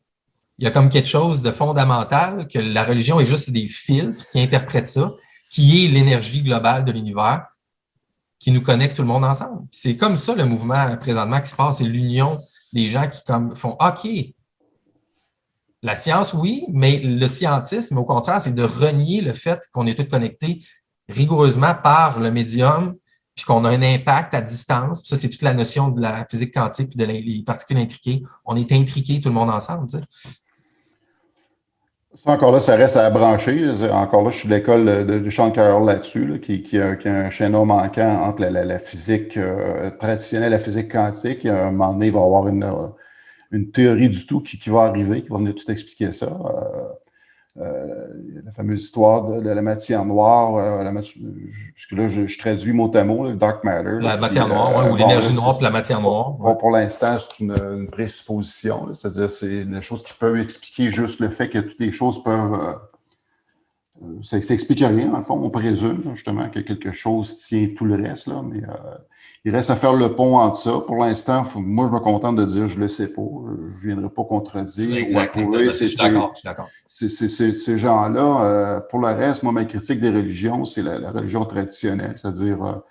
il y a comme quelque chose de fondamental, que la religion est juste des filtres qui interprètent ça, qui est l'énergie globale de l'univers, qui nous connecte tout le monde ensemble. C'est comme ça le mouvement présentement qui se passe, c'est l'union des gens qui comme font OK, la science, oui, mais le scientisme, au contraire, c'est de renier le fait qu'on est tous connectés rigoureusement par le médium, puis qu'on a un impact à distance. Puis ça, c'est toute la notion de la physique quantique puis des particules intriquées. On est intriqués tout le monde ensemble, tu sais. Ça, encore là, ça reste à brancher. Encore là, je suis de l'école de Sean Carroll là-dessus, là, qui a un chaînon manquant entre la physique traditionnelle et la physique quantique. À un moment donné, il va y avoir une théorie du tout qui va arriver, qui va venir tout expliquer ça. La fameuse histoire de la matière noire, puisque là, je traduis mot à mot, le dark matter. La matière noire, ou l'énergie noire puis la matière noire. Pour l'instant, c'est une présupposition, c'est-à-dire c'est des choses qui peuvent expliquer juste le fait que toutes les choses peuvent... ça n'explique rien, dans le fond, on présume justement que quelque chose tient tout le reste, là, mais il reste à faire le pont entre ça. Pour l'instant, moi, je me contente de dire je ne le sais pas, je ne viendrai pas contredire ou approuver. Je suis d'accord. Ces gens-là, pour le reste, moi, ma critique des religions, c'est la religion traditionnelle, c'est-à-dire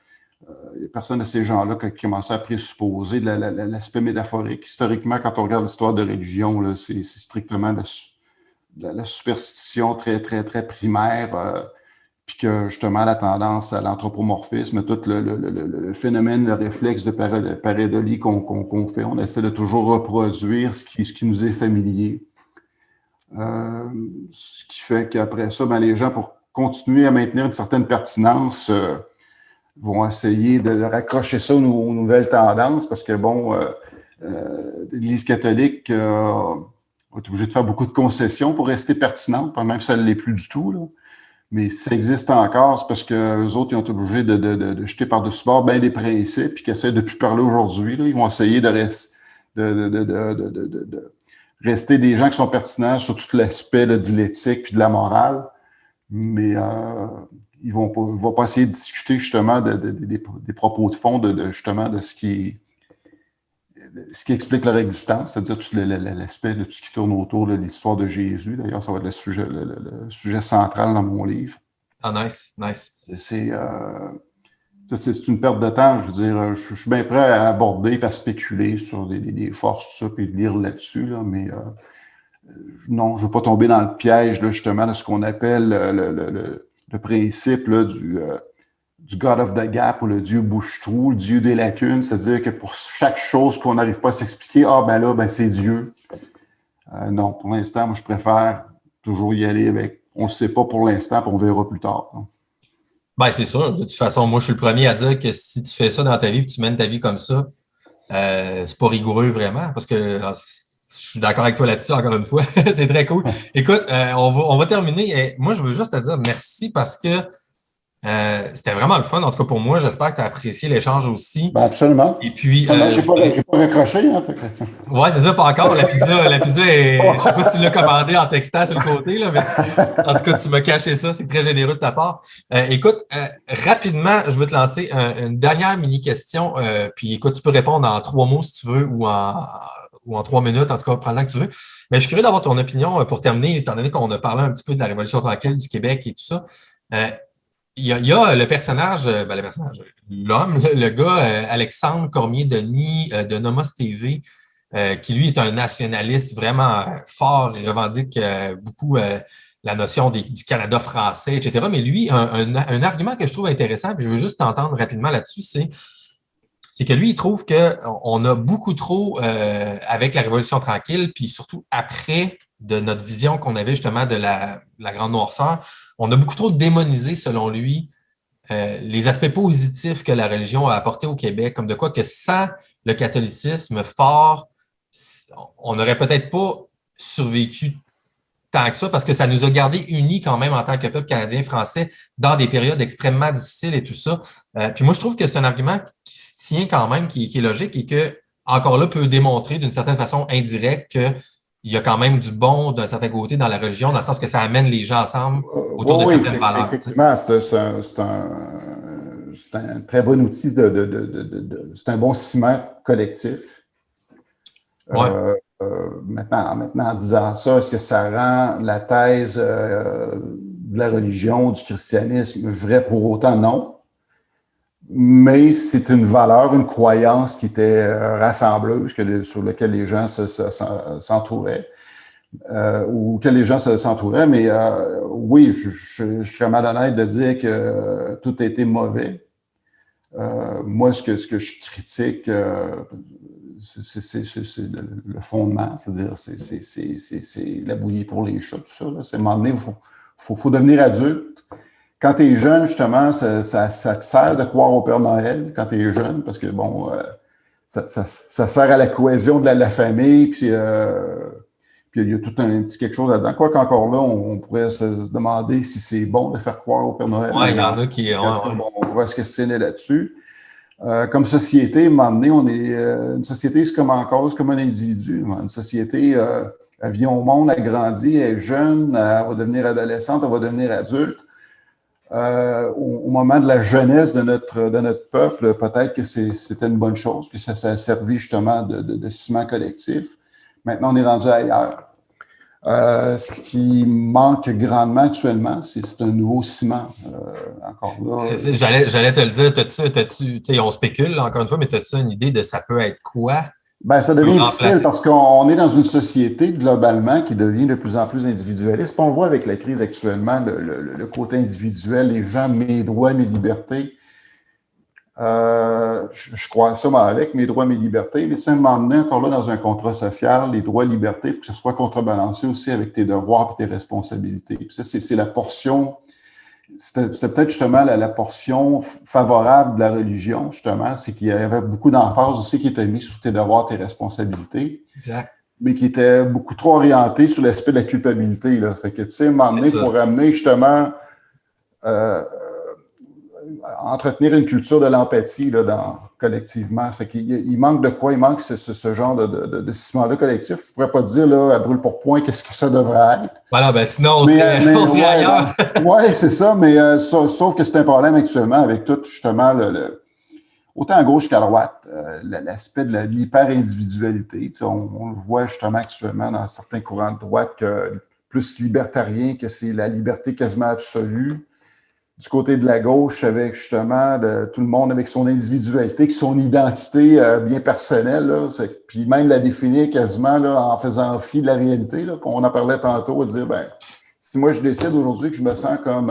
il n'y a personne de ces gens-là qui a commencé à présupposer de l'aspect métaphorique. Historiquement, quand on regarde l'histoire de religion, là, c'est strictement la superstition très, très, très primaire, puis que justement la tendance à l'anthropomorphisme, tout le phénomène, le réflexe de pareidolie qu'on fait, on essaie de toujours reproduire ce qui nous est familier. Ce qui fait qu'après ça, les gens, pour continuer à maintenir une certaine pertinence, vont essayer de raccrocher ça aux nouvelles tendances, parce que, l'Église catholique est obligée de faire beaucoup de concessions pour rester pertinente, même si ça ne l'est plus du tout, là. Mais si ça existe encore, c'est parce qu'eux autres, ils ont été obligés de jeter par-dessus bord bien des principes, puis qu'ils essaient de plus parler aujourd'hui. Ils vont essayer de rester des gens qui sont pertinents sur tout l'aspect de l'éthique puis de la morale, mais ils vont pas essayer de discuter justement des propos de fond, justement de ce qui explique leur existence, c'est-à-dire tout l'aspect de tout ce qui tourne autour de l'histoire de Jésus. D'ailleurs, ça va être le sujet central dans mon livre. Ah, nice. C'est une perte de temps. Je veux dire, je suis bien prêt à aborder et à spéculer sur des forces, tout ça, puis de lire là-dessus, là, mais non, je ne veux pas tomber dans le piège, là, justement, de ce qu'on appelle le principe là, du God of the Gap ou le Dieu bouche-trou, le Dieu des lacunes, c'est-à-dire que pour chaque chose qu'on n'arrive pas à s'expliquer, c'est Dieu. Non, pour l'instant, moi, je préfère toujours y aller avec on ne sait pas pour l'instant, puis on verra plus tard. Hein. Ben, c'est sûr. De toute façon, moi, je suis le premier à dire que si tu fais ça dans ta vie et que tu mènes ta vie comme ça, c'est pas rigoureux vraiment, parce que je suis d'accord avec toi là-dessus, encore une fois. C'est très cool. Écoute, on va terminer. Et moi, je veux juste te dire merci parce que c'était vraiment le fun. En tout cas, pour moi, j'espère que tu as apprécié l'échange aussi. Ben absolument. Et puis, j'ai pas raccroché. Hein, ouais, c'est ça, pas encore. La pizza je sais pas si tu l'as commandé en textant sur le côté, là, mais en tout cas, tu m'as caché ça. C'est très généreux de ta part. Écoute, rapidement, je veux te lancer une dernière mini-question. Puis écoute, tu peux répondre en 3 mots si tu veux ou en 3 minutes, en tout cas, prends le temps que tu veux. Mais je suis curieux d'avoir ton opinion pour terminer, étant donné qu'on a parlé un petit peu de la Révolution tranquille du Québec et tout ça. Il y a le personnage, l'homme, le gars, Alexandre Cormier-Denis de Nomos TV, qui lui est un nationaliste vraiment fort, il revendique beaucoup la notion du Canada français, etc. Mais lui, un argument que je trouve intéressant, puis je veux juste t'entendre rapidement là-dessus, c'est que lui, il trouve qu'on a beaucoup trop, avec la Révolution tranquille, puis surtout après de notre vision qu'on avait justement de la Grande Noirceur, on a beaucoup trop démonisé, selon lui, les aspects positifs que la religion a apportés au Québec, comme de quoi que sans le catholicisme fort, on n'aurait peut-être pas survécu tant que ça, parce que ça nous a gardés unis quand même en tant que peuple canadien-français dans des périodes extrêmement difficiles et tout ça. Puis moi, je trouve que c'est un argument qui se tient quand même, qui est logique et que, encore là, peut démontrer d'une certaine façon indirecte que il y a quand même du bon d'un certain côté dans la religion, dans le sens que ça amène les gens ensemble autour de certaines valeurs. Effectivement, c'est un très bon outil c'est un bon ciment collectif. Ouais. Maintenant, en disant ça, est-ce que ça rend la thèse de la religion, du christianisme vraie pour autant? Non. Mais c'est une valeur, une croyance qui était rassembleuse, sur laquelle les gens s'entouraient. Ou que les gens s'entouraient, mais oui, je suis malhonnête de dire que tout a été mauvais. Moi, ce que je critique, c'est le fondement, c'est-à-dire c'est la bouillie pour les chats, tout ça. C'est à un moment donné, il faut devenir adulte. Quand tu es jeune, justement, ça te sert de croire au Père Noël quand tu es jeune, parce que, bon, ça sert à la cohésion de la famille, puis il y a tout un petit quelque chose là-dedans. Quoi qu'encore là, on pourrait se demander si c'est bon de faire croire au Père Noël. Oui, il y en a qui... Bon, on pourrait se questionner là-dessus. Comme société, à un moment donné, on est une société, c'est comme un individu. Une société, elle vient au monde, elle grandit, elle est jeune, elle va devenir adolescente, elle va devenir adulte. Au moment de la jeunesse de notre peuple, peut-être que c'était une bonne chose, que ça a servi justement de ciment collectif. Maintenant, on est rendu ailleurs. Ce qui manque grandement actuellement, c'est un nouveau ciment. Encore là. J'allais te le dire, on spécule encore une fois, mais as-tu une idée de ça peut être quoi? Ben, ça devient difficile parce qu'on est dans une société globalement qui devient de plus en plus individualiste. On le voit avec la crise actuellement, le côté individuel, les gens, mes droits, mes libertés. Je crois ça avec mes droits, mes libertés, mais tu sais, à un moment donné, encore là, dans un contrat social, les droits et libertés, il faut que ce soit contrebalancé aussi avec tes devoirs et tes responsabilités. Puis ça, c'est la portion, c'est peut-être justement la portion favorable de la religion, justement, c'est qu'il y avait beaucoup d'emphase aussi qui était mise sur tes devoirs, tes responsabilités. Exact. Mais qui était beaucoup trop orienté sur l'aspect de la culpabilité, là. Fait que, tu sais, à un moment donné, il faut ramener justement entretenir une culture de l'empathie là, collectivement. Ça fait qu'il manque de quoi? Il manque ce genre de ciment-là collectif. Je ne pourrais pas dire là, à brûle pour point qu'est-ce que ça devrait être. Voilà, ben sinon, on serait ailleurs. Oui, c'est ça, mais sauf que c'est un problème actuellement avec tout, justement, autant à gauche qu'à droite, l'aspect de l'hyper-individualité. On le voit justement actuellement dans certains courants de droite que plus libertarien, que c'est la liberté quasiment absolue. du côté de la gauche, avec justement tout le monde avec son individualité, son identité bien personnelle, là, puis même la définir quasiment là, en faisant fi de la réalité, là, qu'on en parlait tantôt, de dire, ben, si moi je décide aujourd'hui que je me sens comme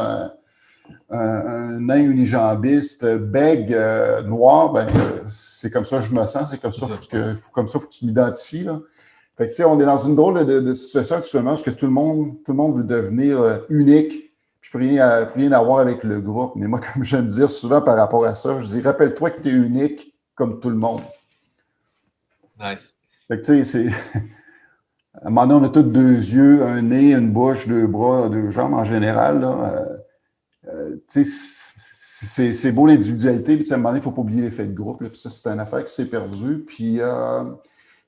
un nain unijambiste, bègue, noir, ben, c'est comme ça que je me sens, c'est comme ça qu'il faut que tu m'identifies, là. Fait que, tu sais, on est dans une drôle de situation actuellement parce que tout le monde veut devenir unique, puis plus rien à voir avec le groupe. Mais moi, comme j'aime dire souvent par rapport à ça, je dis, rappelle-toi que tu es unique comme tout le monde. Nice. Fait que, tu sais, à un moment donné, on a tous 2 yeux, un nez, une bouche, 2 bras, 2 jambes en général, là. Tu sais, c'est beau l'individualité, puis à un moment donné, il ne faut pas oublier l'effet de groupe, là, puis ça, c'est une affaire qui s'est perdue. Puis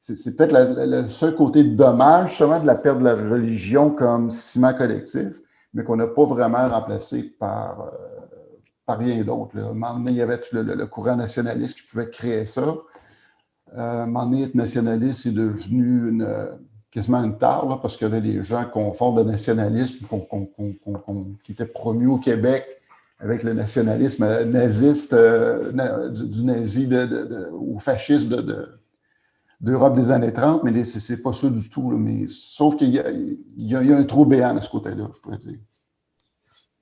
c'est peut-être le seul côté dommage, justement, de la perte de la religion comme ciment collectif, mais qu'on n'a pas vraiment remplacé par rien d'autre. À un moment donné, il y avait tout le courant nationaliste qui pouvait créer ça. À un moment donné, être nationaliste est devenu quasiment une tare, là, parce que là, les gens confondent le nationalisme qui était promu au Québec avec le nationalisme naziste, du nazi au fascisme d'Europe des années 30, mais c'est pas ça du tout. Là, mais, sauf qu'il y a un trou béant de ce côté-là, je pourrais dire.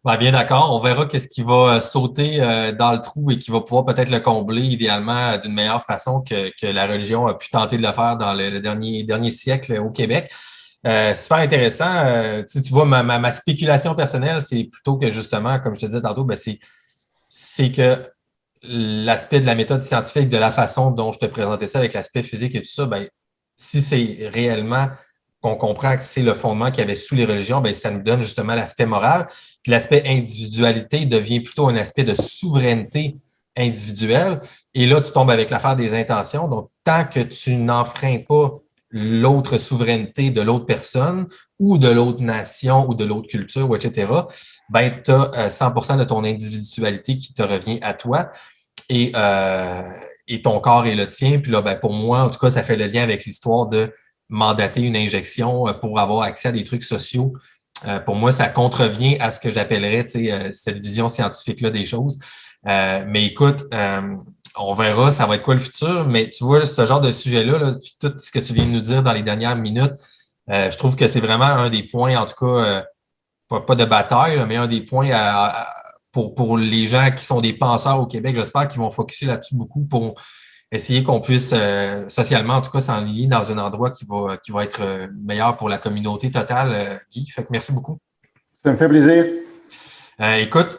Ben, bien d'accord. On verra qu'est-ce qui va sauter dans le trou et qui va pouvoir peut-être le combler idéalement d'une meilleure façon que la religion a pu tenter de le faire dans le dernier siècle au Québec. Super intéressant. Tu vois, ma spéculation personnelle, c'est plutôt que justement, comme je te disais tantôt, ben c'est que l'aspect de la méthode scientifique, de la façon dont je te présentais ça avec l'aspect physique et tout ça, ben, si c'est réellement qu'on comprend que c'est le fondement qu'il y avait sous les religions, ben, ça nous donne justement l'aspect moral. Puis l'aspect individualité devient plutôt un aspect de souveraineté individuelle. Et là, tu tombes avec l'affaire des intentions. Donc, tant que tu n'enfreins pas l'autre souveraineté de l'autre personne ou de l'autre nation ou de l'autre culture, ou etc., ben, tu as 100% de ton individualité qui te revient à toi. Et ton corps est le tien. Puis là, ben, pour moi, en tout cas, ça fait le lien avec l'histoire de mandater une injection pour avoir accès à des trucs sociaux. Pour moi, ça contrevient à ce que j'appellerais cette vision scientifique-là des choses. Mais écoute, on verra, ça va être quoi le futur. Mais tu vois, ce genre de sujet-là, là, tout ce que tu viens de nous dire dans les dernières minutes, je trouve que c'est vraiment un des points, en tout cas, pas de bataille, là, mais un des points pour les gens qui sont des penseurs au Québec. J'espère qu'ils vont focuser là-dessus beaucoup pour essayer qu'on puisse socialement, en tout cas, s'enligner dans un endroit qui va être meilleur pour la communauté totale, Guy. Fait que merci beaucoup. Ça me fait plaisir. Écoute,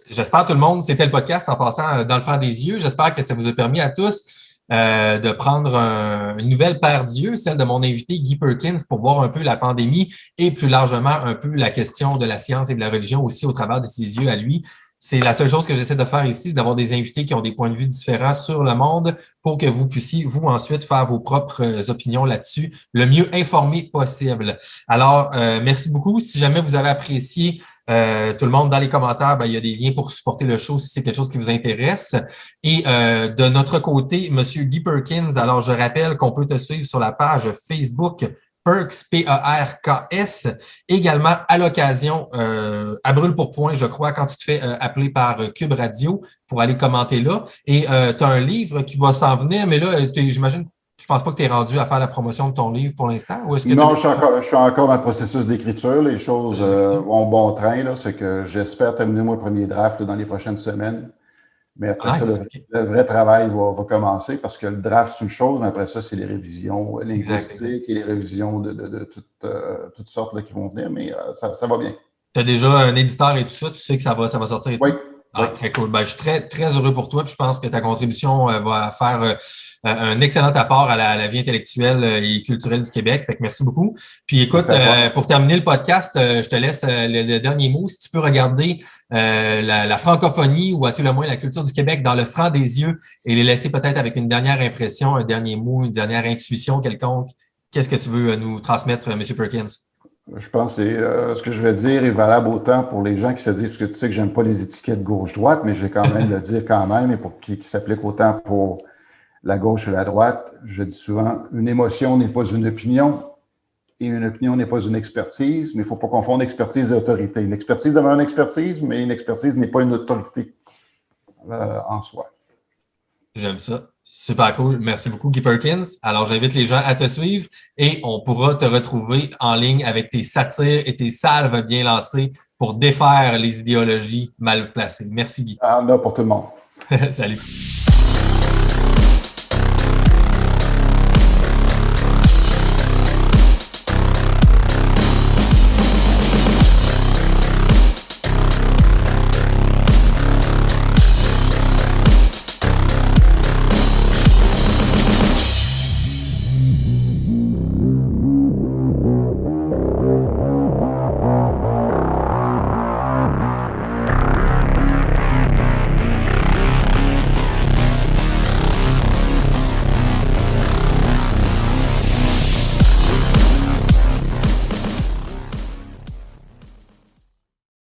j'espère tout le monde, c'était le podcast en passant dans le fer des yeux. J'espère que ça vous a permis à tous de prendre une nouvelle paire d'yeux, celle de mon invité Guy Perkins, pour voir un peu la pandémie et plus largement un peu la question de la science et de la religion aussi au travers de ses yeux à lui. C'est la seule chose que j'essaie de faire ici, c'est d'avoir des invités qui ont des points de vue différents sur le monde pour que vous puissiez, vous, ensuite, faire vos propres opinions là-dessus, le mieux informé possible. Alors, merci beaucoup. Si jamais vous avez apprécié tout le monde dans les commentaires, ben, il y a des liens pour supporter le show si c'est quelque chose qui vous intéresse. Et de notre côté, M. Guy Perkins, alors je rappelle qu'on peut te suivre sur la page Facebook Perks, P-E-R-K-S. Également, à l'occasion, à brûle pour point, je crois, quand tu te fais appeler par Cube Radio pour aller commenter là. Et tu as un livre qui va s'en venir, mais là, j'imagine, je pense pas que tu es rendu à faire la promotion de ton livre pour l'instant. Ou est-ce que non, je suis encore dans le processus d'écriture. Les choses vont bon train. C'est que j'espère terminer mon premier draft là, dans les prochaines semaines. Mais après ça, le vrai travail va commencer parce que le draft, c'est une chose, mais après ça, c'est les révisions linguistiques et les révisions de toutes sortes là, qui vont venir. Mais ça va bien. Tu as déjà un éditeur et tout ça, tu sais que ça va sortir et tout? Oui. Ah, très cool. Ben, je suis très, très heureux pour toi. Puis je pense que ta contribution va faire un excellent apport à la vie intellectuelle et culturelle du Québec. Fait que merci beaucoup. Puis écoute, pour terminer le podcast, je te laisse le dernier mot. Si tu peux regarder la francophonie ou à tout le moins la culture du Québec dans le franc des yeux et les laisser peut-être avec une dernière impression, un dernier mot, une dernière intuition quelconque. Qu'est-ce que tu veux nous transmettre, M. Perkins? Je pense que ce que je vais dire est valable autant pour les gens qui se disent, parce que tu sais que j'aime pas les étiquettes gauche-droite, mais je vais quand même le dire quand même, et pour qui s'applique autant pour la gauche et la droite. Je dis souvent, une émotion n'est pas une opinion. et une opinion n'est pas une expertise, mais il ne faut pas confondre expertise et autorité. Une expertise demeure une expertise, mais une expertise n'est pas une autorité en soi. J'aime ça. Super cool. Merci beaucoup, Guy Perkins. Alors, j'invite les gens à te suivre et on pourra te retrouver en ligne avec tes satires et tes salves bien lancées pour défaire les idéologies mal placées. Merci, Guy. Ah, là, pour tout le monde. Salut.